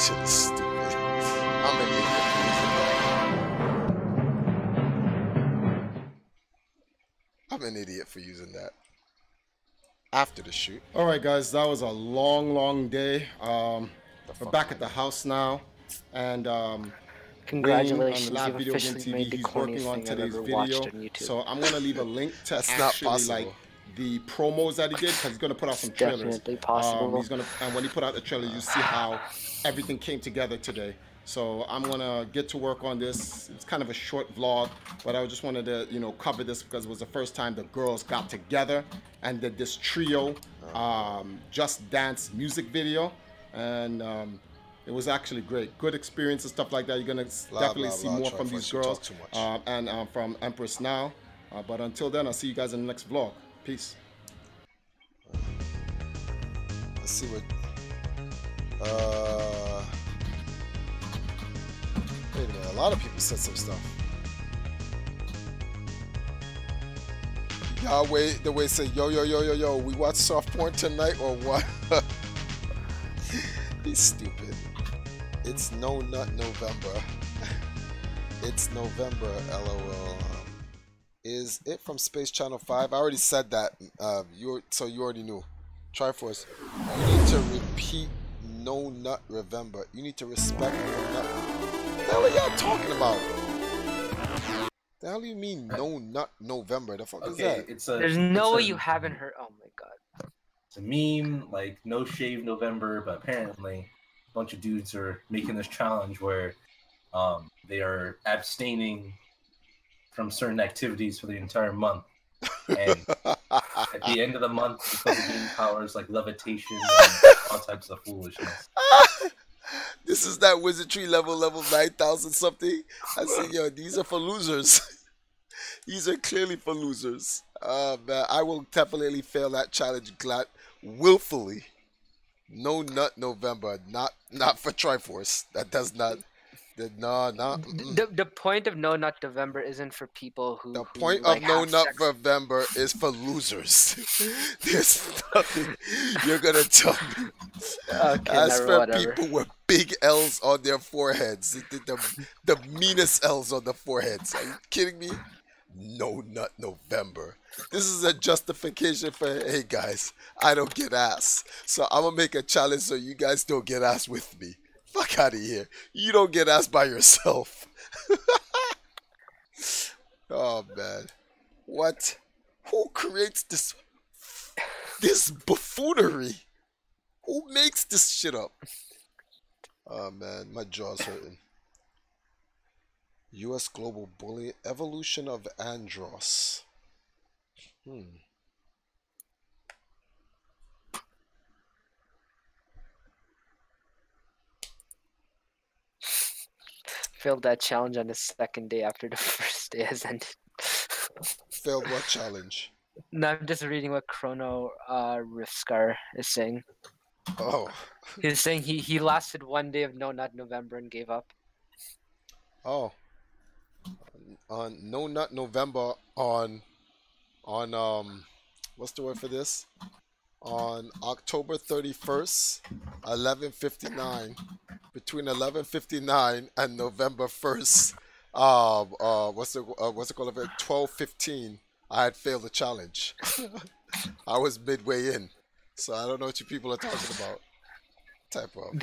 Shit is stupid. I'm an idiot. I'm an idiot for using that. After the shoot. All right, guys, that was a long day. We're back at the house now, and congratulations, Wayne on you've Lab Video Game officially TV, made the he's working on corniest thing I've today's ever watched video. on YouTube. So I'm gonna leave a link to That's not actually possible. like the promos that he did, because he's gonna put out some trailers. Definitely possible. He's gonna, and when he put out the trailer, you see how everything came together today. So I'm gonna get to work on this. It's kind of a short vlog, but I just wanted to, cover this because it was the first time the girls got together and did this trio Just Dance music video, and it was actually great. Good experience and stuff like that. You're gonna definitely see more from these girls and from Empress Now. But until then, I'll see you guys in the next vlog. Peace. Let's see what. Wait a minute. A lot of people said some stuff. Yahweh, the way say yo, we watch soft porn tonight or what? He's stupid. It's No Nut November. It's November, lol. Is it from Space Channel 5? I already said that. So you already knew. TriForce, you need to repeat No Nut November. You need to respect No Nut. What the hell are y'all talking about? The hell do you mean No Nut November? The fuck is that? There's no way you haven't heard. Oh my god. It's a meme, like No Shave November, but apparently a bunch of dudes are making this challenge where they are abstaining from certain activities for the entire month. And at the end of the month, because of getting powers like levitation and all types of foolishness. This is that wizardry level 9,000 something. I said, yo, these are for losers. These are clearly for losers. Man, I will definitely fail that challenge willfully. No Nut November, not for TriForce. That does not. The point of No Nut November isn't for people who. The point of No Nut November is for losers. There's nothing you're gonna tell me. Okay, as for whatever. people with big L's on their foreheads, the meanest L's on the foreheads. Are you kidding me? No Nut November. This is a justification for, hey guys, I don't get ass, so I'm gonna make a challenge so you guys don't get ass with me. Fuck out of here. You don't get asked by yourself. Oh, man. What? Who creates this buffoonery? Who makes this shit up? Oh, man. My jaw's hurting. U.S. Global Bully. Evolution of Andros. Failed that challenge on the second day after the first day has ended. Failed what challenge? No, I'm just reading what Chrono Rifscar is saying. Oh. He's saying he lasted one day of No Nut November and gave up. Oh. On No Nut November on what's the word for this? On October 31st, 11:59. Between 11:59 and November 1st, what's it called? 12:15. I had failed the challenge. I was midway in, so I don't know what you people are talking about. Type of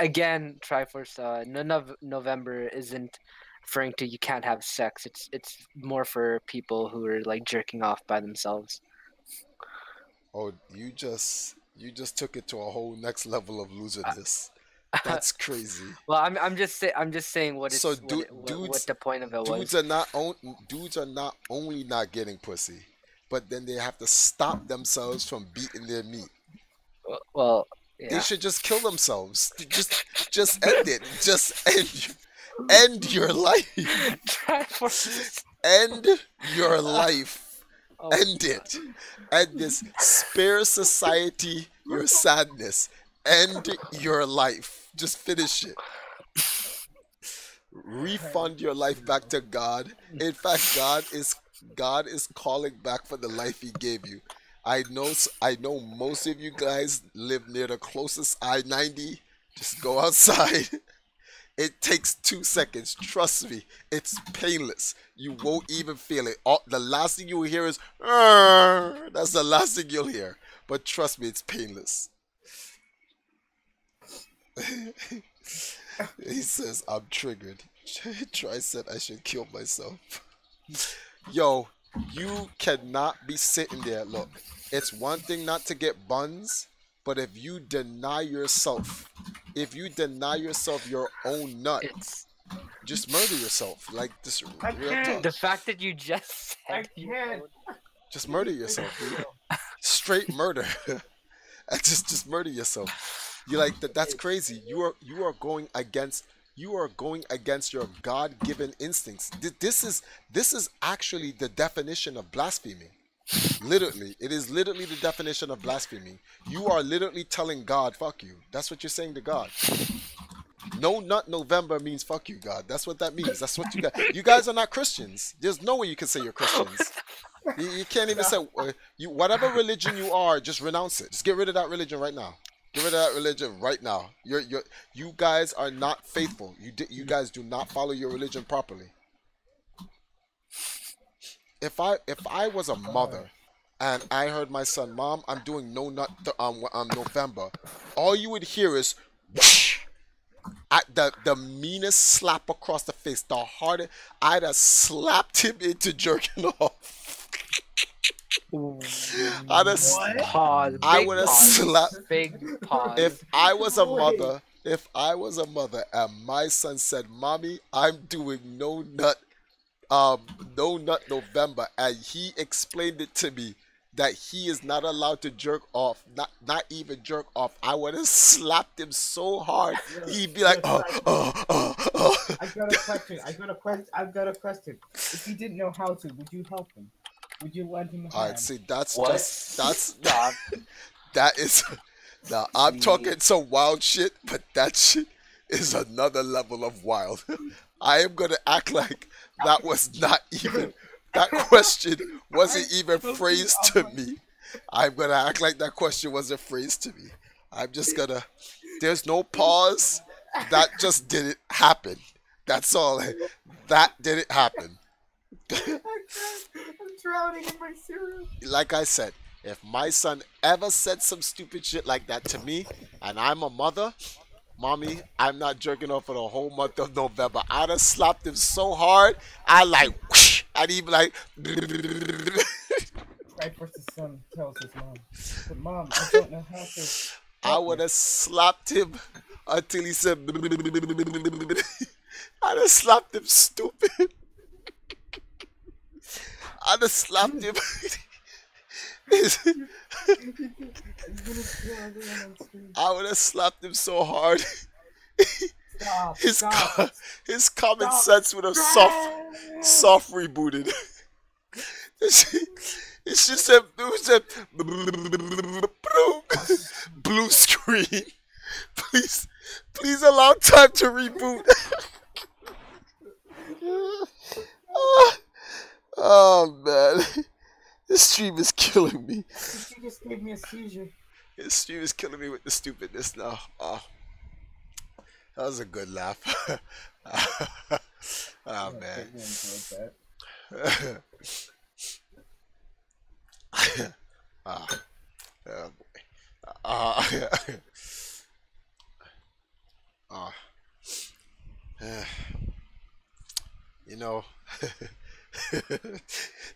again, TriForce. None of November isn't referring to you can't have sex. It's more for people who are like jerking off by themselves. Oh, you just took it to a whole next level of loserness. That's crazy. Well, I'm just saying what So it's what the point of it was. Dudes are not only not getting pussy, but then they have to stop themselves from beating their meat. Well, yeah. They should just kill themselves. Just end it. Just end your life. End your life. End it. End this. Spare society your sadness. End your life. Just finish it. Refund your life back to God. In fact, God is calling back for the life He gave you. I know most of you guys live near the closest I-90. Just go outside. It takes 2 seconds. Trust me, it's painless. You won't even feel it. The last thing you will hear is, that's the last thing you'll hear. But trust me, it's painless. He says, I'm triggered. Try said I should kill myself. Yo, you cannot be sitting there. Look, it's one thing not to get buns, but if you deny yourself your own nut, just murder yourself. Like this real talk. The fact that you just said just murder yourself, dude. Straight murder. just murder yourself. You like that? That's crazy. You are going against your God-given instincts. This is actually the definition of blaspheming. Literally, it is literally the definition of blaspheming. You are literally telling God, "Fuck you." That's what you're saying to God. No Nut November means "fuck you, God." That's what that means. That's what you guys are not Christians. There's no way you can say you're Christians. You can't even say whatever religion you are. Just renounce it. Just get rid of that religion right now. Get rid of that religion right now. You guys are not faithful. You guys do not follow your religion properly. If I was a mother and I heard my son, "Mom, I'm doing no nut November," all you would hear is whoosh, the meanest slap across the face. The hardest. I'd have slapped him into jerking off. I would have slapped. Big pause. If I was a mother and my son said, "Mommy, I'm doing no nut November," and he explained it to me that he is not allowed to jerk off, not even jerk off, I would have slapped him so hard he'd be like, oh. I've got a question. If he didn't know how to, would you help him? Would you lend him a hand? Alright, see, that is, now I'm talking some wild shit, but that shit is another level of wild. I am gonna act like that was not even, that question wasn't even phrased to me. I'm gonna act like that question wasn't phrased to me. I'm just gonna, there's no pause. That just didn't happen. That's all. That didn't happen. I'm drowning in my cereal. Like I said, if my son ever said some stupid shit like that to me, and I'm a mother, "Mommy, I'm not jerking off for the whole month of November," I'd have slapped him so hard, I like, whoosh, I'd even like. TriForce's son tells his mom, "But Mom, I don't know how to." I would have slapped him until he said. I'd have slapped him stupid. I'd have slapped him. I would have slapped him so hard. His common sense would have soft rebooted. It's just a blue screen. Please allow time to reboot. Oh man, this stream is killing me. She just gave me a seizure. This stream is killing me with the stupidness now. Oh, that was a good laugh. Oh man. Oh boy. You know,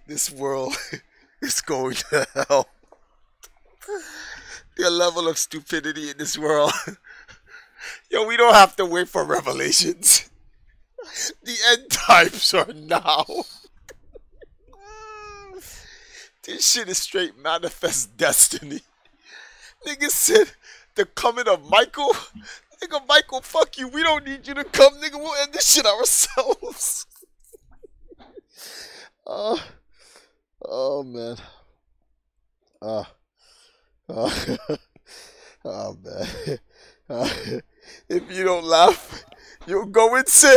this world is going to hell. The level of stupidity in this world Yo, we don't have to wait for revelations. The end times are now. This shit is straight manifest destiny. Nigga said the coming of Michael. Nigga, Michael, fuck you. We don't need you to come, nigga. We'll end this shit ourselves. Oh man. Oh man. If you don't laugh, you'll go insane.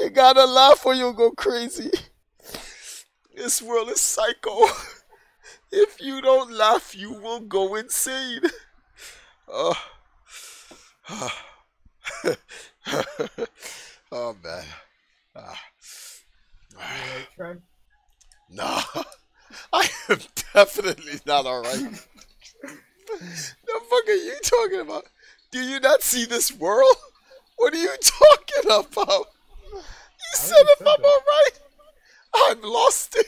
You gotta laugh or you'll go crazy. This world is psycho. If you don't laugh, you will go insane. Oh man. Nah, I am definitely not alright. The fuck are you talking about? Do you not see this world? What are you talking about? You said if I'm alright, I'm lost it.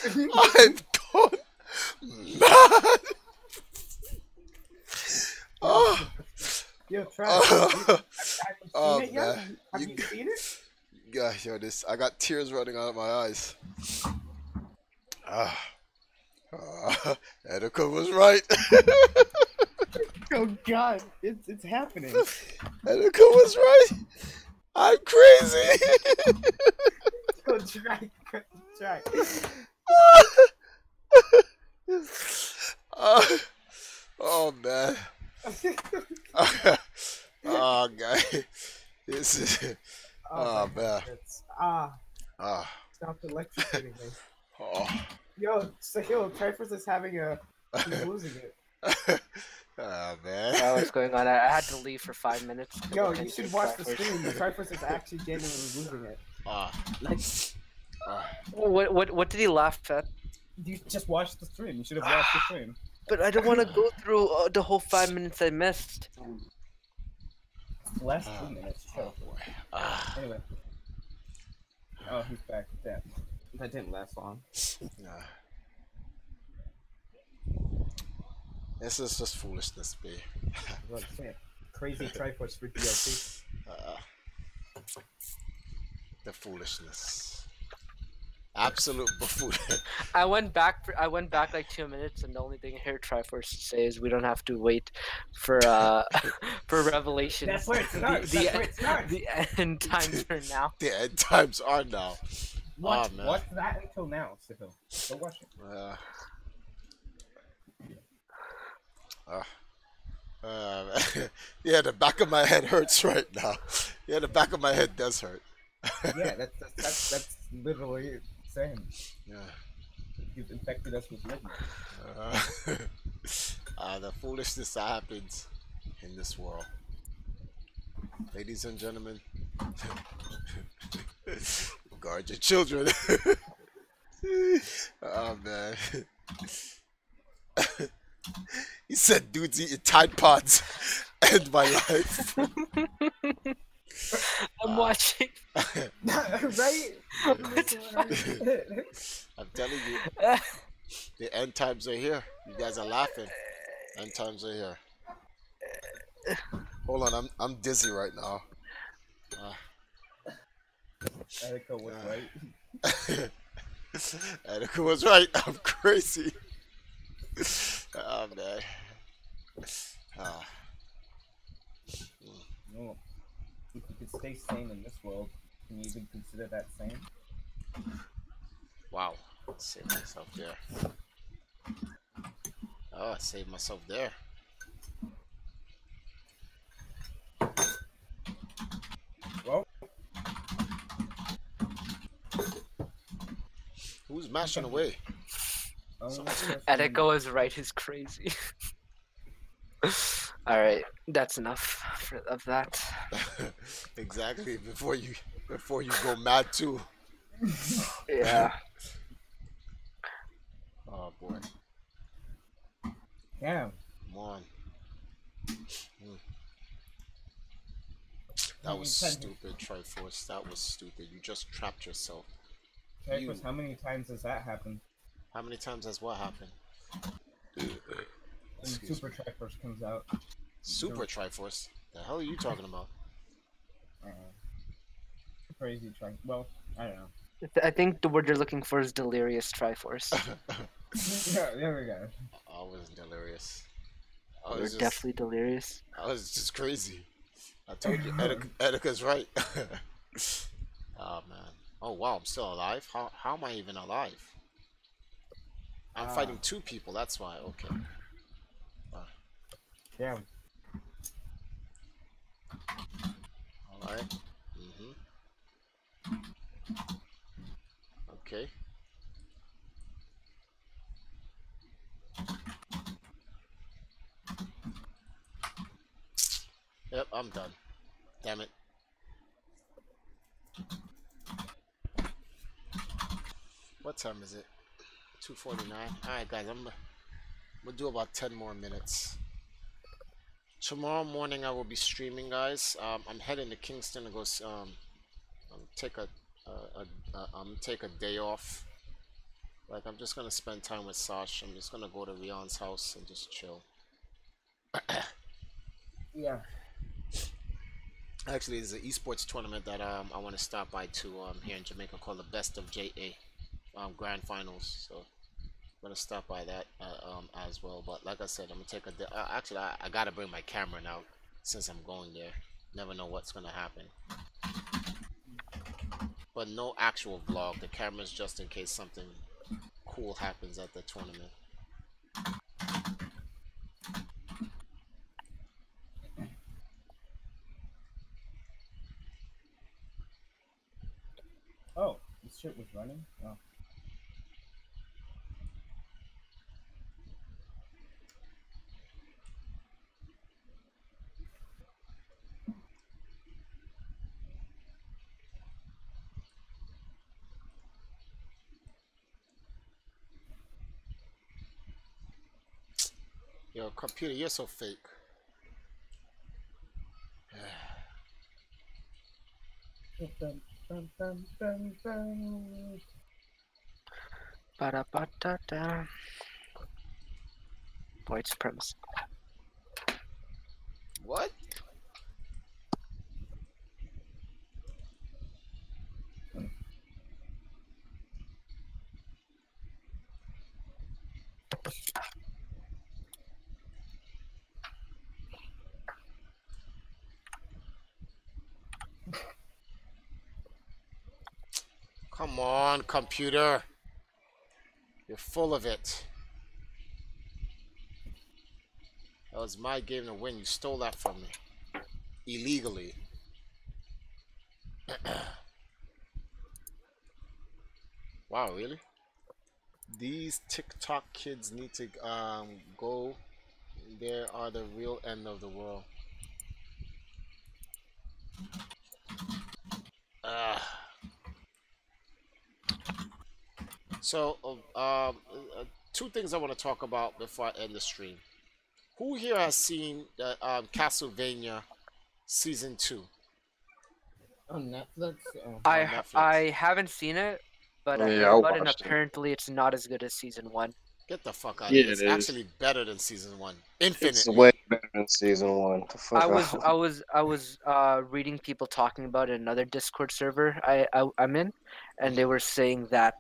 I'm gone mad. Yo, try it. Oh Have you seen it man. yet? Have you seen it? Yeah, yo, this. I got tears running out of my eyes. Erica was right. Oh God, it's happening. Erica was right. I'm crazy. Go try. Oh man. Oh guy. This is. Oh man. Stop electrocuting me. Oh. Yo, TriForce is having he's losing it. Oh man. What's going on? I had to leave for 5 minutes. Yo, you should watch the stream. The TriForce is actually genuinely losing it. What did he laugh at? You just watched the stream. You should have watched the stream. But I don't want to go through the whole 5 minutes I missed. The last 2 minutes. Oh boy. Anyway. Oh, he's back. That didn't last long. This is just foolishness, B. Crazy TriForce for DLC. The foolishness. Absolute buffoon. I went back like 2 minutes, and the only thing I heard TriForce say is we don't have to wait for for revelations. That's where it starts. The end times are now. The end times are now. Watch man. that until now, Sihil. Go watch it. Yeah, the back of my head hurts right now. Yeah, the back of my head does hurt. Yeah, that's literally the same. Yeah. You've infected us with lightning. The foolishness that happens in this world. Ladies and gentlemen, guard your children. Oh man. He said dudes eating Tide Pods end my life. I'm watching. Right? I'm telling you, the end times are here. You guys are laughing. End times are here. Hold on, I'm dizzy right now. Erica was right. Erica was right. I'm crazy. Oh man. No. If you could stay sane in this world, can you even consider that sane? Wow. Save myself there. Oh, I saved myself there. Well. Who's mashing away? Echo is right. Is crazy. All right, that's enough of that. Exactly. Before you go mad too. Yeah. Oh boy. Yeah. Come on. That was stupid, TriForce. That was stupid. You just trapped yourself. TriForce, how many times has that happened? How many times has what happened? when Super TriForce comes out. Super TriForce? The hell are you talking about? Crazy Tri. Well, I don't know. I think the word you're looking for is delirious Triforce. Yeah, there we go. I wasn't delirious. You're definitely delirious. I was just crazy. I told you, Edica's right. Oh man. Oh wow, I'm still alive. How am I even alive? I'm fighting 2 people. That's why. Okay. Yeah. All right. Okay. Yep, I'm done. Damn it. What time is it? 2:49. Alright guys, we'll do about 10 more minutes. Tomorrow morning I will be streaming, guys. I'm heading to Kingston to go take a day off. Like, I'm just gonna spend time with Sash. I'm just gonna go to Rion's house and just chill. Yeah. Actually, there's an esports tournament that I want to stop by to here in Jamaica called the Best of JA Grand Finals. So I'm gonna stop by that as well. But like I said, I'm gonna take a day. Actually, I gotta bring my camera now since I'm going there. Never know what's gonna happen. But no actual vlog. The camera's just in case something cool happens at the tournament. Oh, this shit was running? Oh. Yo, computer, you're so fake. Ba-da-ba-da-da. White supremacy. What? Come on, computer. You're full of it. That was my game to win. You stole that from me. Illegally. Wow, really? These TikTok kids need to go. They are the real end of the world. So, 2 things I want to talk about before I end the stream. Who here has seen Castlevania Season 2? On Netflix? Oh. I haven't seen it, but I heard about it, and apparently it's not as good as Season 1. Get the fuck out of here. It's actually better than Season 1. Infinitely. It's way better than Season 1. The fuck I was reading people talking about it in another Discord server I'm in, and they were saying that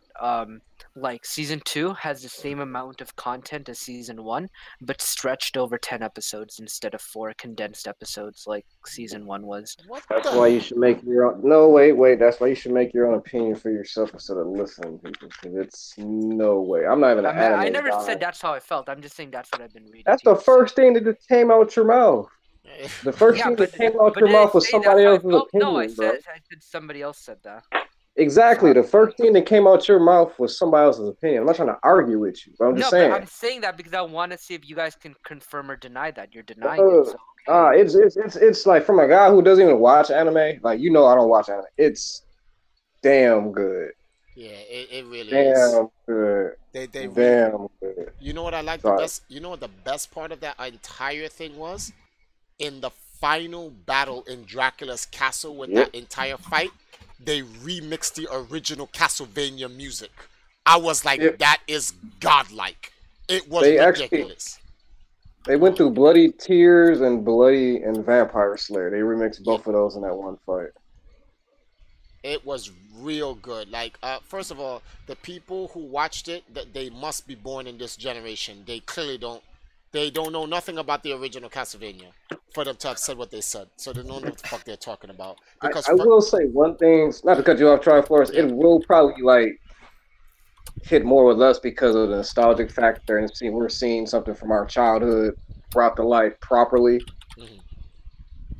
like Season 2 has the same amount of content as Season 1, but stretched over 10 episodes instead of 4 condensed episodes like Season 1 was. That's why you should make your own. No, wait. That's why you should make your own opinion for yourself instead of listening to people. Because it's no way. I'm not even an anime I never guy. said that's how I felt. I'm just saying that's what I've been reading. That's the first thing that just came out your mouth. The first thing that came out your mouth was somebody else's opinion, No, I bro. said somebody else said that. Exactly. The first thing that came out your mouth was somebody else's opinion. I'm not trying to argue with you, but I'm just saying. But I'm saying that because I want to see if you guys can confirm or deny that. You're denying it. So. It's like from a guy who doesn't even watch anime. Like, you know, I don't watch anime. It's damn good. Yeah, it really is. Damn good. They damn really, good. You know what I like the best? You know what the best part of that entire thing was? In the final battle in Dracula's castle with that entire fight, they remixed the original Castlevania music. I was like, that is godlike. It was ridiculous. They went through Bloody Tears and Bloody and Vampire Slayer. They remixed both of those in that one fight. It was real good. Like, first of all, the people who watched it, that they must be born in this generation. They clearly don't. They don't know nothing about the original Castlevania for them to have said what they said. So they don't know what the fuck they're talking about. Because I will say one thing, not to cut you off, TriForce, it will probably like hit more with us because of the nostalgic factor and we're seeing something from our childhood brought to life properly.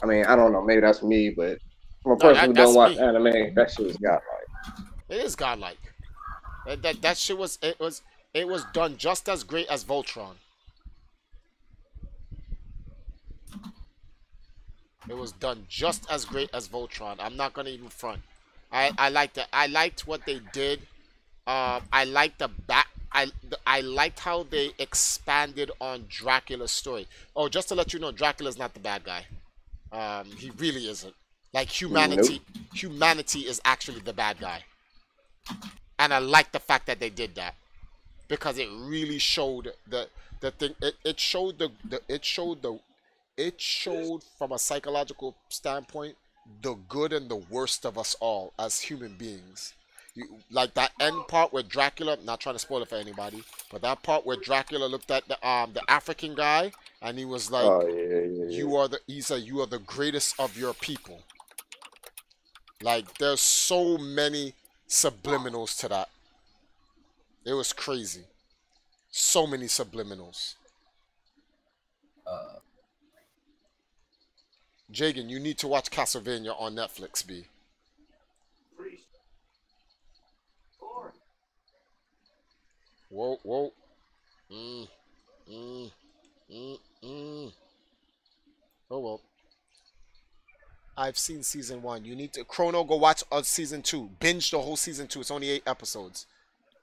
I mean, I don't know, maybe that's me, but from a person who don't watch anime, that shit is godlike. It is godlike. That shit was it was done just as great as Voltron. It was done just as great as Voltron. I'm not gonna even front. I liked it. I liked what they did. I liked the back. I liked how they expanded on Dracula's story. Oh, just to let you know, Dracula's not the bad guy. He really isn't. Like humanity is actually the bad guy. And I like the fact that they did that because it really showed the thing. It showed from a psychological standpoint the good and the worst of us all as human beings. Like that end part where Dracula, not trying to spoil it for anybody, but that part where Dracula looked at the African guy and he was like, he said, you are the greatest of your people. Like, there's so many subliminals to that. It was crazy. So many subliminals. Jagan, you need to watch Castlevania on Netflix, B. Whoa, whoa. Oh, well. I've seen season 1. You need to... Chrono, go watch season 2. Binge the whole season 2. It's only 8 episodes.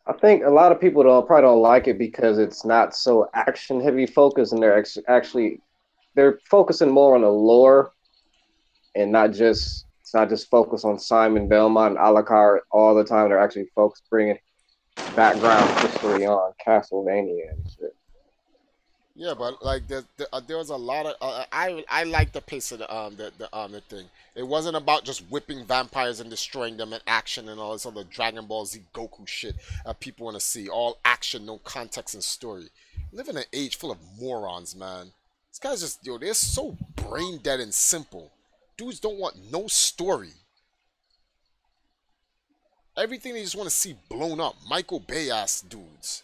I think a lot of people probably don't like it because it's not so action heavy focused, and they're focusing more on the lore and it's not just focused on Simon Belmont and Alucard all the time. They're actually bringing background history on Castlevania and shit. Yeah, but like there was a lot of I like the pace of the thing. It wasn't about just whipping vampires and destroying them in action and all this other Dragon Ball Z Goku shit that people want to see. All action, no context and story. We live in an age full of morons, man. These guys just they're so brain dead and simple. Dudes don't want no story. Everything they just want to see blown up. Michael Bay ass dudes.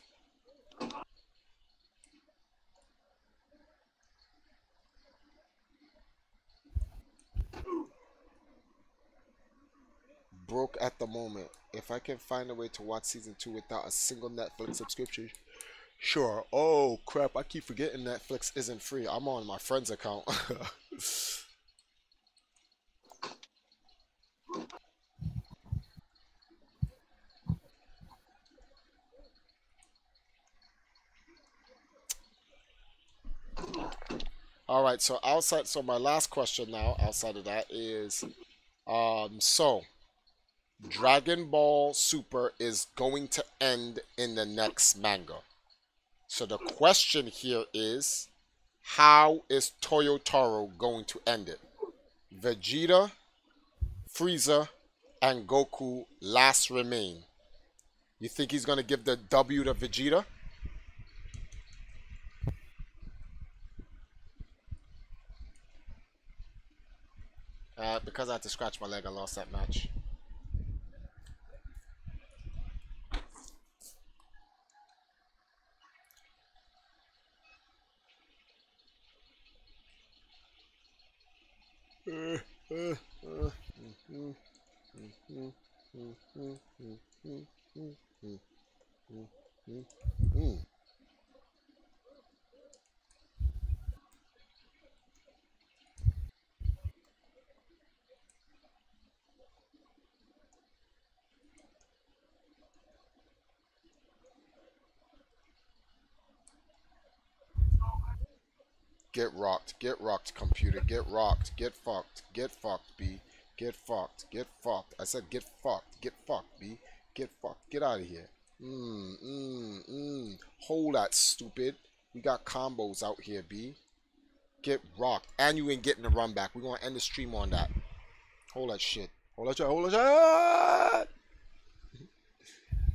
Broke at the moment. If I can find a way to watch season 2 without a single Netflix subscription, sure. Oh crap, I keep forgetting Netflix isn't free. I'm on my friend's account. All right, so my last question now outside of that is so Dragon Ball Super is going to end in the next manga. So the question here is, how is Toyotaro going to end it? Vegeta, Frieza, and Goku last remain. You think he's going to give the W to Vegeta? Because I had to scratch my leg, I lost that match. Get rocked, computer, get rocked, get fucked, B, get fucked, get fucked. I said get fucked, B, get fucked, get out of here. Hold that, stupid. We got combos out here, B. Get rocked. And you ain't getting the run back. We're going to end the stream on that. Hold that shit. Hold that shit. Hold that shit.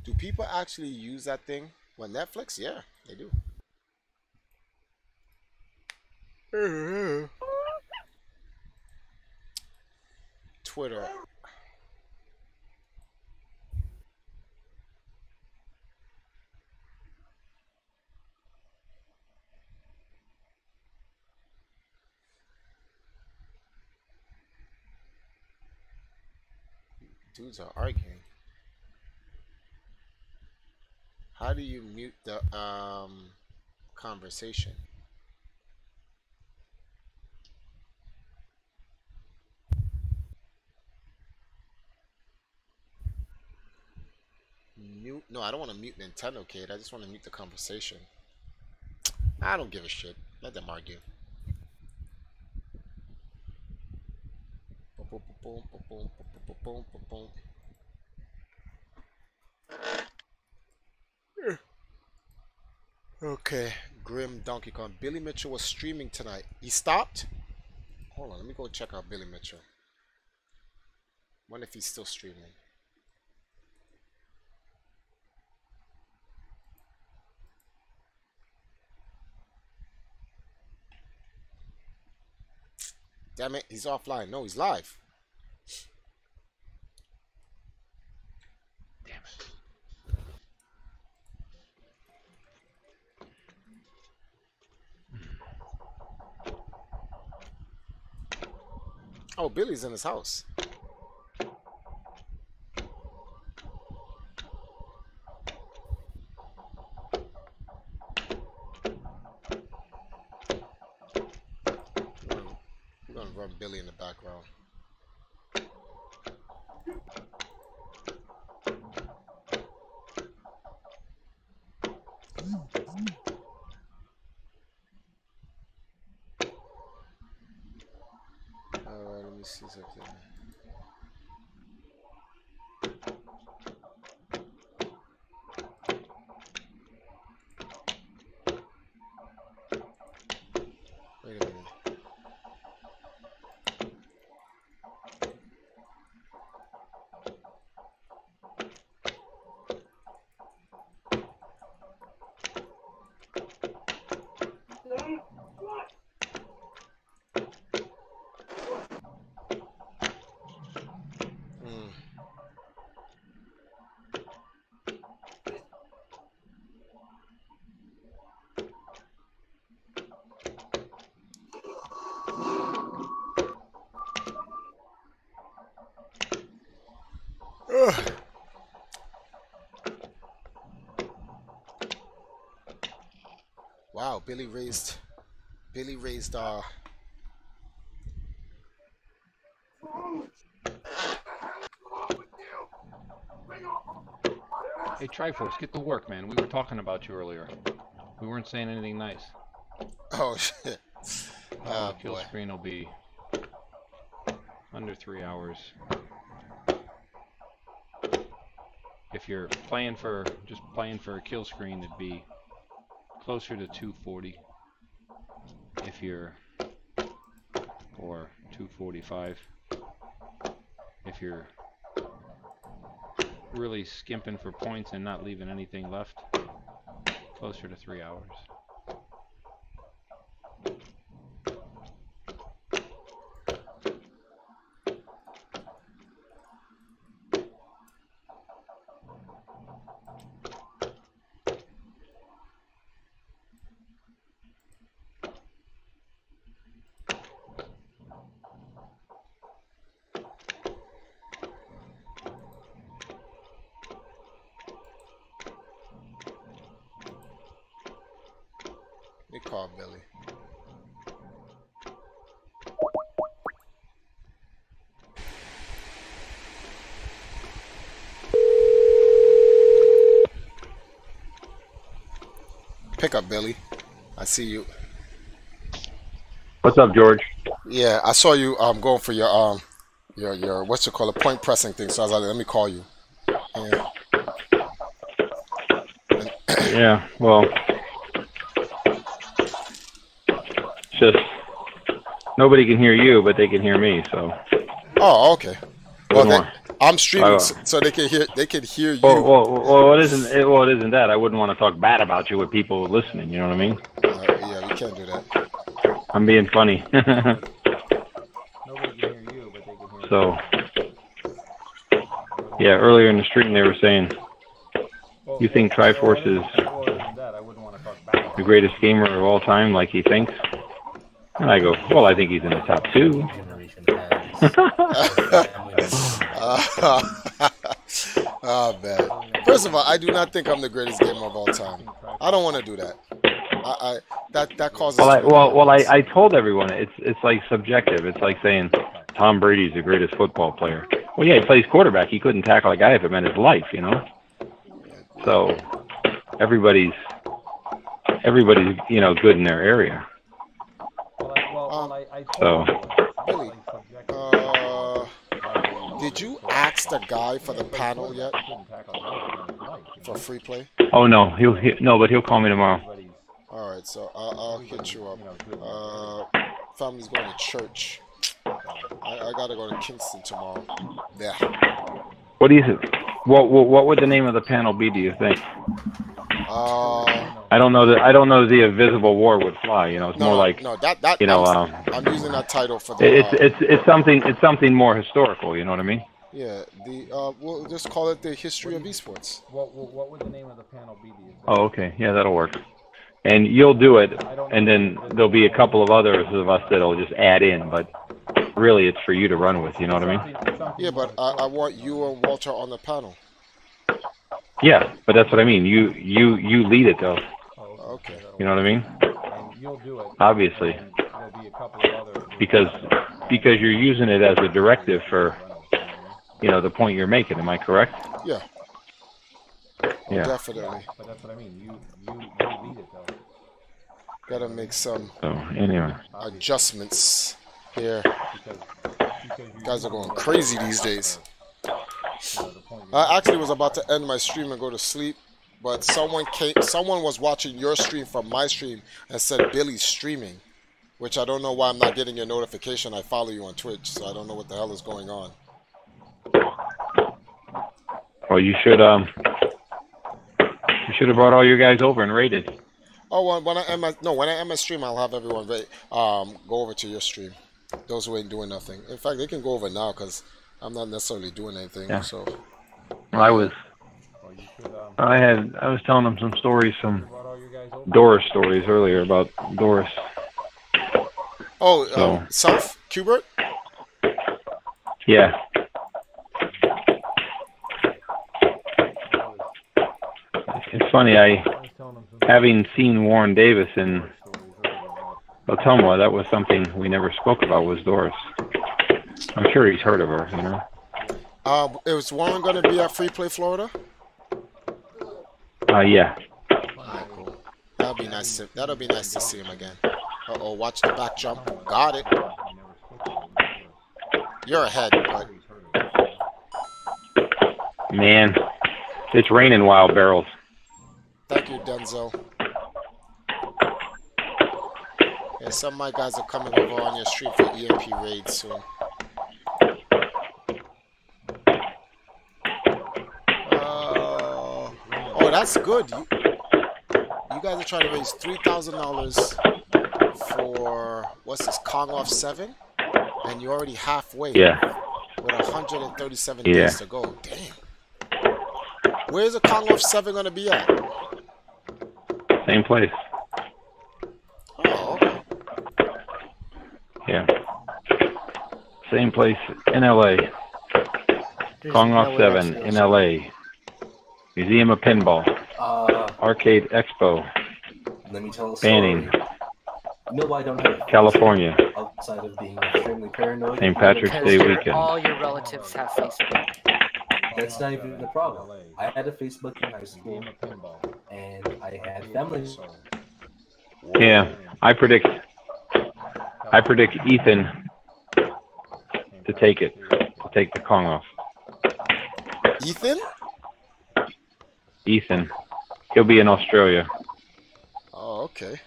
Do people actually use that thing? Well, Netflix? Yeah, they do. Twitter. Dudes are arguing. How do you mute the conversation? Mute? No, I don't want to mute Nintendo, kid. I just want to mute the conversation. I don't give a shit. Let them argue. Okay, Grim Donkey Kong. Billy Mitchell was streaming tonight. He stopped? Hold on, let me go check out Billy Mitchell. Wonder if he's still streaming. Damn it, he's offline. No, he's live. Damn it. Oh, Billy's in his house. We're gonna run Billy in the background. Alright, let me see something. Wait a minute. Ugh. Wow, Billy raised Hey, TriForce, get to work, man. We were talking about you earlier. We weren't saying anything nice. Oh shit. Oh kill boy. screen will be under 3 hours. If you're just playing for a kill screen, it'd be closer to 240. If you're, or 245. If you're really skimping for points and not leaving anything left, closer to 3 hours. They call Billy. Pick up, Billy. I see you. What's up, George? Yeah, I saw you going for your what's it called, a point pressing thing. So I was like, let me call you. Yeah. Yeah, well, just nobody can hear you, but they can hear me. So. Oh, okay. Well, Good one. I'm streaming, so they can hear. They can hear you. Well, it isn't that. I wouldn't want to talk bad about you with people listening. You know what I mean? Yeah, we can't do that. I'm being funny. So, yeah, earlier in the stream they were saying, you think TriForce is the greatest gamer of all time, like he thinks? And I go, well, I think he's in the top 2. Oh, man. First of all, I do not think I'm the greatest gamer of all time. I don't want to do that. That causes. I told everyone it's like subjective. It's like saying Tom Brady's the greatest football player. Well, yeah, he plays quarterback. He couldn't tackle a guy if it meant his life, you know. So everybody's good in their area. So. Billy, did you ask the guy for the panel yet? For free play? Oh no, but he'll call me tomorrow. All right, so I'll hit you up. Family's going to church. I gotta go to Kingston tomorrow. Yeah. What do you think? What would the name of the panel be? Do you think? I don't know that the Invisible War would fly. You know, it's more like you know. I'm using that title for the. It's something more historical. You know what I mean? Yeah. We'll just call it the history of esports. What would the name of the panel be? Oh, okay. Yeah, that'll work. And you'll do it, and then there'll be a couple of others of us that'll just add in, but really it's for you to run with, you know what I mean? Yeah, but I want you and Walter on the panel. Yeah, but that's what I mean. You lead it, though. Okay. You know what I mean? Obviously. Because you're using it as a directive for, you know, the point you're making. Am I correct? Yeah. Yeah. Definitely. But that's what I mean. You lead it, though. Gotta make some anyway. adjustments here. Guys are going crazy these days. I actually was about to end my stream and go to sleep, but someone was watching your stream from my stream and said Billy's streaming, which I don't know why I'm not getting your notification. I follow you on Twitch, so I don't know what the hell is going on. Well, you should have brought all your guys over and raided. Oh, when I end my stream, I'll have everyone go over to your stream. Those who ain't doing nothing. In fact, they can go over now because I'm not necessarily doing anything. Yeah. So. Well, I was telling them some stories, some Doris stories earlier about Doris. Oh, South Cubert? Yeah. It's funny, having seen Warren Davis in Ottumwa, that was something we never spoke about, was Doris. I'm sure he's heard of her, you know. Is Warren going to be at Free Play Florida? Yeah. Cool. That'll be nice to see him again. Uh-oh, watch the back jump. Got it. You're ahead, but... Man, it's raining wild barrels. Thank you, Denzel. Yeah, some of my guys are coming over on your stream for EMP raids soon. Oh, that's good. You guys are trying to raise $3,000 for, what's this, Kong off 7? And you're already halfway. Yeah. With 137 days to go. Damn. Where's the Kong off 7 going to be at? Same place. Oh, okay. Yeah. Same place in LA. Kong off 7 in LA. Museum of Pinball. Arcade Expo. Let me tell a story. Banning. No, I don't have California. Outside of being extremely paranoid. St. Patrick's Day weekend. All your relatives have Facebook. That's not even the problem. I had a Facebook in high school, and I had family. Yeah, I predict Ethan to take the Kong off. Ethan? Ethan. He'll be in Australia. Oh, okay.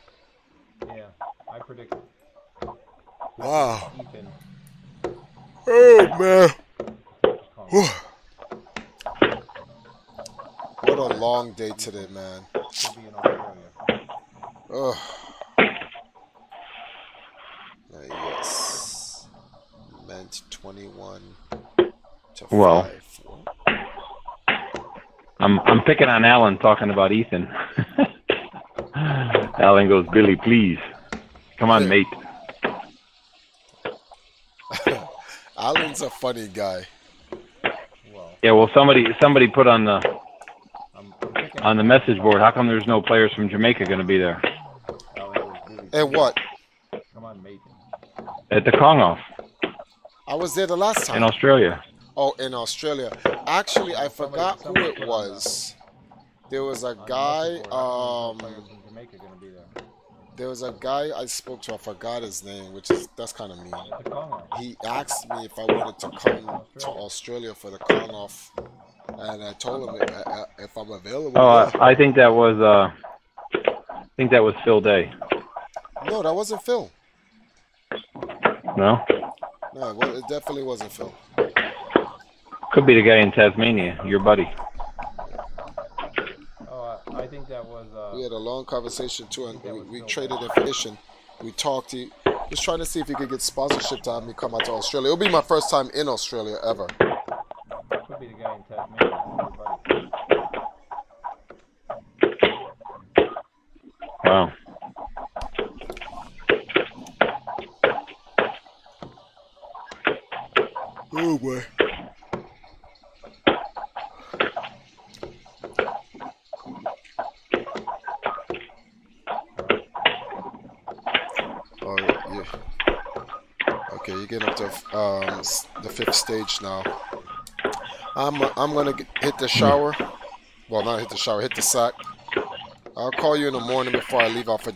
Yeah, I predict Wow. Oh man. Whew. What a long day today, man. Ugh. Yes. Meant 21 to 5. Well, I'm picking on Alan talking about Ethan. Alan goes, Billy, please. Come on, mate. Alan's a funny guy. Yeah, well, somebody put on the message board, how come there's no players from Jamaica going to be there? And what? At the Kong-Off. I was there the last time. In Australia. Oh, in Australia. Actually, I forgot who it was. There was a guy, there was a guy I spoke to, I forgot his name, that's kind of mean. He asked me if I wanted to come to Australia for the Kong-Off, and I told him if I'm available. Oh, I think that was Phil Day. No, that wasn't Phil. No? No, it definitely wasn't Phil. Could be the guy in Tasmania, your buddy. I think that was. We had a long conversation too, and we traded information. We talked. He was trying to see if he could get sponsorship to have me come out to Australia. It'll be my first time in Australia ever. Could be the guy in Tasmania, your buddy. Wow. Oh boy. Oh yeah. Okay, you're getting up to the 5th stage now. I'm gonna hit the shower. Well, not hit the shower. Hit the sack. I'll call you in the morning before I leave out for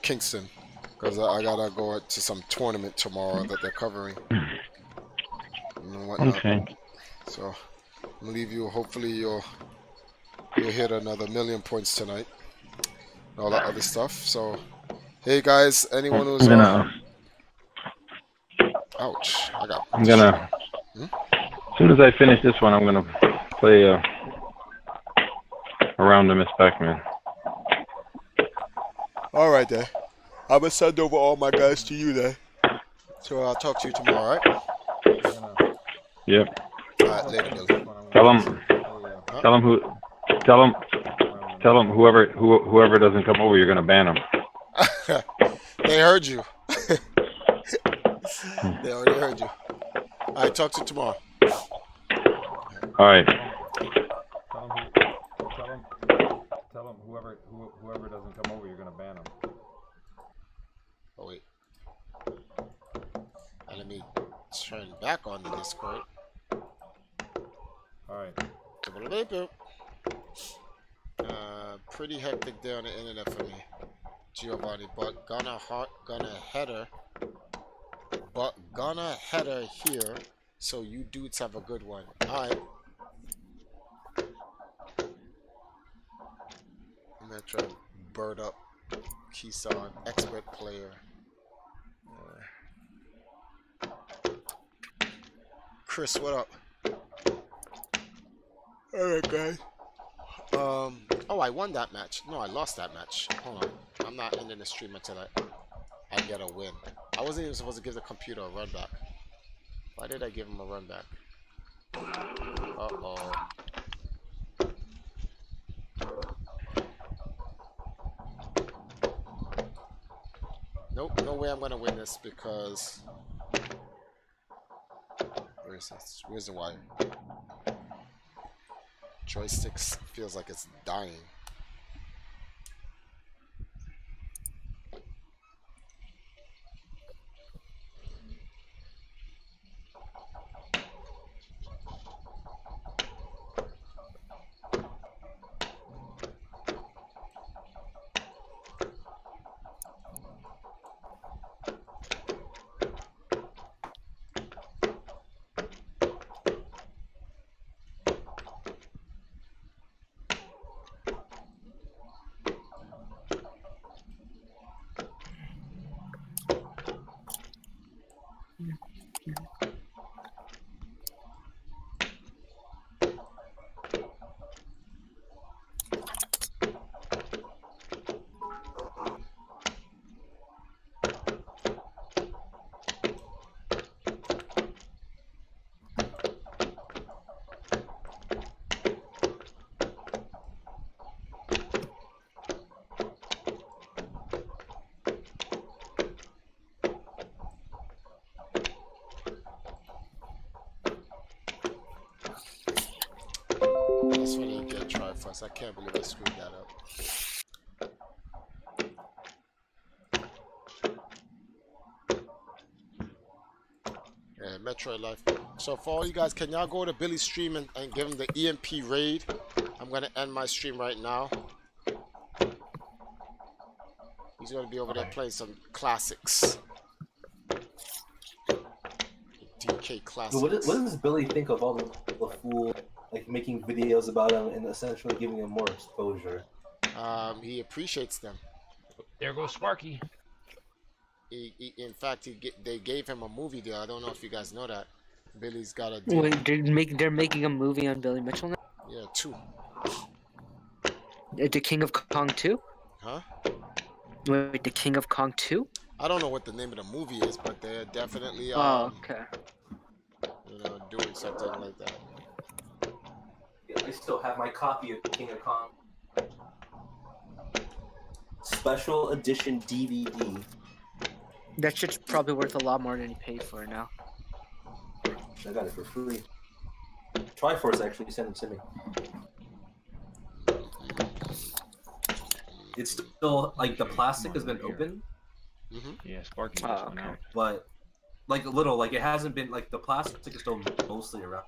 Kingston, because I gotta go to some tournament tomorrow that they're covering. And whatnot. Okay. So I'm gonna leave you. Hopefully you'll hit another 1,000,000 points tonight. And all that other stuff. So hey guys, anyone who's ouch! I'm gonna. As soon as I finish this one, I'm gonna play a round of Miss Pac-Man. All right then. I'm gonna send over all my guys to you then. So I'll talk to you tomorrow, all right? Yep. All right, later, Billy. Tell them whoever doesn't come over, you're gonna ban them. They heard you. They already heard you. All right, talk to you tomorrow. All right. Tell them whoever doesn't come over, you're gonna ban them. Oh wait. Let me turn back on the Discord. All right. Pretty hectic day on the internet for me, Giovanni. But gonna header here. So you dudes have a good one. All right. I'm gonna try to bird up Keeson, expert player. Chris, what up? Alright, guys. Oh, I won that match. No, I lost that match. Hold on. I'm not ending the stream until I get a win. I wasn't even supposed to give the computer a run back. Why did I give him a run back? Uh-oh. Nope, no way I'm gonna win this because... Where is this? Where's the wire? Joysticks feels like it's dying. TriForce. I can't believe I screwed that up. Yeah, Metroid Life. So for all you guys, can y'all go to Billy's stream and give him the EMP raid? I'm gonna end my stream right now. He's gonna be over there playing some classics. DK classics. What does Billy think of all the fool like making videos about him and essentially giving him more exposure? He appreciates them. There goes Sparky. In fact, they gave him a movie deal. I don't know if you guys know that. Billy's got a deal. Wait, they're making a movie on Billy Mitchell now? Yeah, 2. The King of Kong 2? Huh? Wait, The King of Kong 2? I don't know what the name of the movie is, but they're definitely okay. Doing something like that. Yeah, I still have my copy of King of Kong. Special edition DVD. That shit's probably worth a lot more than you paid for it now. I got it for free. TriForce actually sent it to me. It's still like the plastic has been open. Yeah, Sparky just went out. But like a little, like it hasn't been like the plastic is still mostly around.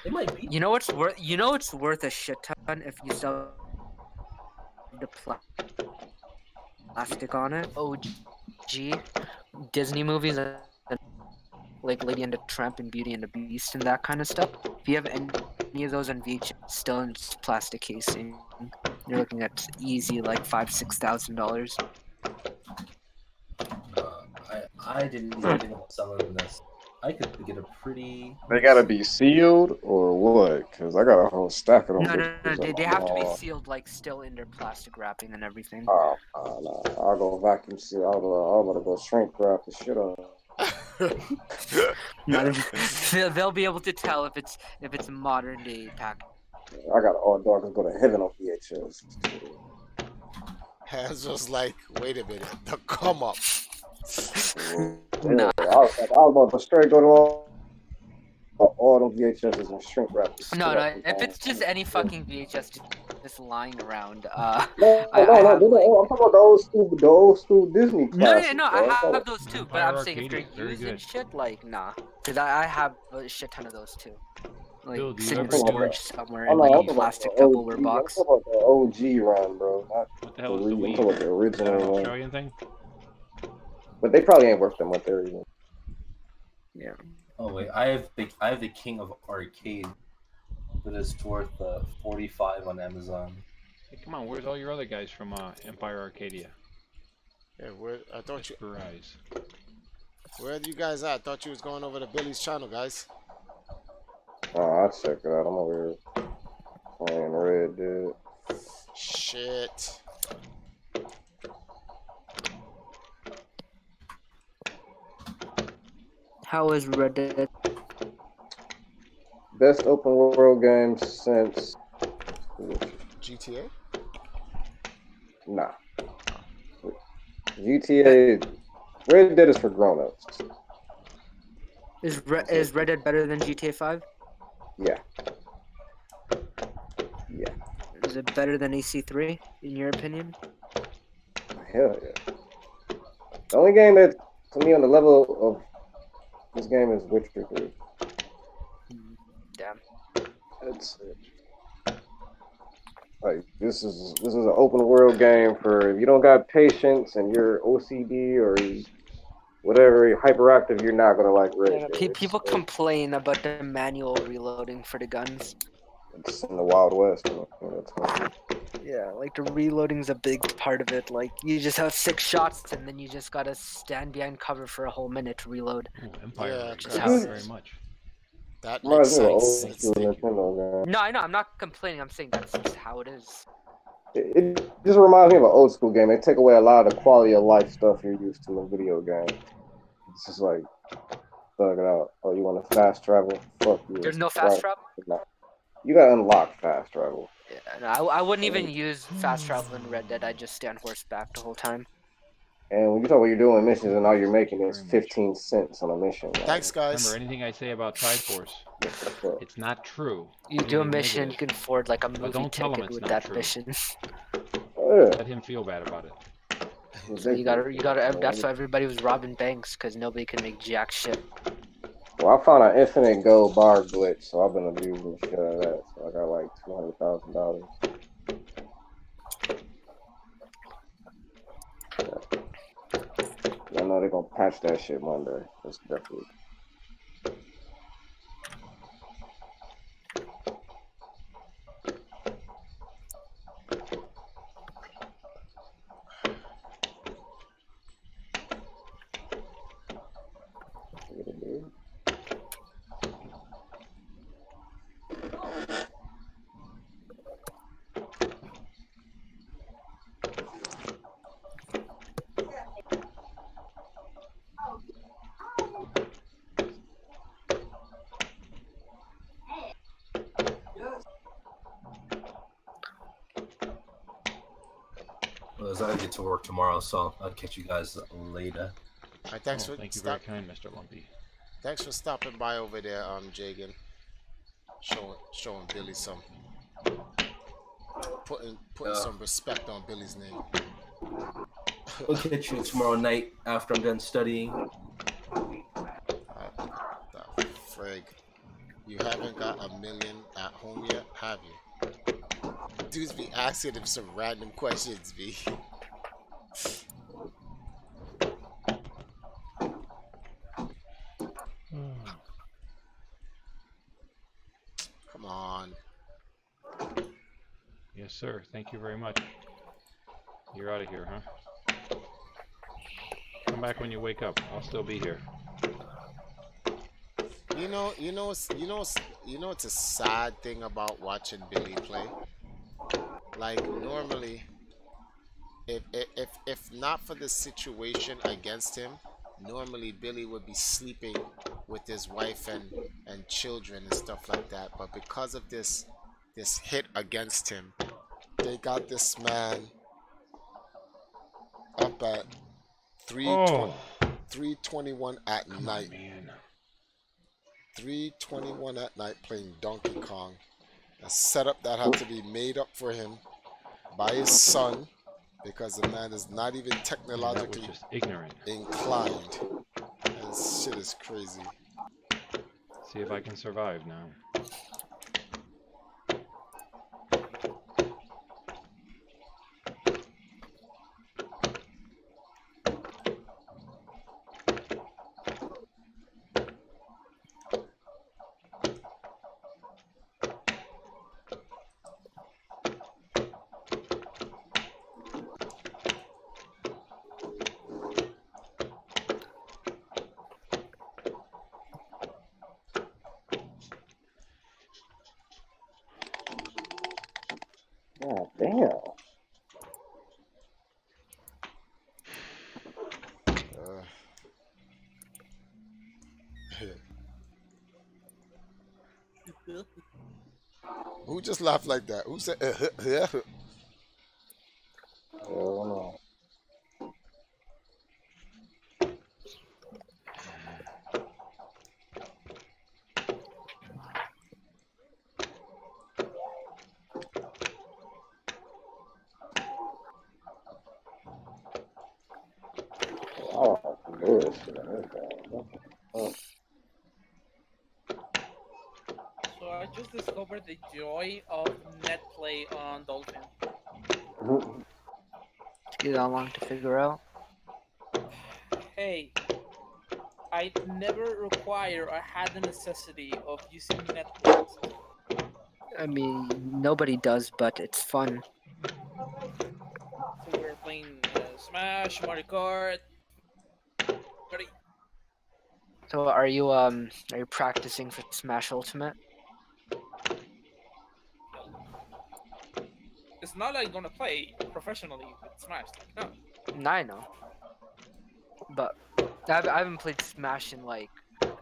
It might be. You know what's worth? You know it's worth a shit ton if you sell the plastic on it. OG Disney movies like Lady and the Tramp and Beauty and the Beast and that kind of stuff. If you have any of those on VHS still in plastic casing, you're looking at easy like $5,000-$6,000. I didn't even think about selling this. I could get a pretty. They gotta be sealed or what? Because I got a whole stack of them. No. They have to be sealed, like still in their plastic wrapping and everything. Oh, no. I'll go vacuum seal. I'm gonna go shrink wrap the shit up. They'll be able to tell if it's modern day pack. I got all dogs go to heaven on VHS. Hans was like, wait a minute, the come up. Nah. I was about to straight go to all them VHSs and shrink wrap. No. If it's just any fucking VHS just lying around, No. I'm talking about the old school Disney classics. No. I have those too, but I'm saying if they're using shit, like nah, because I have a shit ton of those too. Like sitting in storage somewhere in like a plastic Tupperware box. I'm talking about the OG run, bro. What the hell is the Wii? I'm talking about the original one. Australian thing? But they probably ain't worth that much there either. Yeah. Oh wait, I have the King of Arcade, but it's worth $45 on Amazon. Hey, come on, where's all your other guys from Empire Arcadia? Yeah, I thought you. Surprise. Where are you guys at? I thought you was going over to Billy's channel, guys. Oh, I'll check it out. I'm over here playing Red Dead. Shit. How is Red Dead? Best open world game since GTA? Nah. GTA. Red Dead is for grown-ups. Is Red Dead better than GTA 5? Yeah. Is it better than AC3 in your opinion? Hell yeah. The only game that, to me, on the level of this game is Witcher 3. Damn. That's it. Like this is an open world game for if you don't got patience and you're OCD or whatever, you're hyperactive, you're not gonna like Red Dead. People complain about the manual reloading for the guns. It's in the Wild West. Yeah, like the reloading's a big part of it. Like you just have 6 shots and then you just gotta stand behind cover for a whole minute to reload. Empire, yeah, very much. That makes sense. No, I know. I'm not complaining. I'm saying that's just how it is. It just reminds me of an old school game. They take away a lot of the quality of life stuff you're used to in video games. It's just like, thug it out. Oh, you want to fast travel? Fuck you. There's no fast travel? You gotta unlock fast travel. Yeah, no, I wouldn't even use fast travel in Red Dead. I just stay on horseback the whole time. And when you talk about you're doing missions and all you're making is 15 cents on a mission. Right? Thanks, guys. Remember, anything I say about TriForce, it's not true. You do a mission, you can afford like a movie don't tell him ticket it's with not that true. mission. Let him feel bad about it. So you gotta. That's why everybody was robbing banks because nobody can make jack shit. Well, I found an infinite gold bar glitch, so I've been abusing the shit out of that. So I got like $200,000. I know they're gonna patch that shit Monday. That's definitely. Well, I get to work tomorrow, so I'll catch you guys later. All right, thanks for thank you very kind, Mr. Lumpy. Thanks for stopping by over there, Jagan. Showing Billy some putting some respect on Billy's name. I'll catch you tomorrow night after I'm done studying. The frig. You haven't got $1 million at home yet, have you? Dudes be asking him some random questions, B. Come on. Yes, sir. Thank you very much. You're out of here, huh? Come back when you wake up. I'll still be here. You know, it's a sad thing about watching Billy play. Like normally, if not for the situation against him, normally Billy would be sleeping with his wife and children and stuff like that. But because of this hit against him, they got this man up at 3:21 at night. 3:21 at night playing Donkey Kong. A setup that had to be made up for him by his son because the man is not even technologically just ignorant. inclined. This shit is crazy. See if I can survive now. God damn. Who just laughed like that? Who said yeah? Oh no. Oh, good. So I just discovered the joy of net play on Dolphin. Took you that long to figure out? Hey, I never require or had the necessity of using Netflix. I mean, nobody does, but it's fun. So we're playing Smash, Mario Kart. So are you practicing for Smash Ultimate? It's not like gonna play professionally with Smash. No. I know. But I haven't played Smash in like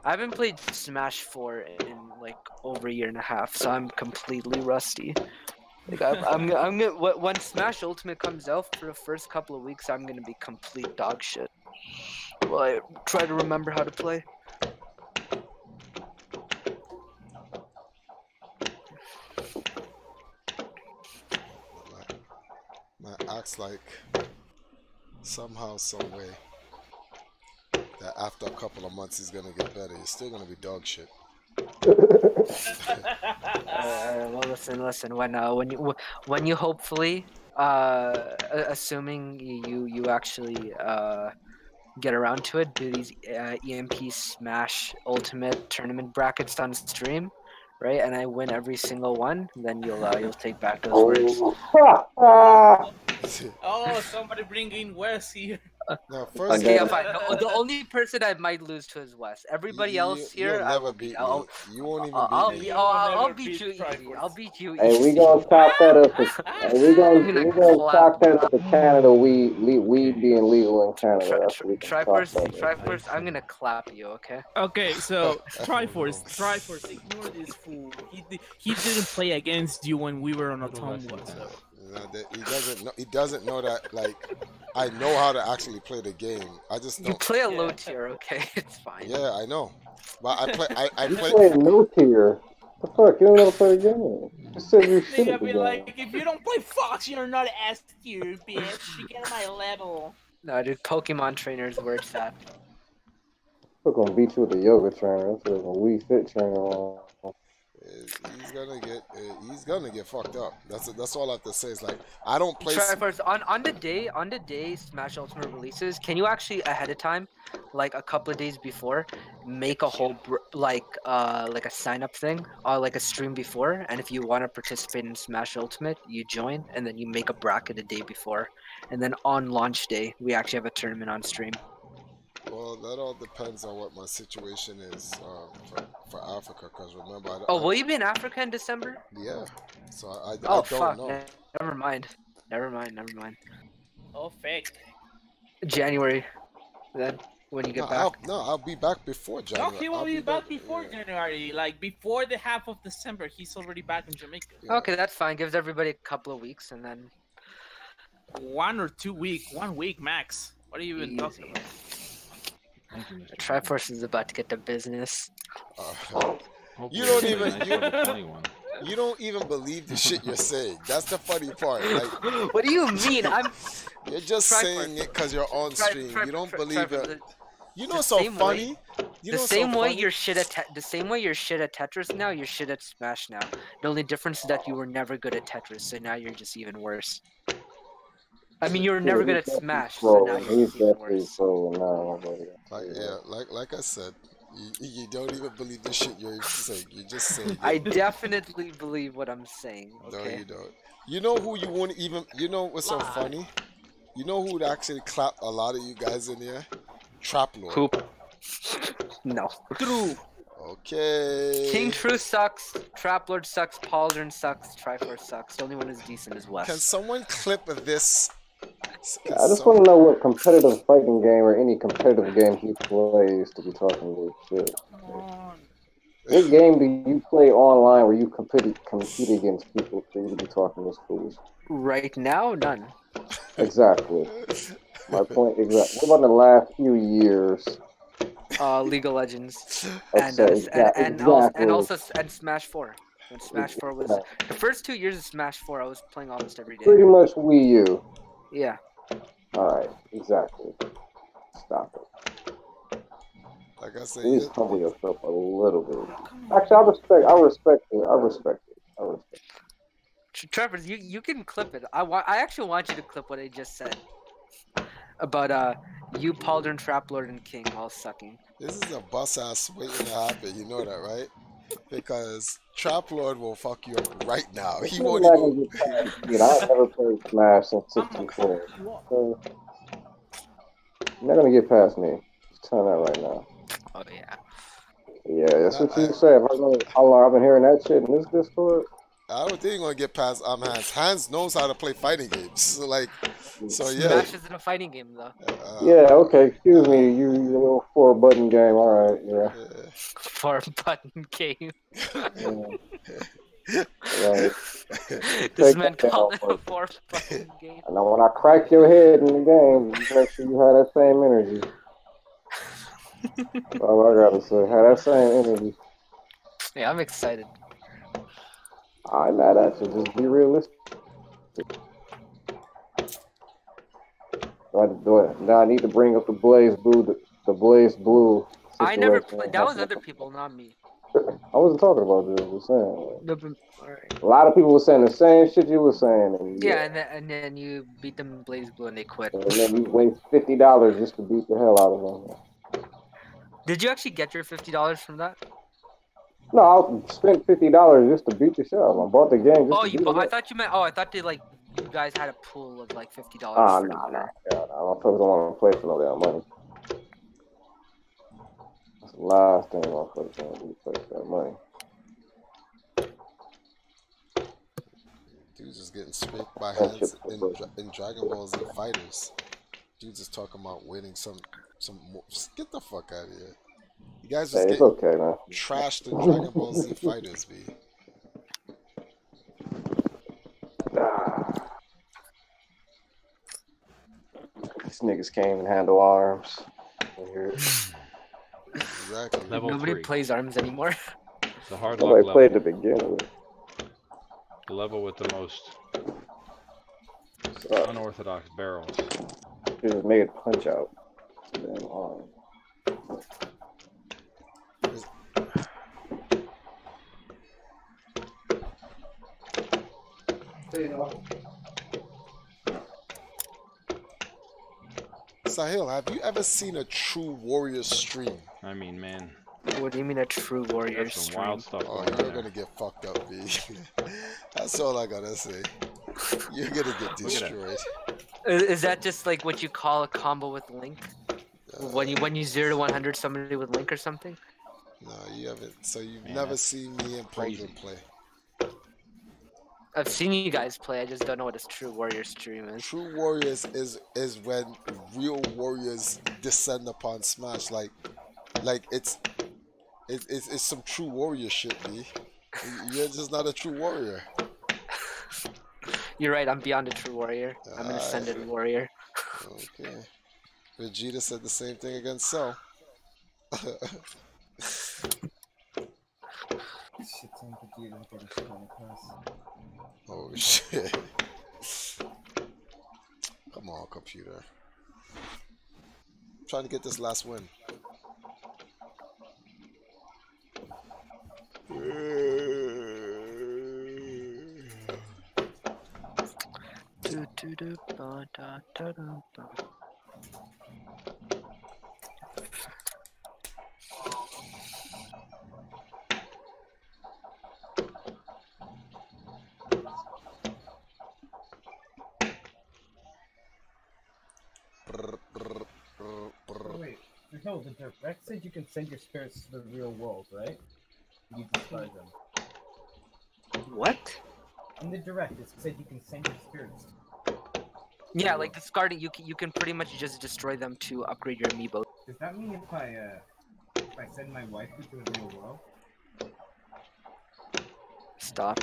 I haven't played Smash 4 in like over a year and a half, so I'm completely rusty. Like, I'm gonna when Smash Ultimate comes out for the first couple of weeks, I'm gonna be complete dog shit. Well, I try to remember how to play. Man acts like somehow, some way that after a couple of months he's gonna get better. He's still gonna be dog shit. Well, listen. When you hopefully, assuming you actually get around to it, do these EMP Smash Ultimate tournament brackets on stream, right? And I win every single one, then you'll take back those words. Oh, somebody bring in Wes here. No, first Okay, fine. No, the only person I might lose to is Wes. Everybody else here, you'll never beat me. You won't even beat me. I'll beat you easy. I'll beat you easy. Hey, we gonna chop that up. We gonna chop that up to Canada. Weed being legal in Canada. TriForce, I'm gonna clap you, okay? Okay, so TriForce, ignore this fool. He didn't play against you when we were on a Tom so. He doesn't know that, like, I know how to actually play the game. I just don't. You play a low tier, okay? It's fine. Yeah, I know. But I play. You play a low tier. The fuck? You don't know how to play the game. Just say you shit at the game. Like, if you don't play Fox, you're not S tier, bitch. You get my level. No, dude, Pokemon trainers where it's at. We're gonna beat you with a yoga trainer. That's what a Wii Fit trainer. He's gonna get fucked up. That's all I have to say. Is like, I don't play. TriForce, on the day Smash Ultimate releases, can you actually ahead of time, like a couple of days before, make a whole like a sign up thing or like a stream before, and if you want to participate in Smash Ultimate, you join, and then you make a bracket a day before, and then on launch day we actually have a tournament on stream. Well, that all depends on what my situation is for Africa, because remember. Will you be in Africa in December? Yeah, so I don't know. Never mind. Oh, fake. January, then when you get back. I'll be back before January. No, he will be back before January, like before the half of December. He's already back in Jamaica. Yeah. Okay, that's fine. Gives everybody a couple of weeks, and then 1 or 2 weeks, 1 week max. What are you even talking about? TriForce is about to get to business. You don't even believe the shit you're saying. That's the funny part. Like, what do you mean? You're just saying it because you're on stream. You don't believe it. You know, so funny. The same way you're shit at Tetris now, you're shit at Smash now. The only difference is that you were never good at Tetris, so now you're just even worse. I mean, you were never good at Smash, so now you're just even worse. Like I said, you don't even believe the shit you're saying. You're just saying it. I definitely believe what I'm saying. Okay? No, you don't. You know who you won't even. You know what's so funny? You know who would actually clap a lot of you guys in here? Traplord. Who? No. True. Okay. King True sucks. Traplord sucks. Pauldron sucks. TriForce sucks. The only one who's decent is West. Can someone clip this? I just want to know what competitive fighting game or any competitive game he plays to be talking this shit. What game do you play online where you compete against people for you to be talking this foolish? Right now, none. Exactly. My point exactly. What about the last few years? League of Legends and also Smash 4. When Smash 4 was the first 2 years of Smash 4, I was playing almost every day. Pretty much Wii U. Yeah. Alright, exactly. Stop it. Like I said, please humble yourself a little bit. Actually, I respect it. Trevor, you can clip it. I actually want you to clip what I just said about you, Pauldron, Traplord, and King all sucking. This is a bus ass waiting to happen. You know that, right? Because Traplord will fuck you up right now. He won't even. I've never played Smash since 64. So you're not gonna get past me. Just tell that right now. Oh yeah. Yeah, that's what you say. How long I've been hearing that shit in this Discord. I don't think you're gonna get past Hans. Hans knows how to play fighting games. So yeah. Smash isn't a fighting game though. Yeah, okay, excuse me, you little 4-button game, alright, yeah. 4-button game. Right. This Take man that called down it a first. 4 fucking game. And now when I crack your head in the game, you make sure you have that same energy. That's all I gotta say. Have that same energy. Yeah, I'm excited. I'm mad at you. Just be realistic. Now I need to bring up the Blaze Blue, the Blaze Blue I never situation. played. That was other people, not me. I wasn't talking about this. I was saying. Alright. A lot of people were saying the same shit you were saying. And Yeah, and then you beat them in Blaze Blue and they quit. And then you waste $50 just to beat the hell out of them. Did you actually get your $50 from that? No, I spent $50 just to beat the shit out of them. I bought the game just Oh, to you beat bought. them. I thought you meant. Oh, I thought they like you guys had a pool of like $50 for the Nah. winner. Yeah, I don't want to play for no damn money. That's the last thing motherfuckers want to do, play for that money. Dude's just getting scraped by hands in Dragon Ball Z Fighters. Dude's just talking about winning some more. Get the fuck out of here. You guys just get okay, man. trashed in Dragon Ball Z Fighters, B. These niggas can't even handle arms. Exactly. Nobody plays arms anymore. It's a hard luck Nobody level. played to begin with. The level with the most unorthodox barrels. Just make it punch out. Damn arm. Sahil, have you ever seen a true warrior stream? I mean, man. What do you mean a true warrior There's some stream? wild stuff Oh, going on you're there. gonna get fucked up, B. That's all I gotta say. You're gonna get destroyed. Is that just like what you call a combo with Link? When you 0 to 100 somebody with Link or something? No, you haven't. So you've never seen me and Poldrin play. I've seen you guys play. I just don't know what a true warrior stream is. True warriors is when real warriors descend upon Smash. Like it's some true warrior shit, B. You're just not a true warrior. You're right. I'm beyond a true warrior. I'm an ascended warrior. Okay. Vegeta said the same thing against Cell. Oh shit. Come on, computer. I'm trying to get this last win. Wait, no, the direct said you can send your spirits to the real world, right? You discard them. What? In the direct, it said you can send your spirits. Yeah, like discarding, you can pretty much just destroy them to upgrade your amiibo. Does that mean if I send my wife to the real world? Stop.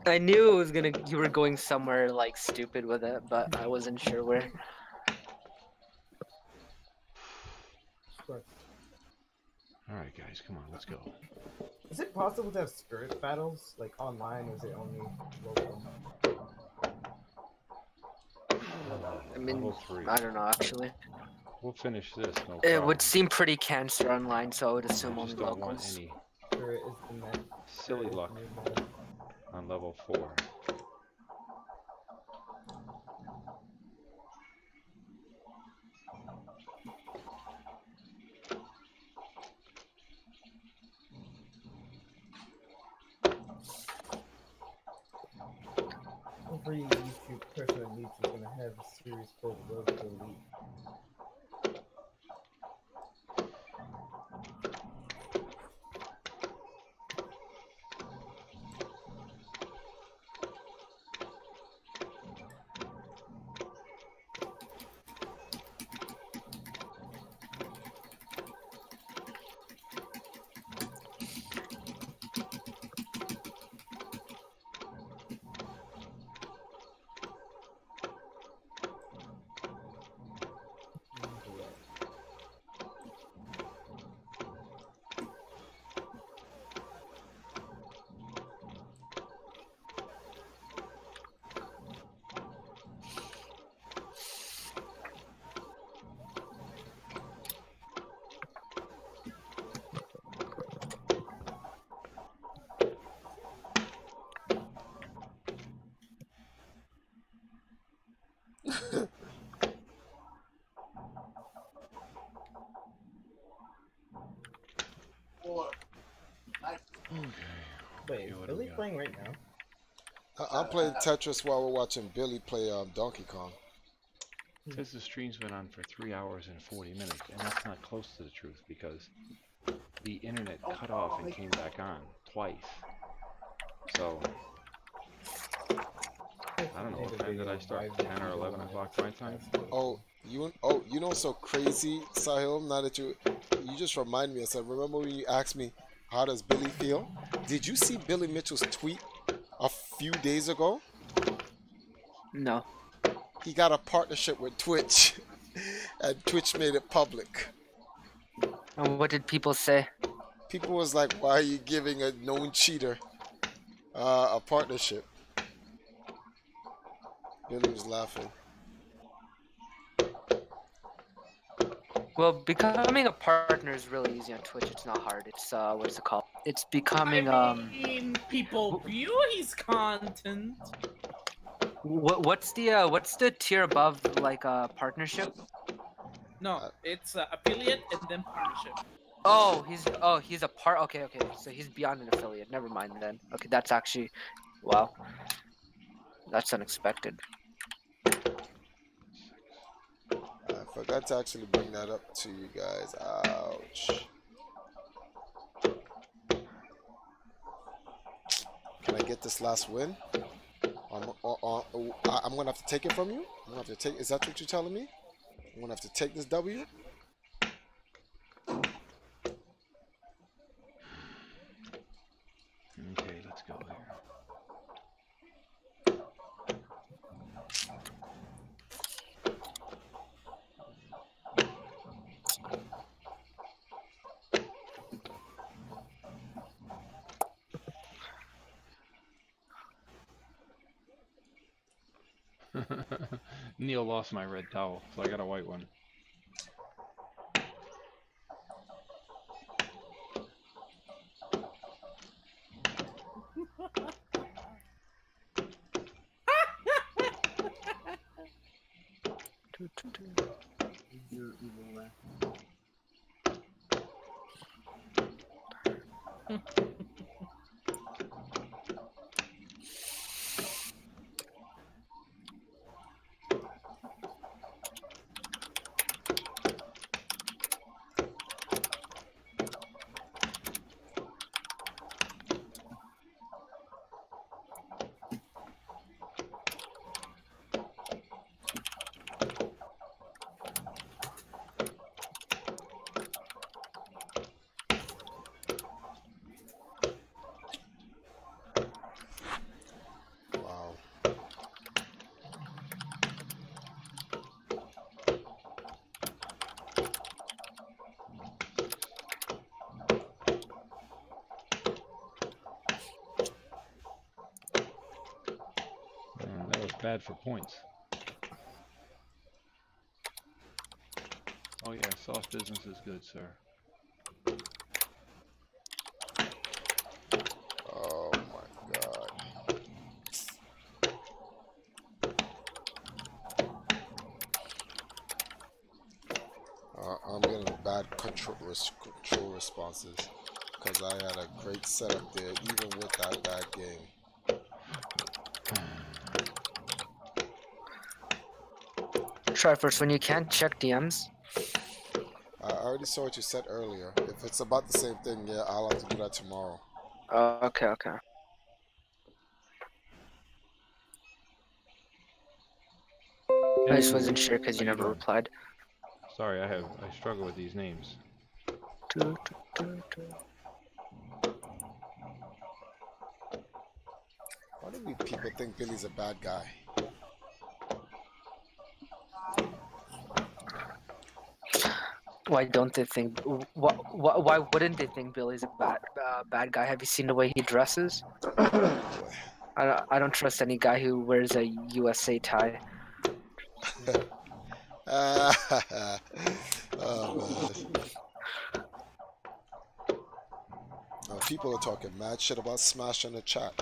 I knew it was you were going somewhere like stupid with it, but I wasn't sure where. Alright, guys, come on, let's go. Is it possible to have spirit battles, like online, or is it only local? I mean, Level 3. I don't know actually. We'll finish this, no It problem. would seem pretty cancer online, so I would assume I only just don't want locals. any Spirit is the net. silly luck on level 4. Every YouTube person that needs is gonna have a series called Road to Elite. Wait, is Billy playing right now? I'm playing Tetris while we're watching Billy play Donkey Kong. Says the stream's been on for 3 hours and 40 minutes, and that's not close to the truth because the internet cut off and came back on twice. So I don't know, what time did I start? 10 or 11 o'clock my time? Oh, you know what's so crazy, Sahil? Now that you just remind me, I said, remember when you asked me how does Billy feel? Did you see Billy Mitchell's tweet a few days ago? No. He got a partnership with Twitch, and Twitch made it public. And what did people say? People was like, why are you giving a known cheater a partnership? Billy was laughing. Well, becoming a partner is really easy on Twitch. It's not hard. It's what is it called? It's becoming I mean, people view his content. What's the tier above like a partnership? No, it's affiliate and then partnership. Oh, he's a part. Okay. So he's beyond an affiliate. Never mind then. Okay, that's actually, wow, that's unexpected. I forgot to actually bring that up to you guys. Ouch. Can I get this last win? I'm gonna have to take it from you. I'm gonna have to take. Is that what you're telling me? I'm gonna have to take this W. Okay, let's go here. Neil lost my red towel, so I got a white one. That was bad for points. Oh yeah, soft business is good, sir. Oh my god. I'm getting bad control responses because I had a great setup there, even with that bad game. TriForce, when you can't check DMs. I already saw what you said earlier. If it's about the same thing, yeah, I'll have to do that tomorrow. Okay. I just wasn't sure because you never replied. Sorry, I struggle with these names. Why do people think Billy's a bad guy? Why don't they think? Why wouldn't they think Billy's a bad guy? Have you seen the way he dresses? I don't trust any guy who wears a USA tie. Oh, man. People are talking mad shit about Smash in the chat.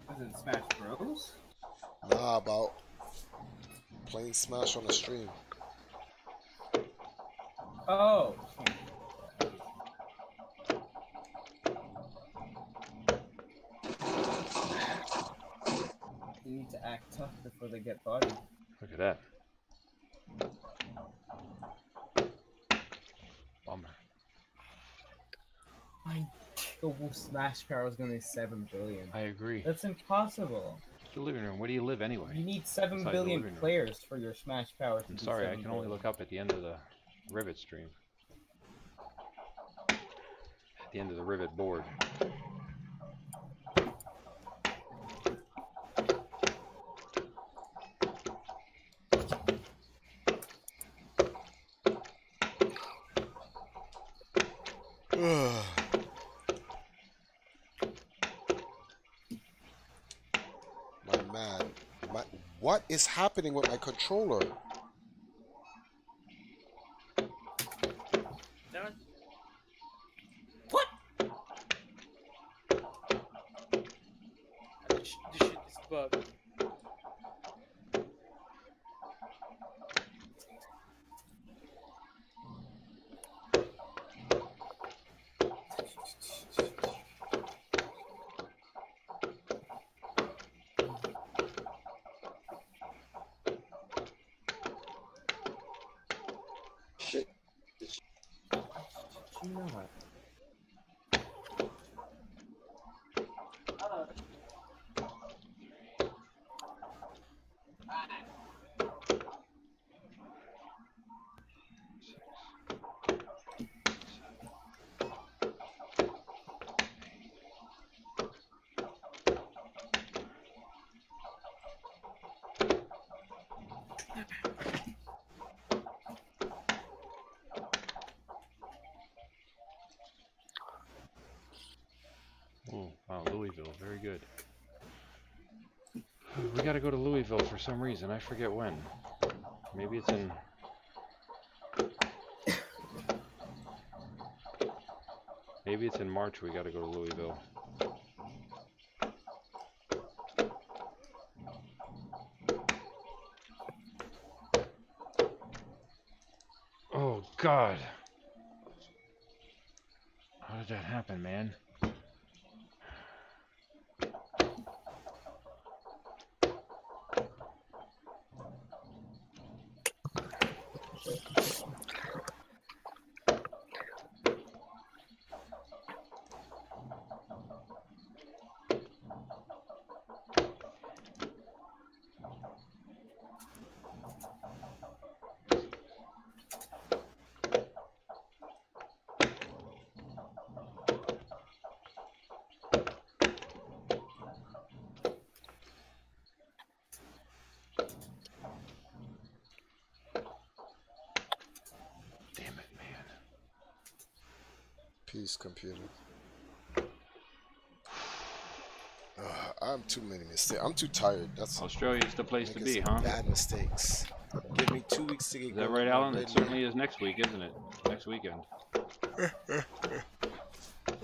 Was it Smash Bros? Nah, about playing Smash on the stream. Oh. You need to act tough before they get bodied. Look at that. Bummer. My global smash power is gonna be 7 billion. I agree. That's impossible. The living room. Where do you live anyway? You need 7 Besides the billion living room. players for your smash power to I'm be sorry, I 7 can only billion. look up at the end of the Rivet stream. At the end of the Rivet board. My man, what is happening with my controller? What? This shit is bugged. Shit. You know what? Oh, wow, Louisville, very good. We gotta go to Louisville for some reason. I forget when. Maybe it's in... Maybe it's in March we gotta go to Louisville. Oh, God. How did that happen, man? Peace, computer. I'm too many mistakes. I'm too tired. That's Australia's the place to be, some huh? Bad mistakes. Give me 2 weeks to get Is that going. right, Alan? Ready. It certainly is next week, isn't it? Next weekend.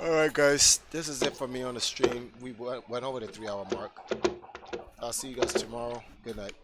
Alright, guys. This is it for me on the stream. We went over the 3-hour mark. I'll see you guys tomorrow. Good night.